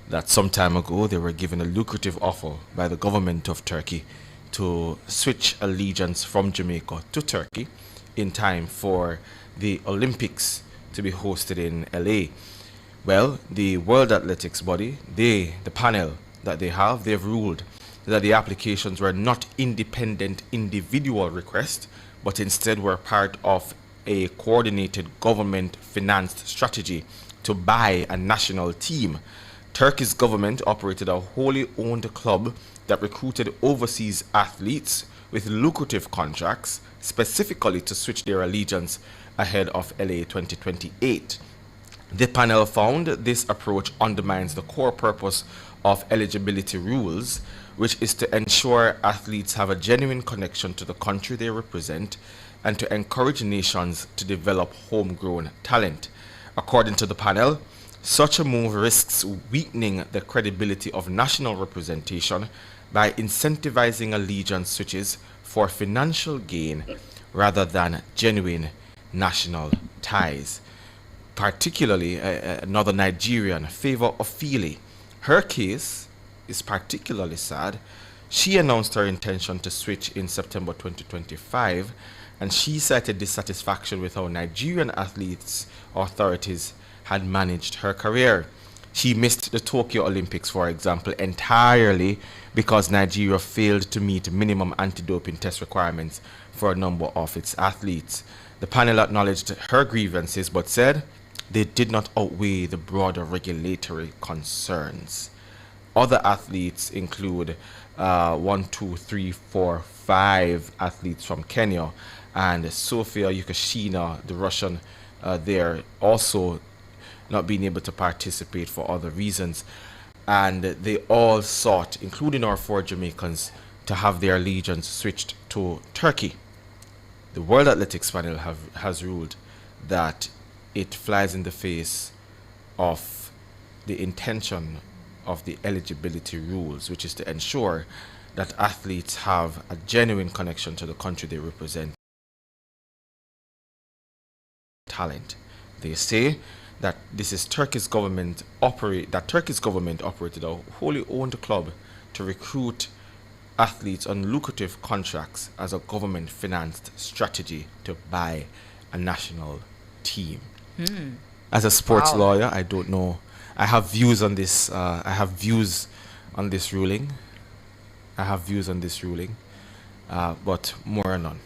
that some time ago they were given a lucrative offer by the government of Turkey to switch allegiance from Jamaica to Turkey in time for the Olympics to be hosted in LA. Well, the World Athletics body, the panel that they've ruled that the applications were not independent individual requests, but instead were part of a coordinated government-financed strategy to buy a national team. Turkey's government operated a wholly owned club that recruited overseas athletes with lucrative contracts, specifically to switch their allegiance ahead of LA 2028. The panel found this approach undermines the core purpose of eligibility rules, which is to ensure athletes have a genuine connection to the country they represent and to encourage nations to develop homegrown talent. According to the panel, such a move risks weakening the credibility of national representation by incentivizing allegiance switches for financial gain rather than genuine national ties. Particularly, another Nigerian, Favour Ofili. Her case is particularly sad. She announced her intention to switch in September 2025, and she cited dissatisfaction with how Nigerian athletes authorities had managed her career. She missed the Tokyo Olympics, for example, entirely because Nigeria failed to meet minimum anti-doping test requirements for a number of its athletes. The panel acknowledged her grievances but said they did not outweigh the broader regulatory concerns. Other athletes include 5 athletes from Kenya, and Sofia Yukashina, the Russian, there also not being able to participate for other reasons. And they all sought, including our 4 Jamaicans, to have their allegiance switched to Turkey. The World Athletics panel has ruled that it flies in the face of the intention of the eligibility rules, which is to ensure that athletes have a genuine connection to the country they represent. Talent. They say that this is Turkey's government operated a wholly owned club to recruit athletes on lucrative contracts as a government-financed strategy to buy a national team. As a sports lawyer, I don't know. I have views on this. Ruling. But more anon.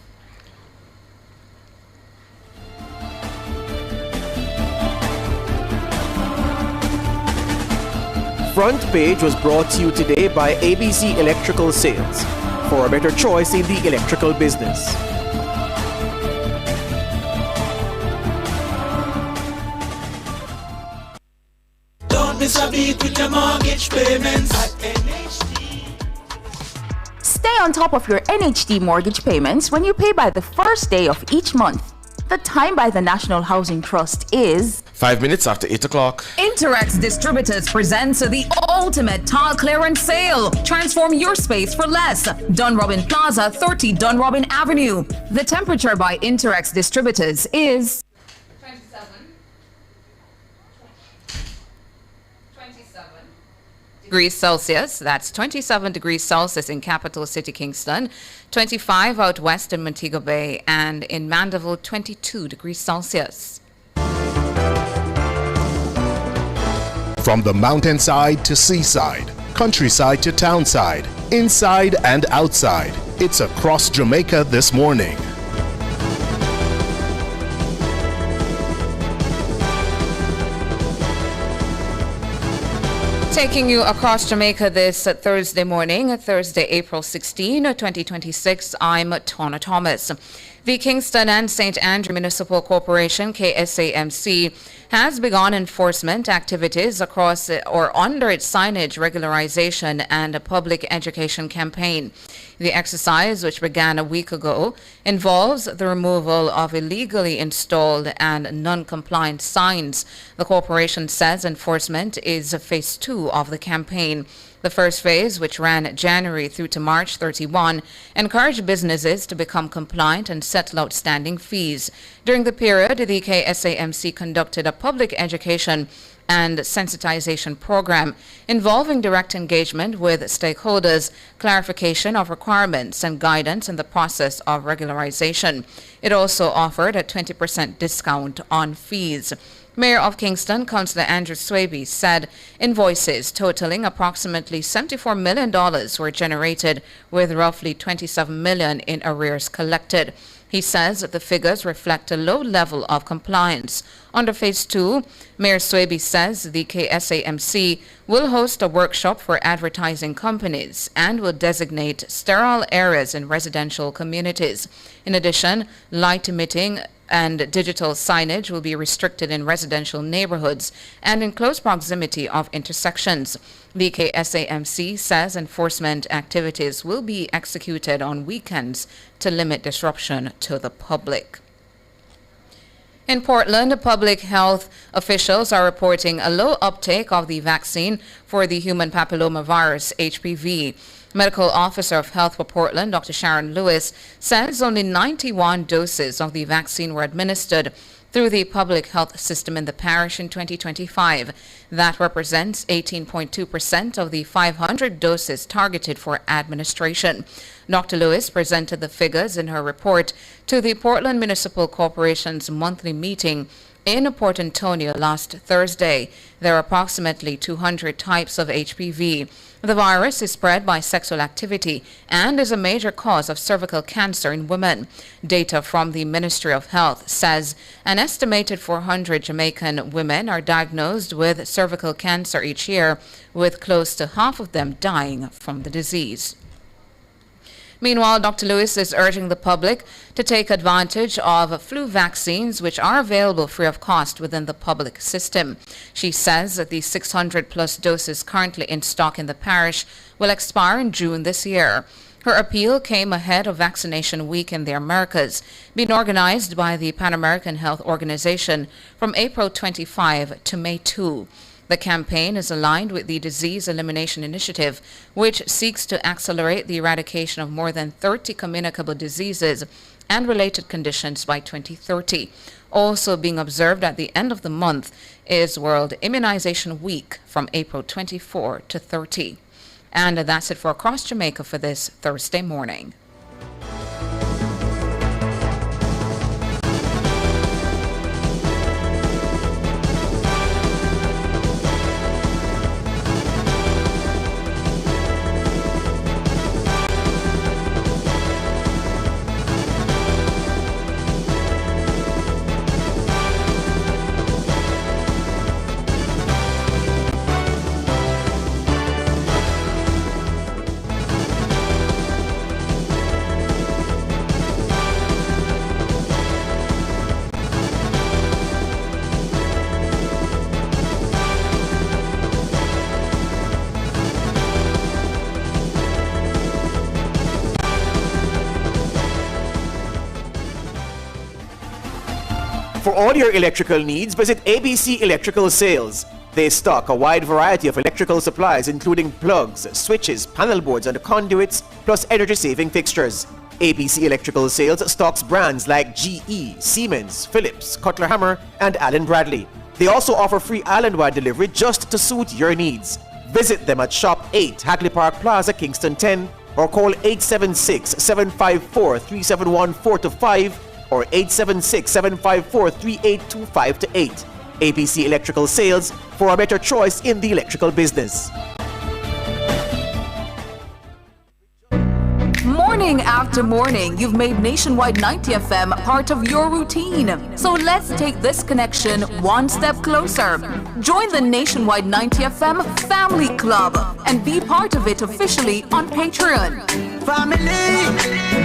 Front Page was brought to you today by ABC Electrical Sales, for a better choice in the electrical business. Don't miss a beat with your mortgage payments at NHD. Stay on top of your NHD mortgage payments when you pay by the first day of each month. The time by the National Housing Trust is 5 minutes after 8 o'clock. Interex Distributors presents the ultimate tile clearance sale. Transform your space for less. Dunrobin Plaza, 30 Dunrobin Avenue. The temperature by Interex Distributors is 27 degrees Celsius. That's 27 degrees Celsius in capital city Kingston, 25 out west in Montego Bay, and in Mandeville 22 degrees Celsius. From the mountainside to seaside, countryside to townside, inside and outside, it's across Jamaica this morning. Taking you across Jamaica this Thursday morning, Thursday, April 16, 2026, I'm Tona Thomas. The Kingston and St. Andrew Municipal Corporation, KSAMC, has begun enforcement activities across or under its signage regularization and public education campaign. The exercise, which began a week ago, involves the removal of illegally installed and non-compliant signs. The corporation says enforcement is phase 2 of the campaign. The first phase, which ran January through to March 31, encouraged businesses to become compliant and settle outstanding fees. During the period, the KSAMC conducted a public education and sensitization program involving direct engagement with stakeholders, clarification of requirements, and guidance in the process of regularization. It also offered a 20% discount on fees. Mayor of Kingston, Councillor Andrew Swaby, said invoices totaling approximately $74 million were generated, with roughly $27 million in arrears collected. He says that the figures reflect a low level of compliance. Under Phase 2, Mayor Swaby says the KSAMC will host a workshop for advertising companies and will designate sterile areas in residential communities. In addition, light emitting and digital signage will be restricted in residential neighborhoods and in close proximity of intersections. The KSAMC says enforcement activities will be executed on weekends to limit disruption to the public. In Portland, public health officials are reporting a low uptake of the vaccine for the human papillomavirus, HPV. Medical Officer of Health for Portland, Dr. Sharon Lewis, says only 91 doses of the vaccine were administered through the public health system in the parish in 2025. That represents 18.2% of the 500 doses targeted for administration. Dr. Lewis presented the figures in her report to the Portland Municipal Corporation's monthly meeting in Port Antonio last Thursday. There are approximately 200 types of HPV. The virus is spread by sexual activity and is a major cause of cervical cancer in women. Data from the Ministry of Health says an estimated 400 Jamaican women are diagnosed with cervical cancer each year, with close to half of them dying from the disease. Meanwhile, Dr. Lewis is urging the public to take advantage of flu vaccines, which are available free of cost within the public system. She says that the 600-plus doses currently in stock in the parish will expire in June this year. Her appeal came ahead of Vaccination Week in the Americas, being organized by the Pan American Health Organization from April 25 to May 2. The campaign is aligned with the Disease Elimination Initiative, which seeks to accelerate the eradication of more than 30 communicable diseases and related conditions by 2030. Also being observed at the end of the month is World Immunization Week from April 24 to 30. And that's it for Across Jamaica for this Thursday morning. For all your electrical needs, visit ABC Electrical Sales. They stock a wide variety of electrical supplies, including plugs, switches, panel boards, and conduits, plus energy-saving fixtures. ABC Electrical Sales stocks brands like GE, Siemens, Philips, Cutler Hammer, and Allen Bradley. They also offer free island-wide delivery just to suit your needs. Visit them at Shop 8, Hagley Park Plaza, Kingston 10, or call 876-754-3714-5 or 876-754-3825-8. ABC Electrical Sales, for a better choice in the electrical business. Morning after morning, you've made Nationwide 90 FM part of your routine. So let's take this connection one step closer. Join the Nationwide 90 FM Family Club and be part of it officially on Patreon. Family.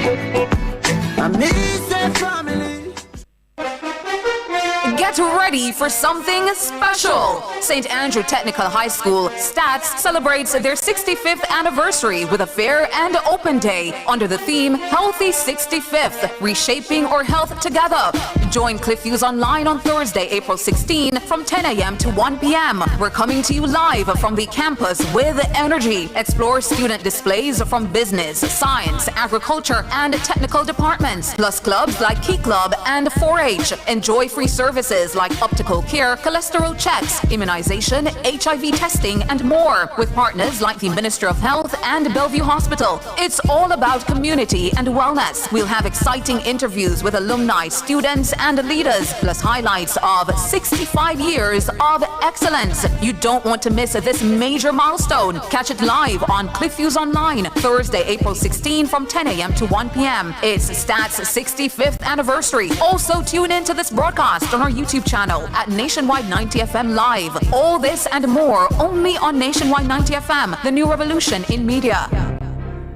Get ready for something special. St. Andrew Technical High School, STATS, celebrates their 65th anniversary with a fair and open day under the theme Healthy 65th, Reshaping Our Health Together. Join Cliff Hughes online on Thursday, April 16 from 10 a.m. to 1 p.m. We're coming to you live from the campus with energy. Explore student displays from business, science, agriculture, and technical departments, plus clubs like Key Club and 4-H. Enjoy free services services like optical care, cholesterol checks, immunization, HIV testing, and more, with partners like the Ministry of Health and Bellevue Hospital. It's all about community and wellness. We'll have exciting interviews with alumni, students, and leaders, plus highlights of 65 years of excellence. You don't want to miss this major milestone. Catch it live on CliffViews Online, Thursday, April 16 from 10 a.m. to 1 p.m. It's Stats 65th anniversary. Also tune in to this broadcast on our YouTube channel at Nationwide 90 FM Live. All this and more only on Nationwide 90 FM, the new revolution in media.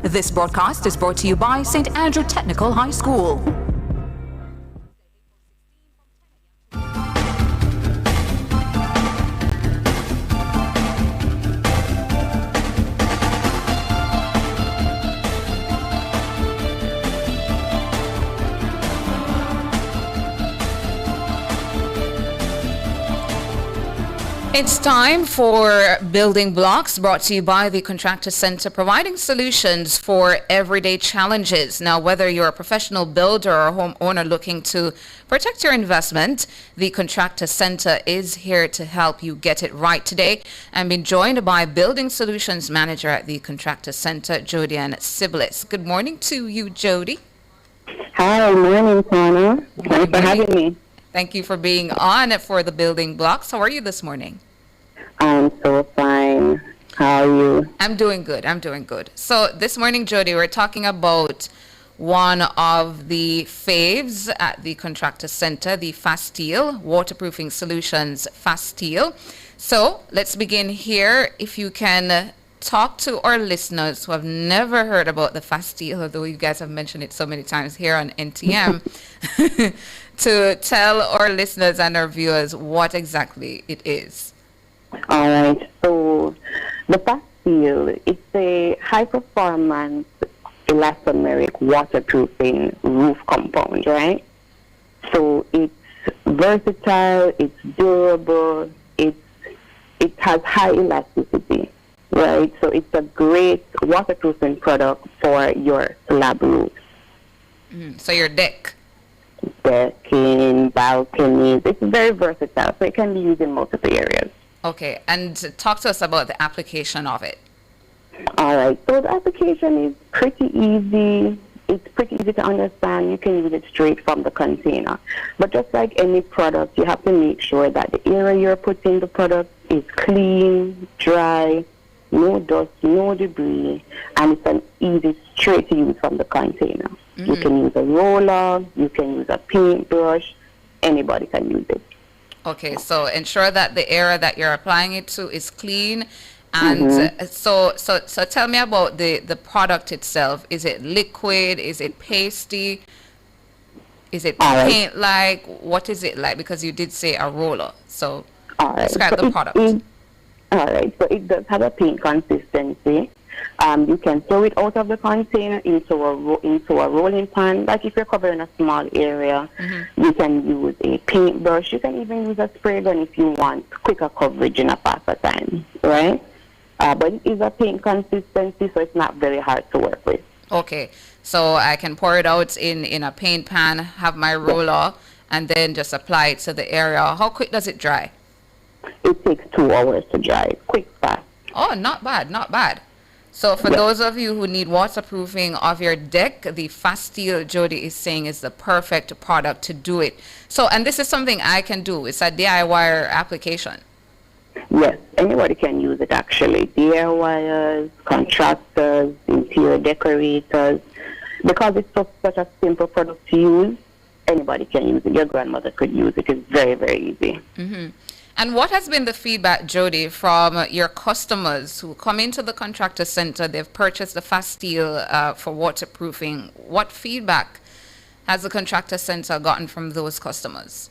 This broadcast is brought to you by St. Andrew Technical High School. It's time for Building Blocks, brought to you by the Contractor Center, providing solutions for everyday challenges. Now, whether you're a professional builder or homeowner looking to protect your investment, the Contractor Center is here to help you get it right. Today, I'm being joined by Building Solutions Manager at the Contractor Center, Jody Ann Siblis. Good morning to you, Jody. Hi, morning, Tana. Thanks for having me. Thank you for being on for the Building Blocks. How are you this morning? I'm so fine. How are you? I'm doing good. I'm doing good. So this morning, Jody, we're talking about one of the faves at the Contractor Center, the Fasteel Waterproofing Solutions Fasteel. So let's begin here. If you can talk to our listeners who have never heard about the Fasteel, although you guys have mentioned it so many times here on NTM, to tell our listeners and our viewers what exactly it is. All right. So the Fasteel, it's a high-performance elastomeric waterproofing roof compound, right? So it's versatile, it's durable, it has high elasticity, right? So it's a great waterproofing product for your slab roof. So your decking, balconies, it's very versatile, so it can be used in multiple areas. Okay, and talk to us about the application of it. All right, so the application is pretty easy. It's pretty easy to understand. You can use it straight from the container. But just like any product, you have to make sure that the area you're putting the product is clean, dry, no dust, no debris, and it's an easy straight to use from the container. Mm-hmm. You can use a roller, you can use a paintbrush, anybody can use it. Okay, so ensure that the area that you're applying it to is clean. And so tell me about the product itself. Is it liquid? Is it pasty? Is it paint-like? What is it like? Because you did say a roller. So describe the product. All right, so it does have a paint consistency. You can throw it out of the container into a rolling pan. Like if you're covering a small area, you can use a paintbrush. You can even use a spray gun if you want quicker coverage in a faster time, right? But it is a paint consistency, so it's not very hard to work with. Okay, so I can pour it out in a paint pan, have my roller, and then just apply it to the area. How quick does it dry? It takes 2 hours to dry. Quick, fast. Oh, not bad, not bad. So for those of you who need waterproofing of your deck, the Fasteel, Jody is saying, is the perfect product to do it. So, and this is something I can do. It's a DIY application. Yes, anybody can use it actually. DIYers, contractors, interior decorators. Because it's such a simple product to use, anybody can use it. Your grandmother could use it. It's very, very easy. Mm-hmm. And what has been the feedback, Jody, from your customers who come into the Contractor Center? They've purchased the Fasteel for waterproofing. What feedback has the Contractor Center gotten from those customers?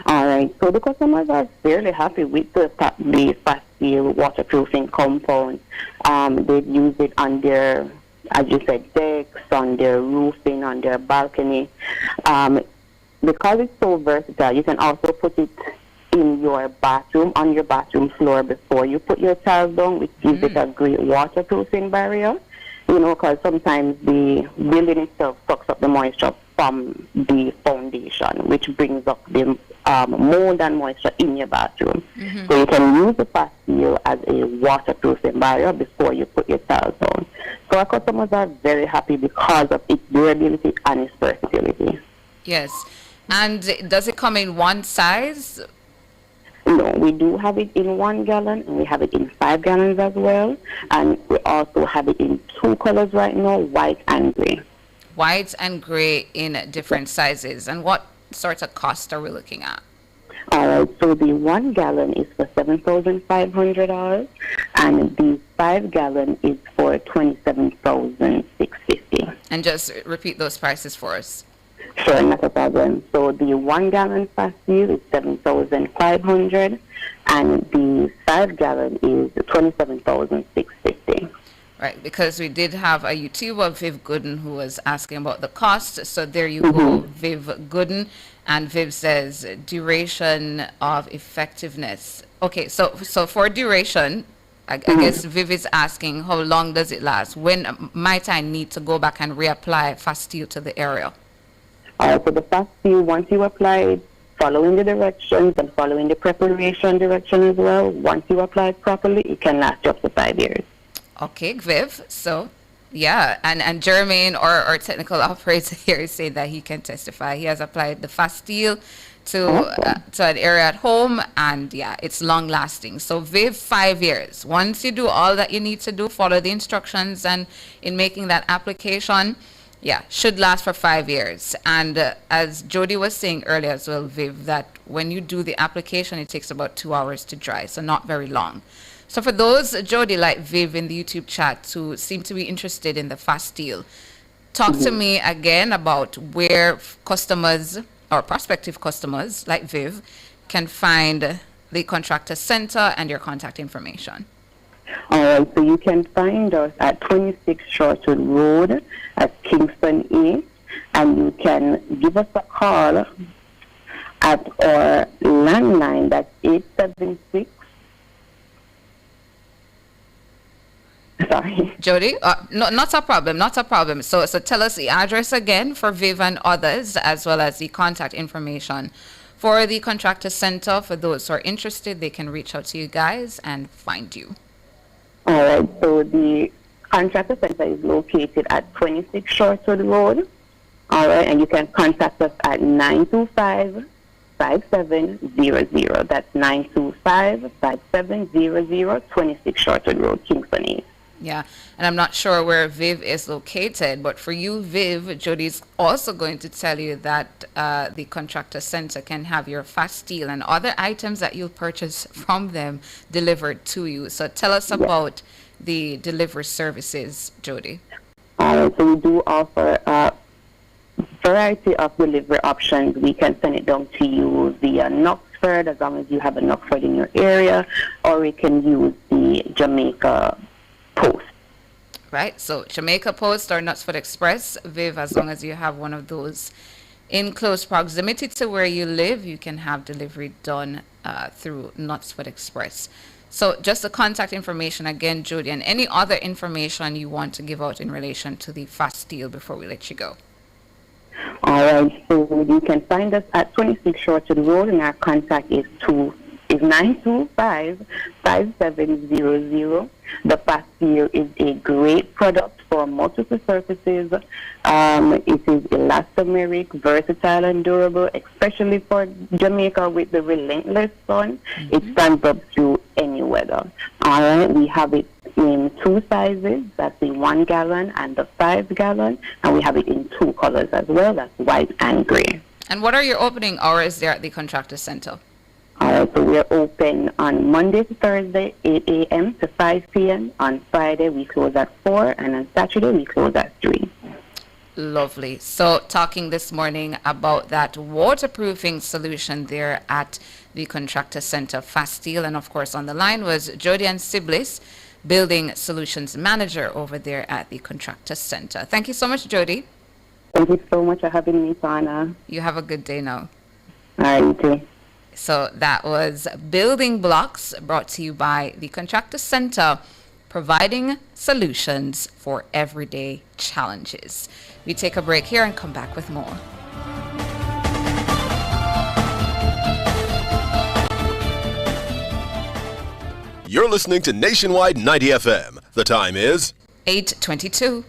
All right, so the customers are fairly happy with the Fasteel waterproofing compound. They've used it on their, as you said, decks, on their roofing, on their balcony. Because it's so versatile, you can also put it in your bathroom, on your bathroom floor before you put your tiles down, which gives it a great waterproofing barrier. You know, because sometimes the building itself sucks up the moisture from the foundation, which brings up the mold and moisture in your bathroom. So you can use the fast seal as a waterproofing barrier before you put your tiles on. So our customers are very happy because of its durability and its versatility. Yes. And does it come in one size? No, we do have it in 1 gallon, and we have it in 5 gallons as well. And we also have it in 2 colors right now, white and gray. White and gray in different sizes. And what sort of cost are we looking at? All right, so the 1 gallon is for $7,500, and the 5 gallon is for $27,650. And just repeat those prices for us. Sure, not a problem. So the 1 gallon fast seal is $7,500, and the 5 gallon is $27,650. Right, because we did have a YouTuber, Viv Gooden, who was asking about the cost. So there you go, Viv Gooden. And Viv says duration of effectiveness. Okay, so for duration, I guess Viv is asking how long does it last? When might I need to go back and reapply fast steel to the area? So the fast seal, once you apply it, following the directions and following the preparation direction as well, once you apply it properly, it can last up to 5 years. Okay, Viv. So, yeah, and Jermaine, our technical operator here, is saying that he can testify. He has applied the fast steel to an area at home, and yeah, it's long lasting. So Viv, 5 years. Once you do all that you need to do, follow the instructions, and in making that application, yeah, should last for 5 years. And as Jody was saying earlier as well, Viv, that when you do the application, it takes about 2 hours to dry, so not very long. So for those, Jody, like Viv in the YouTube chat, who seem to be interested in the fast steel, talk to me again about where customers or prospective customers like Viv can find the contractor center and your contact information. All right, so you can find us at 26 Shortwood Road at Kingston A, and you can give us a call at our landline, that's 876. Sorry. Jody, no, not a problem, not a problem. So tell us the address again for Viv and others, as well as the contact information for the contractor center. For those who are interested, they can reach out to you guys and find you. All right, so the contractor center is located at 26 Shortwood Road. All right, and you can contact us at 925-5700. That's 925-5700, 26 Shortwood Road, Kingston East. Yeah, and I'm not sure where Viv is located, but for you, Viv, Jody's also going to tell you that the contractor center can have your fast steel and other items that you'll purchase from them delivered to you. So tell us about the delivery services, Jody. So we do offer a variety of delivery options. We can send it down to you via Knoxford, as long as you have a Knoxford in your area, or we can use the Jamaica Post. Right, so Jamaica Post or Knutsford Express, Viv, as long as you have one of those in close proximity to where you live, you can have delivery done through Knutsford Express. So just the contact information again, Jody, and any other information you want to give out in relation to the fast steel before we let you go. All right, so you can find us at 26 Shortwood Road, and our contact is 925-5700. The fast steel is a great product for multiple surfaces. It is elastomeric, versatile, and durable, especially for Jamaica with the relentless sun. It stands up through any weather. All right, we have it in 2 sizes. That's the 1 gallon and the 5 gallon, and we have it in 2 colors as well. That's white and gray. And what are your opening hours there at the contractor center? All right, so we're open on Monday to Thursday, 8 a.m. to 5 p.m. On Friday, we close at 4, and on Saturday, we close at 3. Lovely. So talking this morning about that waterproofing solution there at the contractor center, Fast Steel. And of course, on the line was Jody and Siblis, Building Solutions Manager over there at the contractor center. Thank you so much, Jody. Thank you so much for having me, Sana. You have a good day now. All right, you too. So that was Building Blocks, brought to you by the Contractor Center, providing solutions for everyday challenges. We take a break here and come back with more. You're listening to Nationwide 90 FM. The time is 8:22.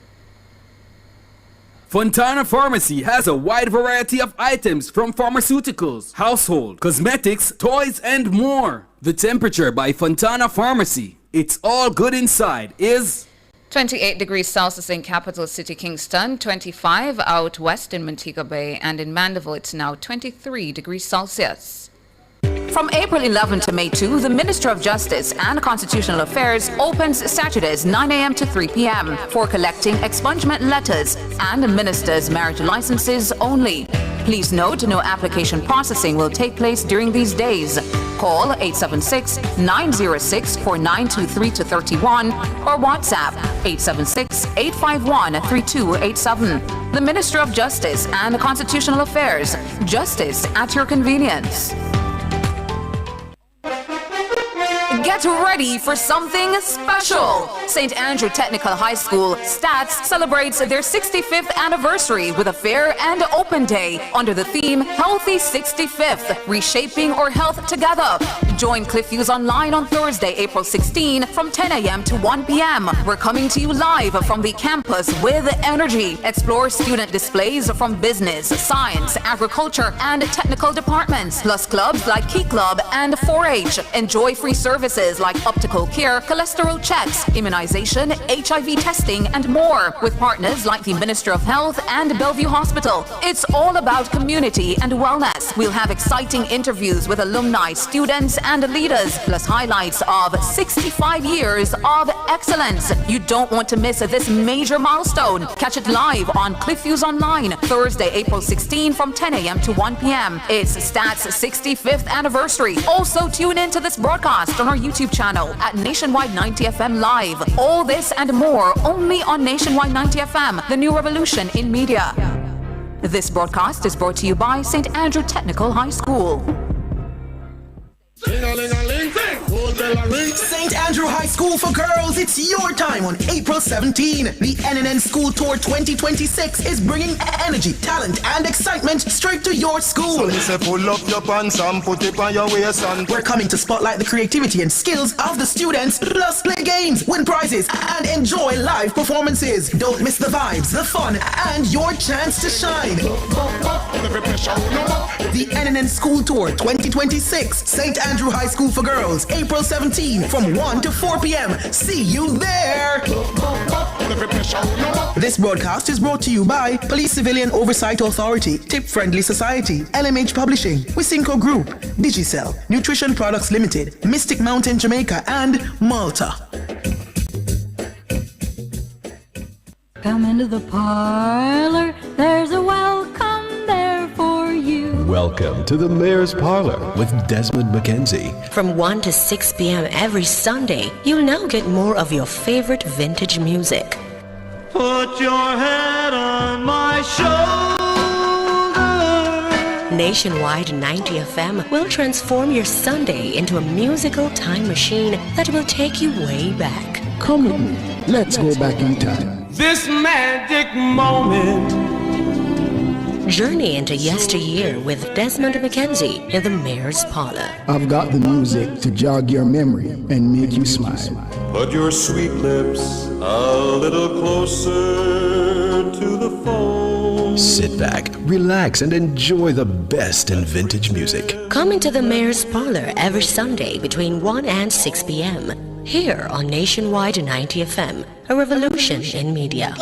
Fontana Pharmacy has a wide variety of items from pharmaceuticals, household, cosmetics, toys, and more. The temperature by Fontana Pharmacy, it's all good inside, is 28 degrees Celsius in capital city Kingston, 25 out west in Montego Bay, and in Mandeville it's now 23 degrees Celsius. From April 11 to May 2, the Minister of Justice and Constitutional Affairs opens Saturdays 9 a.m. to 3 p.m. for collecting expungement letters and ministers' marriage licenses only. Please note, no application processing will take place during these days. Call 876-906-4923-31 or WhatsApp 876-851-3287. The Minister of Justice and Constitutional Affairs. Justice at your convenience. Get ready for something special. St. Andrew Technical High School, STATS, celebrates their 65th anniversary with a fair and open day under the theme Healthy 65th, Reshaping Our Health Together. Join Cliffviews Online on Thursday, April 16 from 10 a.m. to 1 p.m. We're coming to you live from the campus with energy. Explore student displays from business, science, agriculture, and technical departments, plus clubs like Key Club and 4-H. Enjoy free services like optical care, cholesterol checks, immunization, HIV testing, and more, with partners like the Minister of Health and Bellevue Hospital. It's all about community and wellness. We'll have exciting interviews with alumni, students, and leaders, plus highlights of 65 years of excellence. You don't want to miss this major milestone. Catch it live on Cliffviews Online, Thursday, April 16 from 10 a.m. to 1 p.m. It's STAT's 65th anniversary. Also tune in to this broadcast on our YouTube channel at Nationwide 90 FM Live. All this and more only on Nationwide 90 FM, the new revolution in media. This broadcast is brought to you by St. Andrew Technical High School. St. Andrew High School for Girls, it's your time on April 17. The NNN School Tour 2026 is bringing energy, talent, and excitement straight to your school. So pull up your pants and put it on your waist and... We're coming to spotlight the creativity and skills of the students, plus play games, win prizes, and enjoy live performances. Don't miss the vibes, the fun, and your chance to shine. The NNN School Tour 2026, St. Andrew High School for Girls, April 17 from 1 to 4 p.m. See you there! This broadcast is brought to you by Police Civilian Oversight Authority, Tip Friendly Society, LMH Publishing, Wisynco Group, Digicel, Nutrition Products Limited, Mystic Mountain Jamaica, and Malta. Come into the parlor, there's a welcome there for you. Welcome to the Mayor's Parlor with Desmond McKenzie. From 1 to 6 p.m. every Sunday, you'll now get more of your favorite vintage music. Put your head on my shoulder. Nationwide 90 FM will transform your Sunday into a musical time machine that will take you way back. Come with me. Let's go back in time. This magic moment. Journey into yesteryear with Desmond McKenzie in the Mayor's Parlor. I've got the music to jog your memory and make you smile. Put your sweet lips a little closer to the phone. Sit back, relax, and enjoy the best in vintage music. Come into the Mayor's Parlor every Sunday between 1 and 6 p.m. here on Nationwide 90 FM, a revolution in media.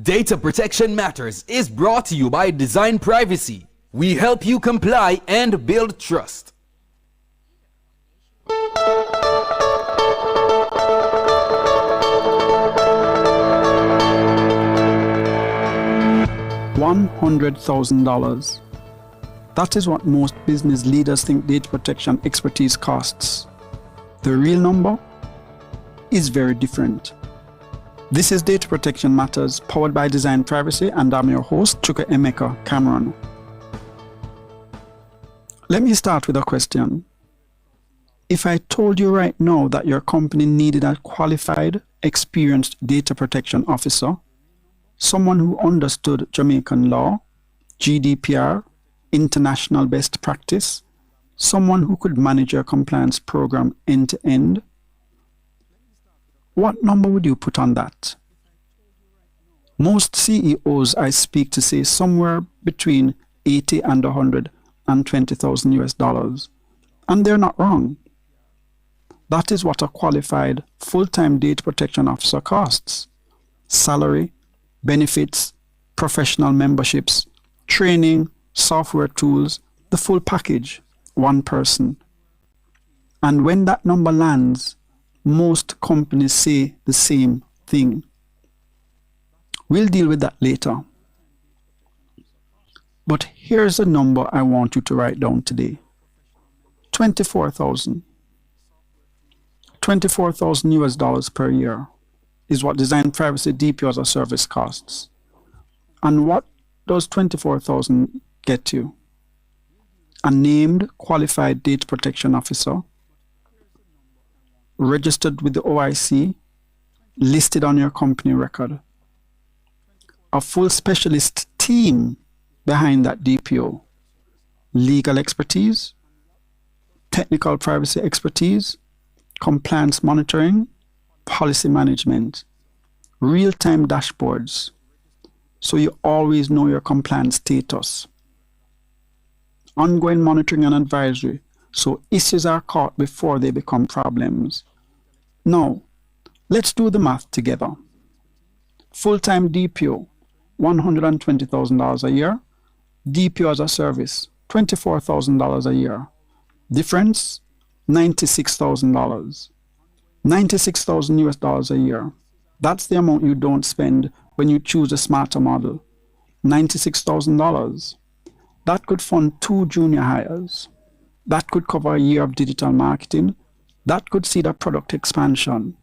Data Protection Matters is brought to you by Design Privacy. We help you comply and build trust. $100,000. That is what most business leaders think data protection expertise costs. The real number is very different. This is Data Protection Matters, powered by Design Privacy, and I'm your host, Chuka Emeka Cameron. Let me start with a question. If I told you right now that your company needed a qualified, experienced data protection officer, someone who understood Jamaican law, GDPR, international best practice, someone who could manage your compliance program end to end. What number would you put on that? Most CEOs I speak to say somewhere between 80 and 120,000 US dollars. And they're not wrong. That is what a qualified full-time data protection officer costs. Salary, benefits, professional memberships, training, software tools, the full package, one person. And when that number lands, most companies say the same thing. We'll deal with that later. But here's a number I want you to write down today. 24,000. 24,000 US dollars per year is what Design Privacy DPO as a service costs. And what does 24,000 get you? A named qualified data protection officer, registered with the OIC, listed on your company record. A full specialist team behind that DPO. Legal expertise, technical privacy expertise, compliance monitoring, policy management, real-time dashboards, so you always know your compliance status. Ongoing monitoring and advisory, so issues are caught before they become problems. Now, let's do the math together. Full-time DPO, $120,000 a year. DPO as a service, $24,000 a year. Difference, $96,000. 96,000 US dollars a year. That's the amount you don't spend when you choose a smarter model. $96,000. That could fund 2 junior hires. That could cover a year of digital marketing. That could see the product expansion.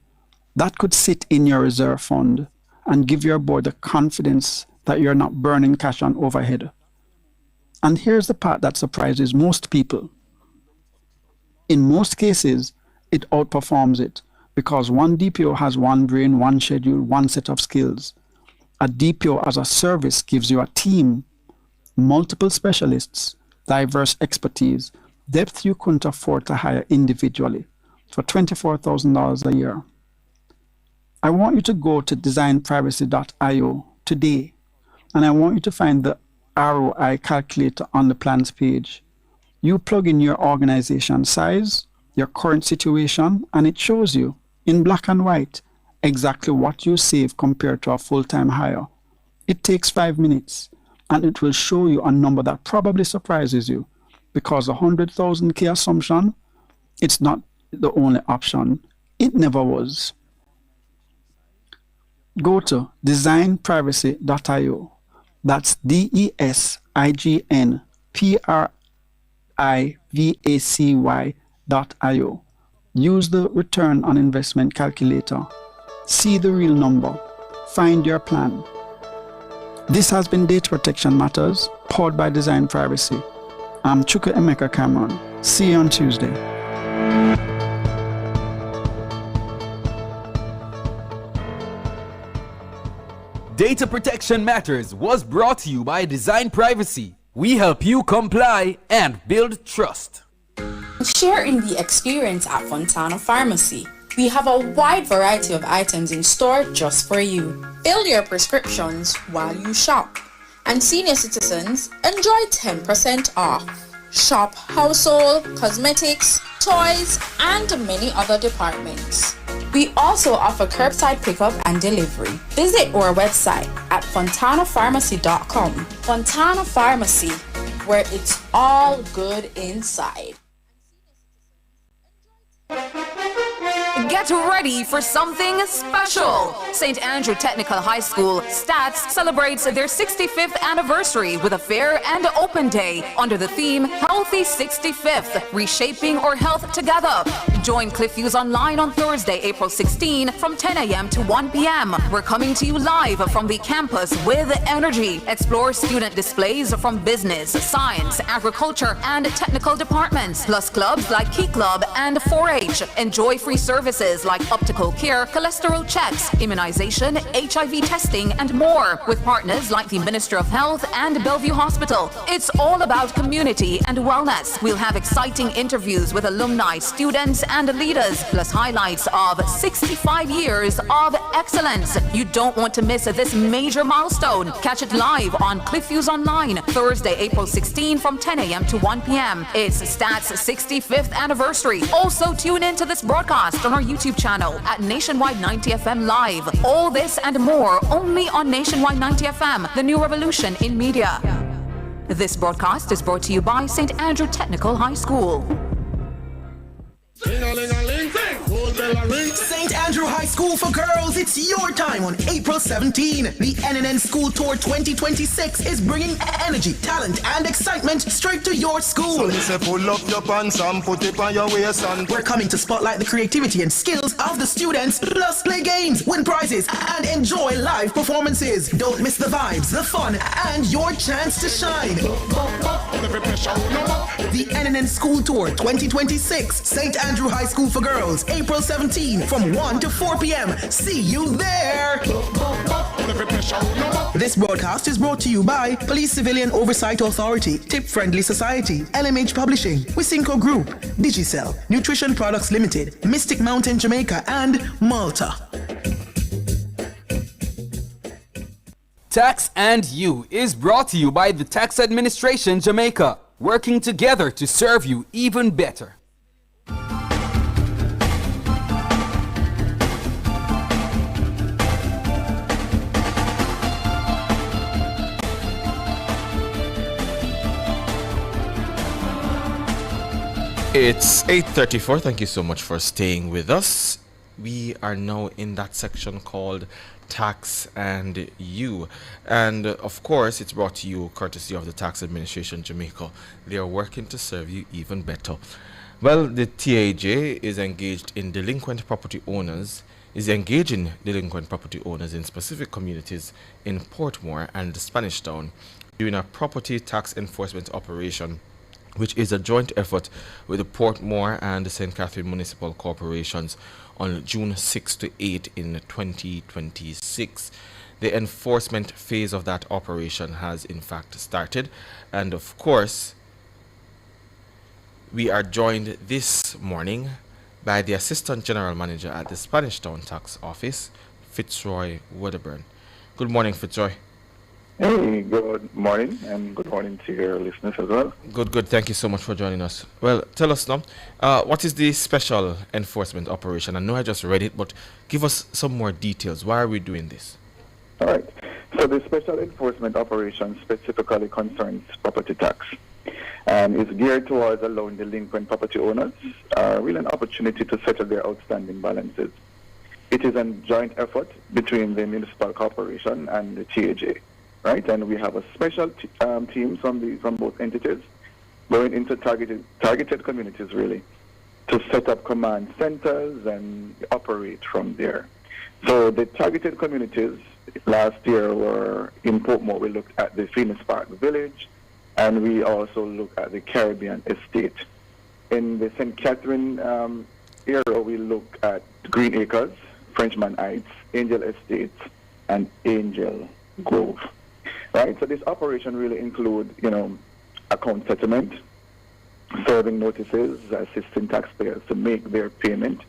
That could sit in your reserve fund and give your board the confidence that you're not burning cash on overhead. And here's the part that surprises most people. In most cases, it outperforms it because one DPO has one brain, one schedule, one set of skills. A DPO as a service gives you a team, multiple specialists, diverse expertise, depth you couldn't afford to hire individually for $24,000 a year. I want you to go to designprivacy.io today, and I want you to find the ROI calculator on the plans page. You plug in your organization size, your current situation, and it shows you in black and white exactly what you save compared to a full-time hire. It takes 5 minutes, and it will show you a number that probably surprises you because the 100,000K assumption, it's not the only option. It never was. Go to designprivacy.io. That's DESIGNPRIVACY.io. Use the return on investment calculator. See the real number. Find your plan. This has been Data Protection Matters, powered by Design Privacy. I'm Chuka Emeka Cameron. See you on Tuesday. Data Protection Matters was brought to you by Design Privacy. We help you comply and build trust. Share in the experience at Fontana Pharmacy. We have a wide variety of items in store just for you. Fill your prescriptions while you shop. And senior citizens enjoy 10% off. Shop household, cosmetics, toys, and many other departments. We also offer curbside pickup and delivery. Visit our website at fontanapharmacy.com. Fontana Pharmacy, where it's all good inside. Get ready for something special. St. Andrew Technical High School, STATS, celebrates their 65th anniversary with a fair and open day under the theme Healthy 65th, Reshaping Our Health Together. Join Cliff Hughes online on Thursday, April 16 from 10 a.m. to 1 p.m. We're coming to you live from the campus with energy. Explore student displays from business, science, agriculture, and technical departments, plus clubs like Key Club and 4-H. Enjoy free services services like optical care, cholesterol checks, immunization, HIV testing, and more, with partners like the Minister of Health and Bellevue Hospital. It's all about community and wellness. We'll have exciting interviews with alumni, students, and leaders, plus highlights of 65 years of excellence. You don't want to miss this major milestone. Catch it live on Cliffviews Online, Thursday, April 16 from 10 a.m. to 1 p.m. It's Stats 65th anniversary. Also tune in to this broadcast on our YouTube channel at Nationwide 90 FM Live. All this and more only on Nationwide 90 FM, the new revolution in media. This broadcast is brought to you by St. Andrew Technical High School. St. Andrew High School for Girls, it's your time on April 17. The NNN School Tour 2026 is bringing energy, talent, and excitement straight to your school. So pull up your pants and put it on your waist and we're coming to spotlight the creativity and skills of the students, plus play games, win prizes, and enjoy live performances. Don't miss the vibes, the fun, and your chance to shine. The NNN School Tour 2026, St. Andrew High School for Girls, April 17 from 1 to 4 p.m. See you there! This broadcast is brought to you by Police Civilian Oversight Authority, Tip Friendly Society, LMH Publishing, Wisynco Group, Digicel, Nutrition Products Limited, Mystic Mountain Jamaica, and Malta. Tax and You is brought to you by the Tax Administration Jamaica, working together to serve you even better. It's 8:34. Thank you so much for staying with us. We are now in that section called Tax and You. And of course, it's brought to you courtesy of the Tax Administration Jamaica. They are working to serve you even better. Well, the TAJ is engaging delinquent property owners in specific communities in Portmore and Spanish Town during a property tax enforcement operation, which is a joint effort with the Portmore and the St. Catherine Municipal Corporations on June 6 to 8 in 2026. The enforcement phase of that operation has in fact started, and of course we are joined this morning by the Assistant General Manager at the Spanish Town Tax Office, Fitzroy Wedderburn. Good morning, Fitzroy. Hey, good morning, and good morning to your listeners as well. Good. Thank you so much for joining us. Well, tell us now, what is the special enforcement operation? I know I just read it, but give us some more details. Why are we doing this? All right. So the special enforcement operation specifically concerns property tax. It's geared towards allowing delinquent property owners really an opportunity to settle their outstanding balances. It is a joint effort between the municipal corporation and the TAJ. Right, and we have a special team from both entities going into targeted communities really to set up command centers and operate from there. So the targeted communities last year were in Portmore. We looked at the Phoenix Park Village, and we also looked at the Caribbean Estate. In the St. Catherine area, we look at Green Acres, Frenchman Heights, Angel Estates, and Angel Grove. Right, so this operation really includes, account settlement, serving notices, assisting taxpayers to make their payment,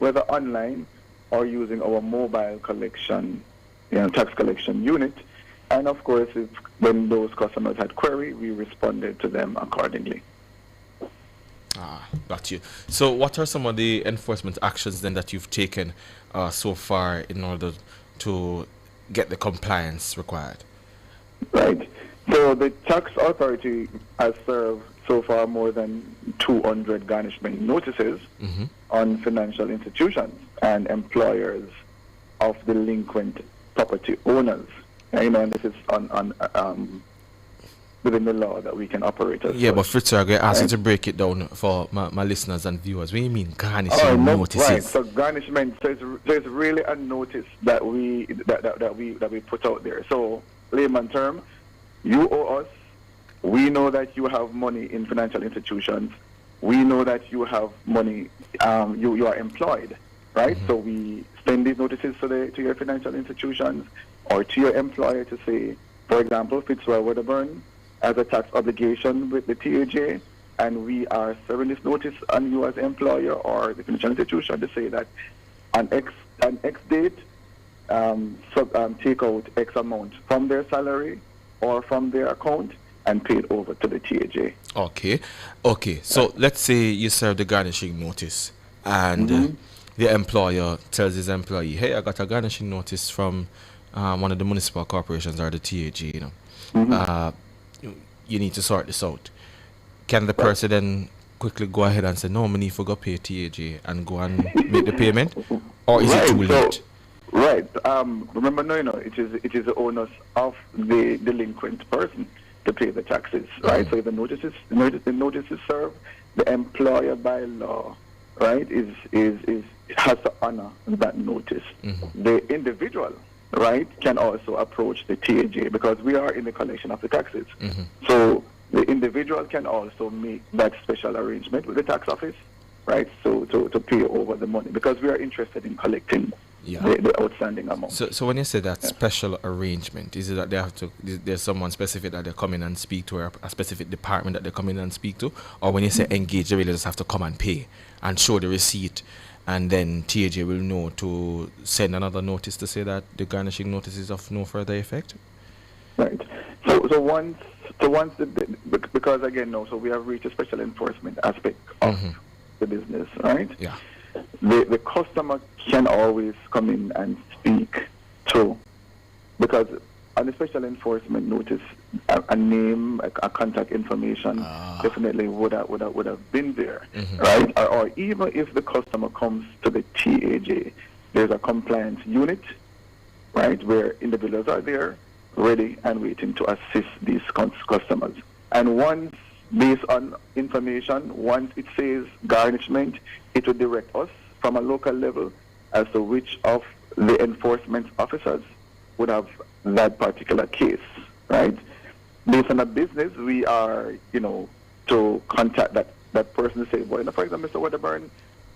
whether online or using our mobile collection, tax collection unit. And of course, when those customers had query, we responded to them accordingly. Got you. So what are some of the enforcement actions then that you've taken so far in order to get the compliance required? Right. So the tax authority has served so far more than 200 garnishment notices on financial institutions and employers of delinquent property owners. And this is on within the law that we can operate as. Yeah, but Fritz, I'm going to ask you to break it down for my listeners and viewers. What do you mean garnishment notices? Right. So garnishment, there's really a notice that we put out there. So layman term, you owe us. We know that you have money in financial institutions. We know that you have money. You are employed, right? So we send these notices to your financial institutions or to your employer to say, for example, Fitzroy Wedderburn has a tax obligation with the TAJ, and we are serving this notice on you as employer or the financial institution to say that on X date, take out X amount from their salary or from their account and pay it over to the TAJ. Okay. So let's say you serve the garnishing notice, and the employer tells his employee, "Hey, I got a garnishing notice from one of the municipal corporations or the TAG. You need to sort this out." Can the person then quickly go ahead and say, "No, I need to go pay TAG," and go and make the payment, or is it too late? Right. Remember, it is the onus of the delinquent person to pay the taxes, right? So if the notice is served, the employer by law, right, has to honor that notice. The individual, right, can also approach the TAJ because we are in the collection of the taxes. So the individual can also make that special arrangement with the tax office, right? So to pay over the money because we are interested in collecting the outstanding amount. So when you say that special arrangement, is it that they have to? There's someone specific that they come in and speak to, or a specific department that they come in and speak to, or when you say engage, they really just have to come and pay and show the receipt, and then TAJ will know to send another notice to say that the garnishing notice is of no further effect. Right. So once because again, so we have reached a special enforcement aspect of the business, right? Yeah. The customer can always come in and speak to, because on the special enforcement notice, a name, a contact information definitely would have been there, right? Or even if the customer comes to the TAJ, there's a compliance unit, right, where individuals are there, ready and waiting to assist these customers. And once, based on information, once it says garnishment, it will direct us from a local level as to which of the enforcement officers would have that particular case, right? Based on a business, we are, to contact that person to say, well, for example, Mr. Wedderburn,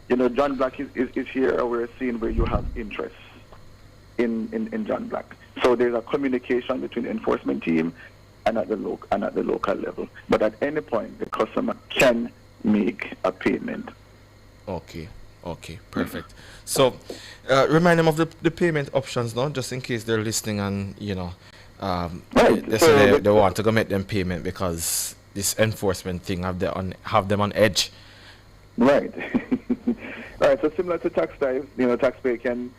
John Black is here, or we're seeing where you have interest in John Black. So there's a communication between the enforcement team and at the local level. But at any point, the customer can make a payment. Okay, perfect. So remind them of the payment options now, just in case they're listening and, they say they want to go make them payment because this enforcement thing have them on edge. Right. Right, so similar to tax types, taxpayer can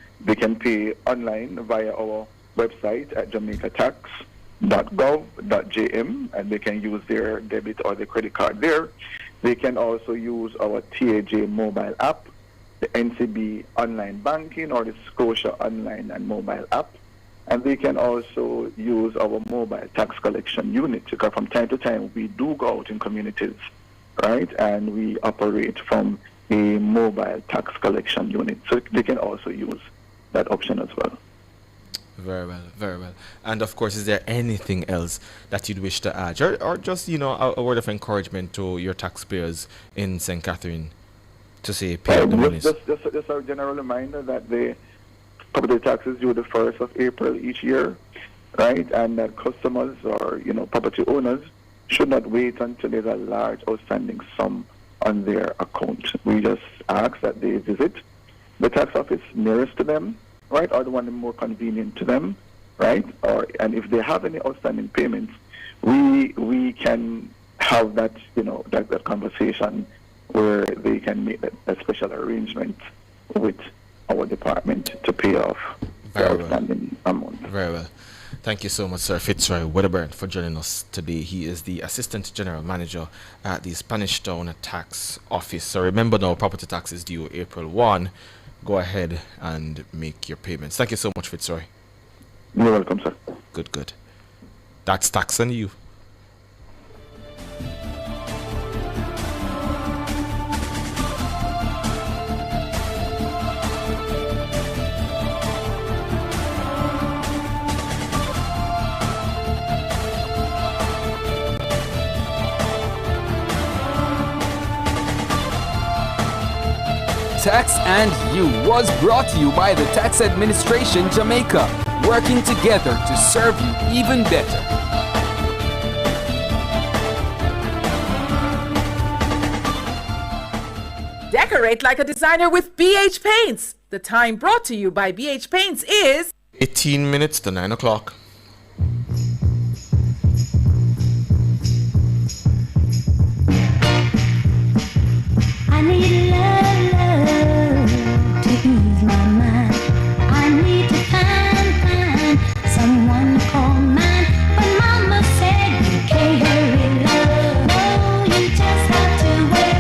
pay online via our website at jamaicatax.gov.jm, and they can use their debit or their credit card there. They can also use our TAJ mobile app, the NCB online banking, or the Scotia online and mobile app. And they can also use our mobile tax collection unit, because from time to time we do go out in communities, right? And we operate from a mobile tax collection unit. So they can also use that option as well. Very well. And of course, is there anything else that you'd wish to add, or just a word of encouragement to your taxpayers in St. Catherine to say pay up the monies? Just a general reminder that the property tax is due the 1st of April each year, right? And that customers or property owners should not wait until there's a large outstanding sum on their account. We just ask that they visit the tax office nearest to them, right, or the one more convenient to them, right? And if they have any outstanding payments, we can have that that conversation where they can make that special arrangement with our department to pay off the outstanding amount. Very well. Thank you so much, Sir Fitzroy Wedderburn, for joining us today. He is the Assistant General Manager at the Spanish Town Tax Office. So remember now, property tax is due April 1. Go ahead and make your payments. Thank you so much, Fitzroy. You're welcome, sir. Good. That's Tax on You. Tax and You was brought to you by the Tax Administration Jamaica, working together to serve you even better. Decorate like a designer with BH Paints. The time brought to you by BH Paints is 18 minutes to 9 o'clock. I need love to ease my mind. I need to find someone to call mine. But Mama said you can't hurry love. No, you just have to wait.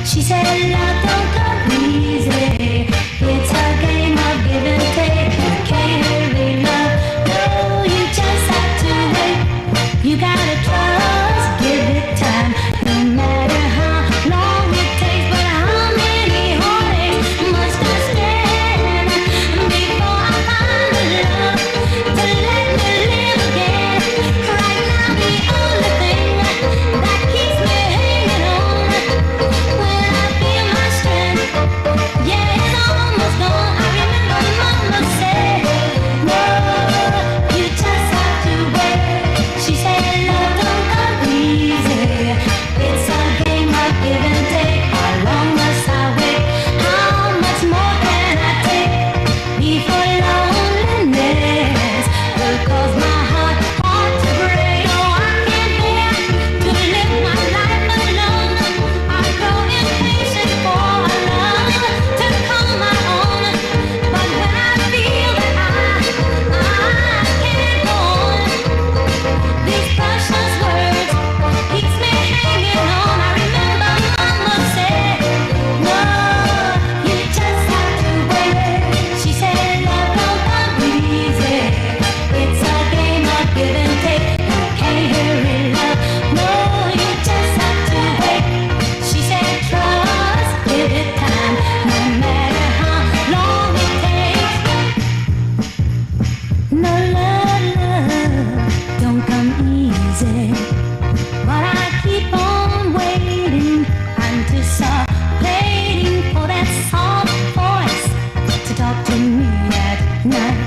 She said love don't come easy. It's a game of give and take. You can't hurry love. No, you just have to wait. You gotta trust, give it time. No matter how long it takes, but how many heartaches must I stand before I find the love to let me live again? Right now the only thing that keeps me hanging on when I feel my strength, yeah, it's almost gone. I remember Mama said, no, you just have to wait. She said love don't come easy. It's a game of give and take. How long must I wait? How much more can I take before loneliness will cause my heart to break? No, I can't bear to live my life alone. I grow impatient for love to call my own. But when I feel that I can't go on, these precious words keeps me hanging on. I remember Mama said, no, you just have to wait. She said love don't come easy. It's a game of give and take. You can't hurry love. No, you just have to wait. She said trust, give it time. No matter how long it takes. No love don't come easy. But I keep on waiting, anticipating for that soft voice to talk to me at night,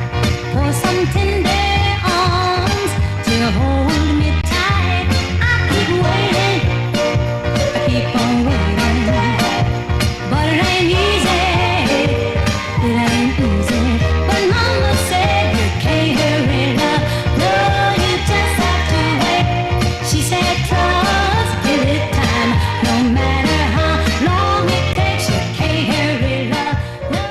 for some tender arms to hold me tight. I keep waiting, I keep on waiting, but it ain't easy, it ain't easy. But Mama said you can't hurry love, no, you just have to wait. She said trust, give it time, no matter how long it takes. You can't hurry love, no,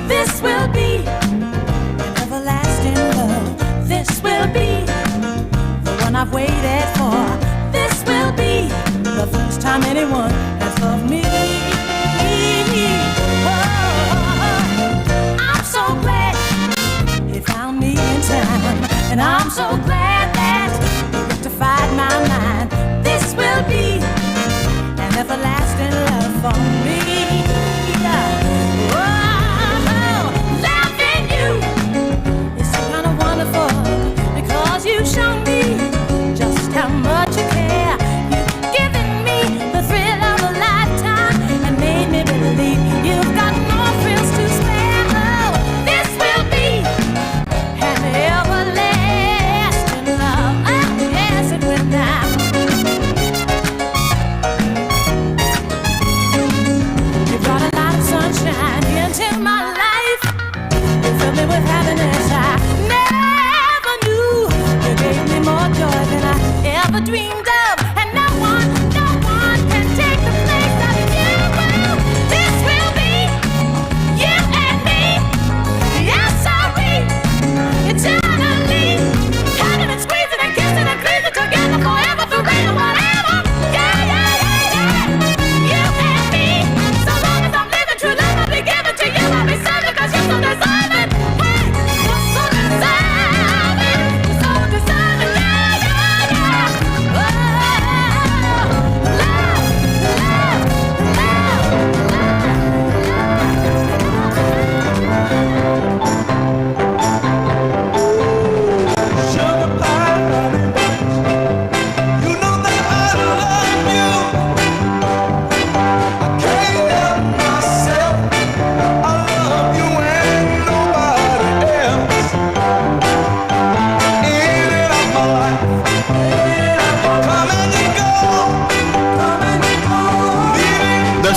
This will be an everlasting love. This will be the one I've waited for. This will be the first time anyone has loved me. Oh, I'm so glad he found me in time, and I'm so glad that he rectified my mind. This will be an everlasting love for me. Loving you is kind of wonderful because you've shown me just how much you care. You've given me the thrill of a lifetime and made me believe you've got more thrills to spare. Oh, this will be an everlasting love. Oh, yes, it will now. If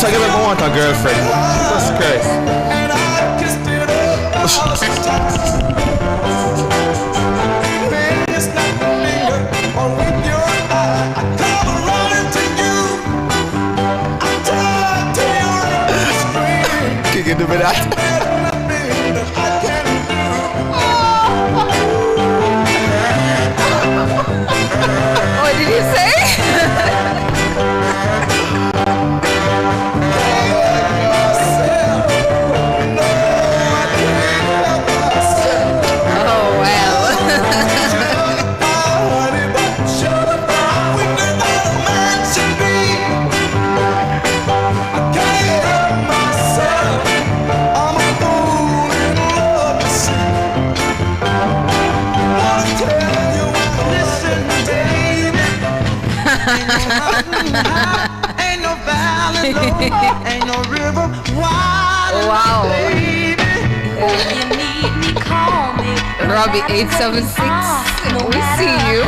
Once I give him, I want a girlfriend. Jesus Christ. And I kissed it up 6 times. Man, it's not the finger or with your eye. I come running to you. I'm tied to your screen. Kick it to me that. Nothing that I can do. What did you say? Oh, well. Ain't no valley low, ain't no river wide. Wow. Baby, You need me, call me. Robbie 876, we see you.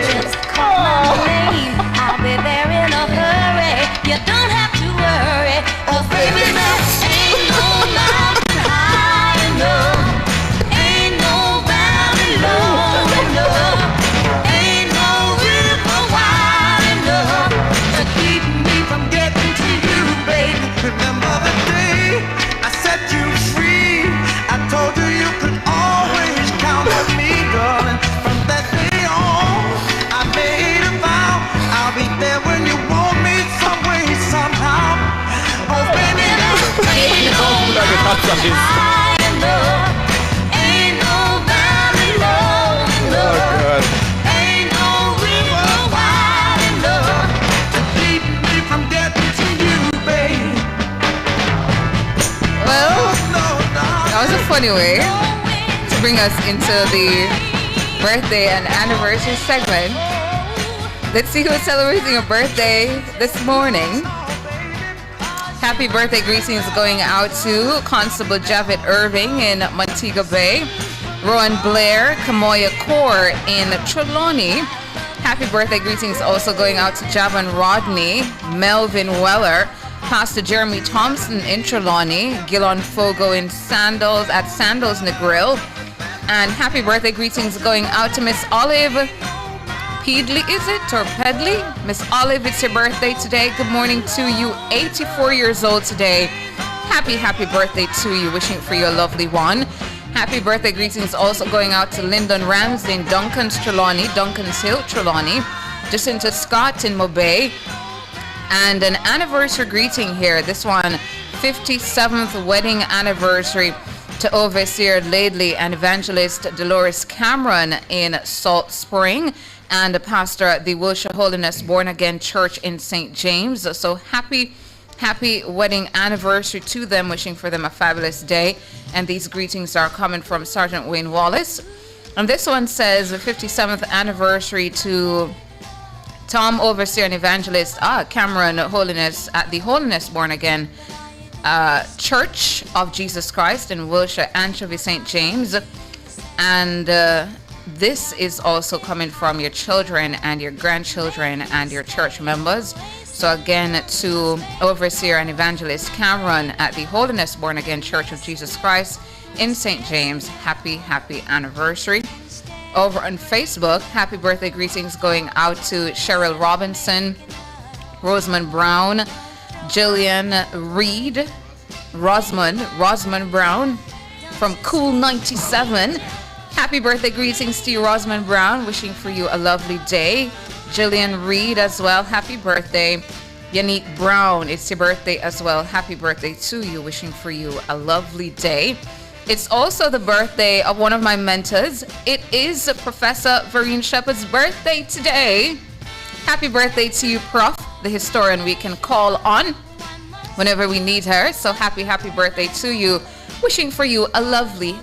Just call my name. I'll be there in a hurry. You don't have to worry. Oh, baby, there ain't no mountain high enough. Ain't no valley low enough. Ain't no river wide enough to keep me from getting to you, baby. Remember the day I set you free. I told you you could always count on me, darling. From that day on, I made a vow. I'll be there when you want me, some way, somehow. Oh, baby, there ain't no mountain high enough. Ain't no valley low enough. Ain't no river wide enough to keep me from getting to you, baby. Well, that was a funny way to bring us into the birthday and anniversary segment. Let's see who is celebrating a birthday this morning. Happy birthday greetings going out to Constable Javid Irving in Montego Bay, Rowan Blair, Kamoya Kaur in Trelawney. Happy birthday greetings also going out to Javan Rodney, Melvin Weller, Pastor Jeremy Thompson in Trelawney, Gilon Fogo in Sandals at Sandals Negril. And happy birthday greetings going out to Miss Olive Pedley, is it? Or Pedley? Miss Olive, it's your birthday today. Good morning to you. 84 years old today. Happy birthday to you. Wishing for you a lovely one. Happy birthday greetings also going out to Lyndon Ramsey in Duncan's Trelawney, Duncan's Hill, Trelawney. Jacinta Scott in Mobay. And an anniversary greeting here. This one, 57th wedding anniversary to Overseer Laidley and Evangelist Dolores Cameron in Salt Spring, and pastor at the Wilshire Holiness Born Again Church in St. James. So happy wedding anniversary to them. Wishing for them a fabulous day. And these greetings are coming from Sergeant Wayne Wallace. And this one says 57th anniversary to Tom Overseer and Evangelist Cameron Holiness at the Holiness Born Again Church of Jesus Christ in Wilshire, Anchovy, St. James. And this is also coming from your children and your grandchildren and your church members. So again, to Overseer and Evangelist Cameron at the Holiness Born Again Church of Jesus Christ in St. James, happy anniversary. Over on Facebook, happy birthday greetings going out to Cheryl Robinson, Rosamond Brown, Jillian Reed, Rosamond Brown from Cool 97. Happy birthday greetings to you, Rosamond Brown. Wishing for you a lovely day. Jillian Reed as well. Happy birthday. Yannick Brown, it's your birthday as well. Happy birthday to you. Wishing for you a lovely day. It's also the birthday of one of my mentors. It is Professor Vereen Shepherd's birthday today. Happy birthday to you, Prof, the historian we can call on whenever we need her. So happy birthday to you. Wishing for you a lovely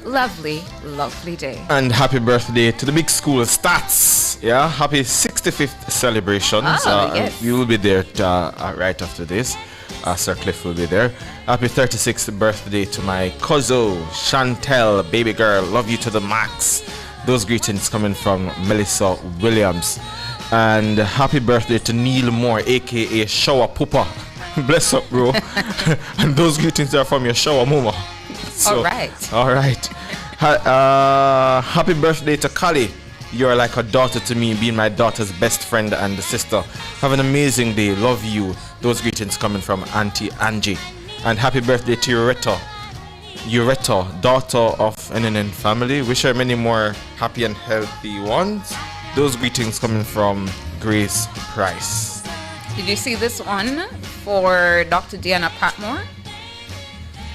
day. And happy birthday to the big school Stats. Yeah, happy 65th celebrations. Yes. We will be there right after this. Sir Cliff will be there. Happy 36th birthday to my cousin Chantel, baby girl, love you to the max. Those greetings coming from Melissa Williams. And happy birthday to Neil Moore, aka Shower Poopa. Bless up, bro. And those greetings are from your shower mama. So, all right. Happy birthday to Kali. You're like a daughter to me, being my daughter's best friend and sister. Have an amazing day. Love you. Those greetings coming from Auntie Angie. And happy birthday to Ureta, daughter of NNN family. Wish her many more happy and healthy ones. Those greetings coming from Grace Price. Did you see this one for Dr. Deanna Patmore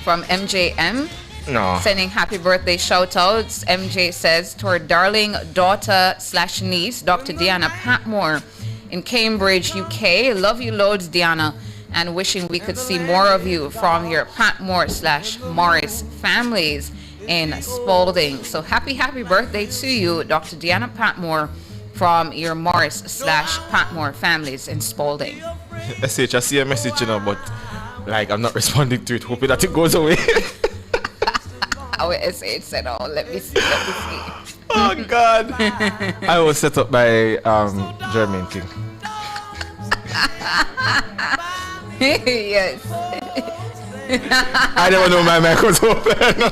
from MJM? No. Sending happy birthday shout outs. MJ says to her darling daughter / niece, Dr. Deanna Patmore in Cambridge, UK. Love you loads, Deanna, and wishing we could see more of you from your Patmore / Morris families in Spalding. So happy birthday to you, Dr. Deanna Patmore, from your Morris / Patmore families in Spalding. SH, I see a message, but like I'm not responding to it, hoping that it goes away. Our SH said, oh, let me see. Oh God. I was set up by Jermaine King. Yes. I never know my mic was open.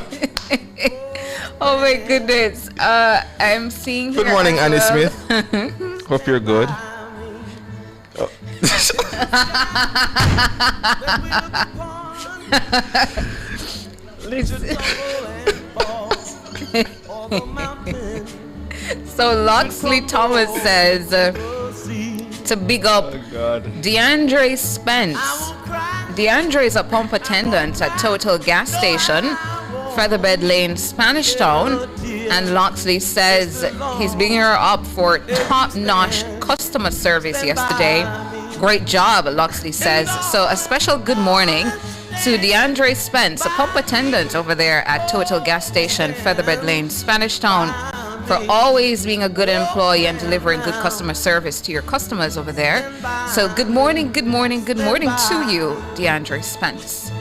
Oh my goodness. I'm seeing Good here morning, Annie well. Smith. Hope you're good. Oh. So Loxley Thomas says to big up DeAndre Spence. DeAndre is a pump attendant at Total Gas Station, Featherbed Lane, Spanish Town, and Loxley says he's bringing her up for top-notch customer service yesterday. Great job, Loxley says. So a special good morning to DeAndre Spence, a pump attendant over there at Total Gas Station, Featherbed Lane, Spanish Town, for always being a good employee and delivering good customer service to your customers over there. So good morning to you, DeAndre Spence.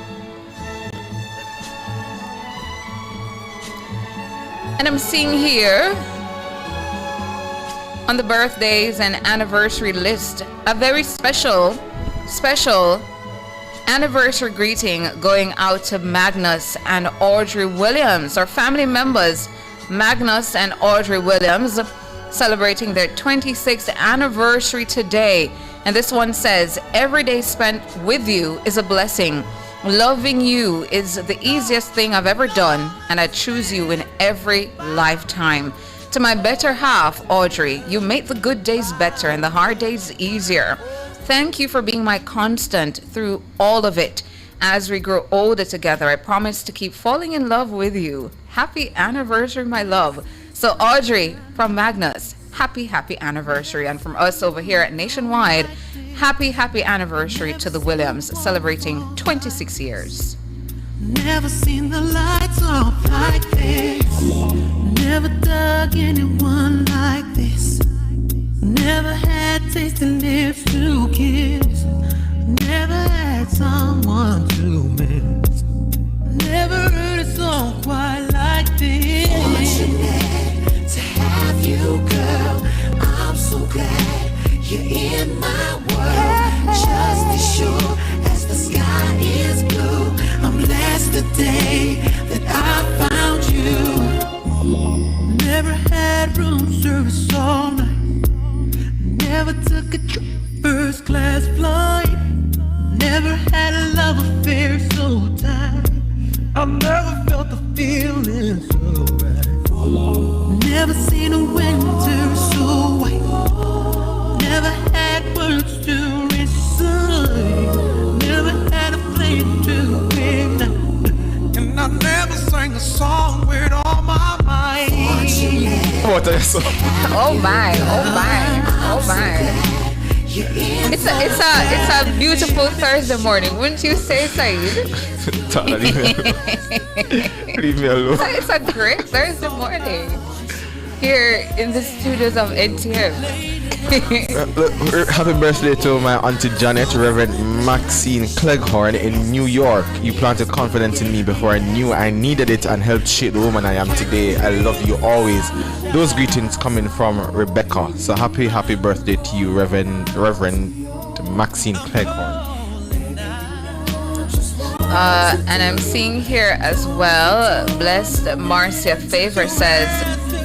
And I'm seeing here on the birthdays and anniversary list a very special anniversary greeting going out to Magnus and Audrey Williams, our family members. Magnus and Audrey Williams celebrating their 26th anniversary today. And this one says, every day spent with you is a blessing. Loving you is the easiest thing I've ever done, and I choose you in every lifetime. To my better half, Audrey, you make the good days better and the hard days easier. Thank you for being my constant through all of it. As we grow older together, I promise to keep falling in love with you. Happy anniversary, my love. So Audrey from Magnus, happy anniversary. And from us over here at Nationwide, happy anniversary to the Williams, celebrating 26 years. Never seen the lights off like this. Never dug anyone like this. Never had tasting lips to kiss. Never had someone to miss. Never heard a song quite like this. Fortunate to have you, girl. I'm so glad you're in my world. Just as sure as the sky is blue, I'm blessed the day that I found you. Never had room service all night. Never took a trip first class flight. Never had a love affair so tight. I never felt the feeling so right. Never seen a winter so white. Never had words to recite. Never had a flame to ignite. And I never sang a song with all my might. Oh my. It's a beautiful Thursday morning, wouldn't you say, Saeed? Leave me alone. It's a great Thursday morning here in the studios of NTM. Happy birthday to my auntie Janet, Reverend Maxine Cleghorn in New York. You planted confidence in me before I knew I needed it and helped shape the woman I am today. I love you always. Those greetings coming from Rebecca. So happy birthday to you, Reverend Maxine Cleghorn. And I'm seeing here as well, Blessed Marcia Favor says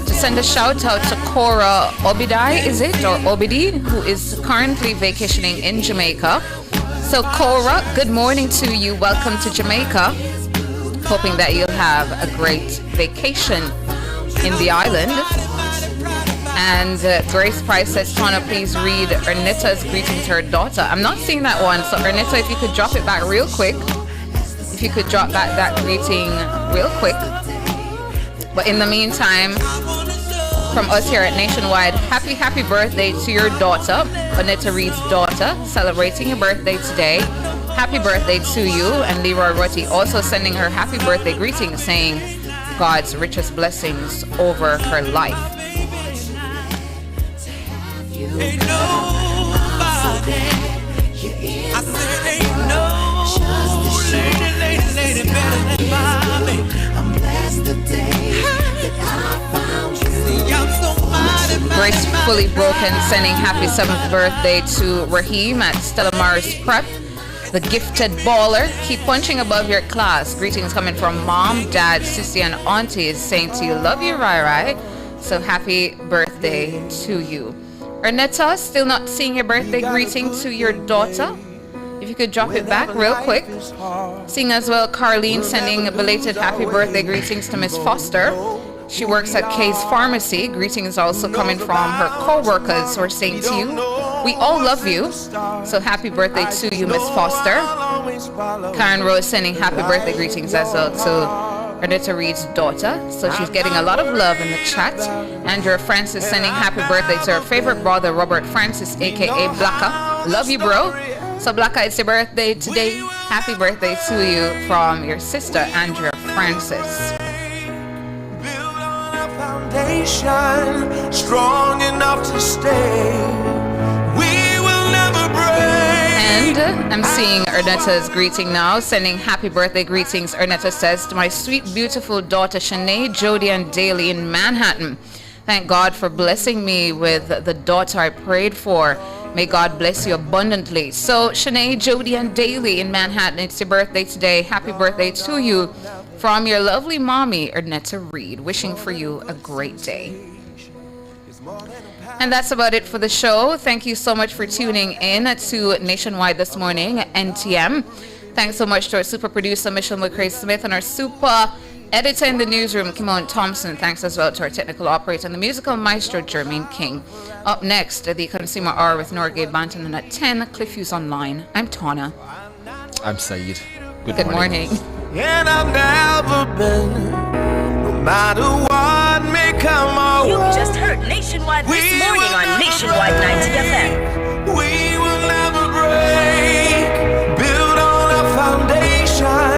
to send a shout out to Cora Obidai, is it, or Obidi, who is currently vacationing in Jamaica. So Cora, good morning to you. Welcome to Jamaica. Hoping that you'll have a great vacation in the island. And Grace Price says, Tana, please read Ernita's greeting to her daughter. I'm not seeing that one. So Ernita, if you could drop it back real quick. If you could drop back that greeting real quick. But in the meantime, from us here at Nationwide, happy birthday to your daughter, Anita Reed's daughter, celebrating your birthday today. Happy birthday to you. And Leroy Rotti also sending her happy birthday greeting, saying God's richest blessings over her life. Ain't nobody. I said ain't no lady better than Bobby. I'm blessed today that I found you. See, I'm so Grace Fully Broken sending happy 7th birthday to Raheem at Stella Maris Prep. The gifted baller, keep punching above your class. Greetings coming from mom, dad, sissy, and aunties saying to you, love you, Rai. So happy birthday to you. Ernetta, still not seeing your birthday greeting to your daughter. If you could drop it back real quick. Seeing as well, Carlene sending belated happy birthday greetings to Miss Foster. She works at Kay's Pharmacy. Greetings also coming from her co-workers who are saying to you, we all love you. So happy birthday to you, Miss Foster. Karen Rose sending happy birthday greetings as well to Ernita Reed's daughter. So she's getting a lot of love in the chat. Andrea Francis sending happy birthday to her favorite brother, Robert Francis, aka Blacka. Love you, bro. So Blacka, it's your birthday today. Happy birthday to you from your sister, Andrea Francis. build on a foundation strong enough to stay. We will never break. And I'm seeing Erneta's greeting now, sending happy birthday greetings. Erneta says to my sweet, beautiful daughter, Shanae, Jody, and Daly in Manhattan. Thank God for blessing me with the daughter I prayed for. May God bless you abundantly. So, Shanae, Jody, and Daly in Manhattan, it's your birthday today. Happy birthday to you from your lovely mommy, Ernetta Reed. Wishing for you a great day. And that's about it for the show. Thank you so much for tuning in to Nationwide this morning, NTM. Thanks so much to our super producer, Michelle McCrae Smith, and our super editor in the newsroom, Kimon Thompson. Thanks as well to our technical operator and the musical maestro, Jermaine King. Up next, the Consumer Hour with Norgay Banton, and at 10, Cliff Hughes Online. I'm Tana. I'm Saeed. Good morning. And I've never been, no matter what may come our way. You just heard Nationwide this morning.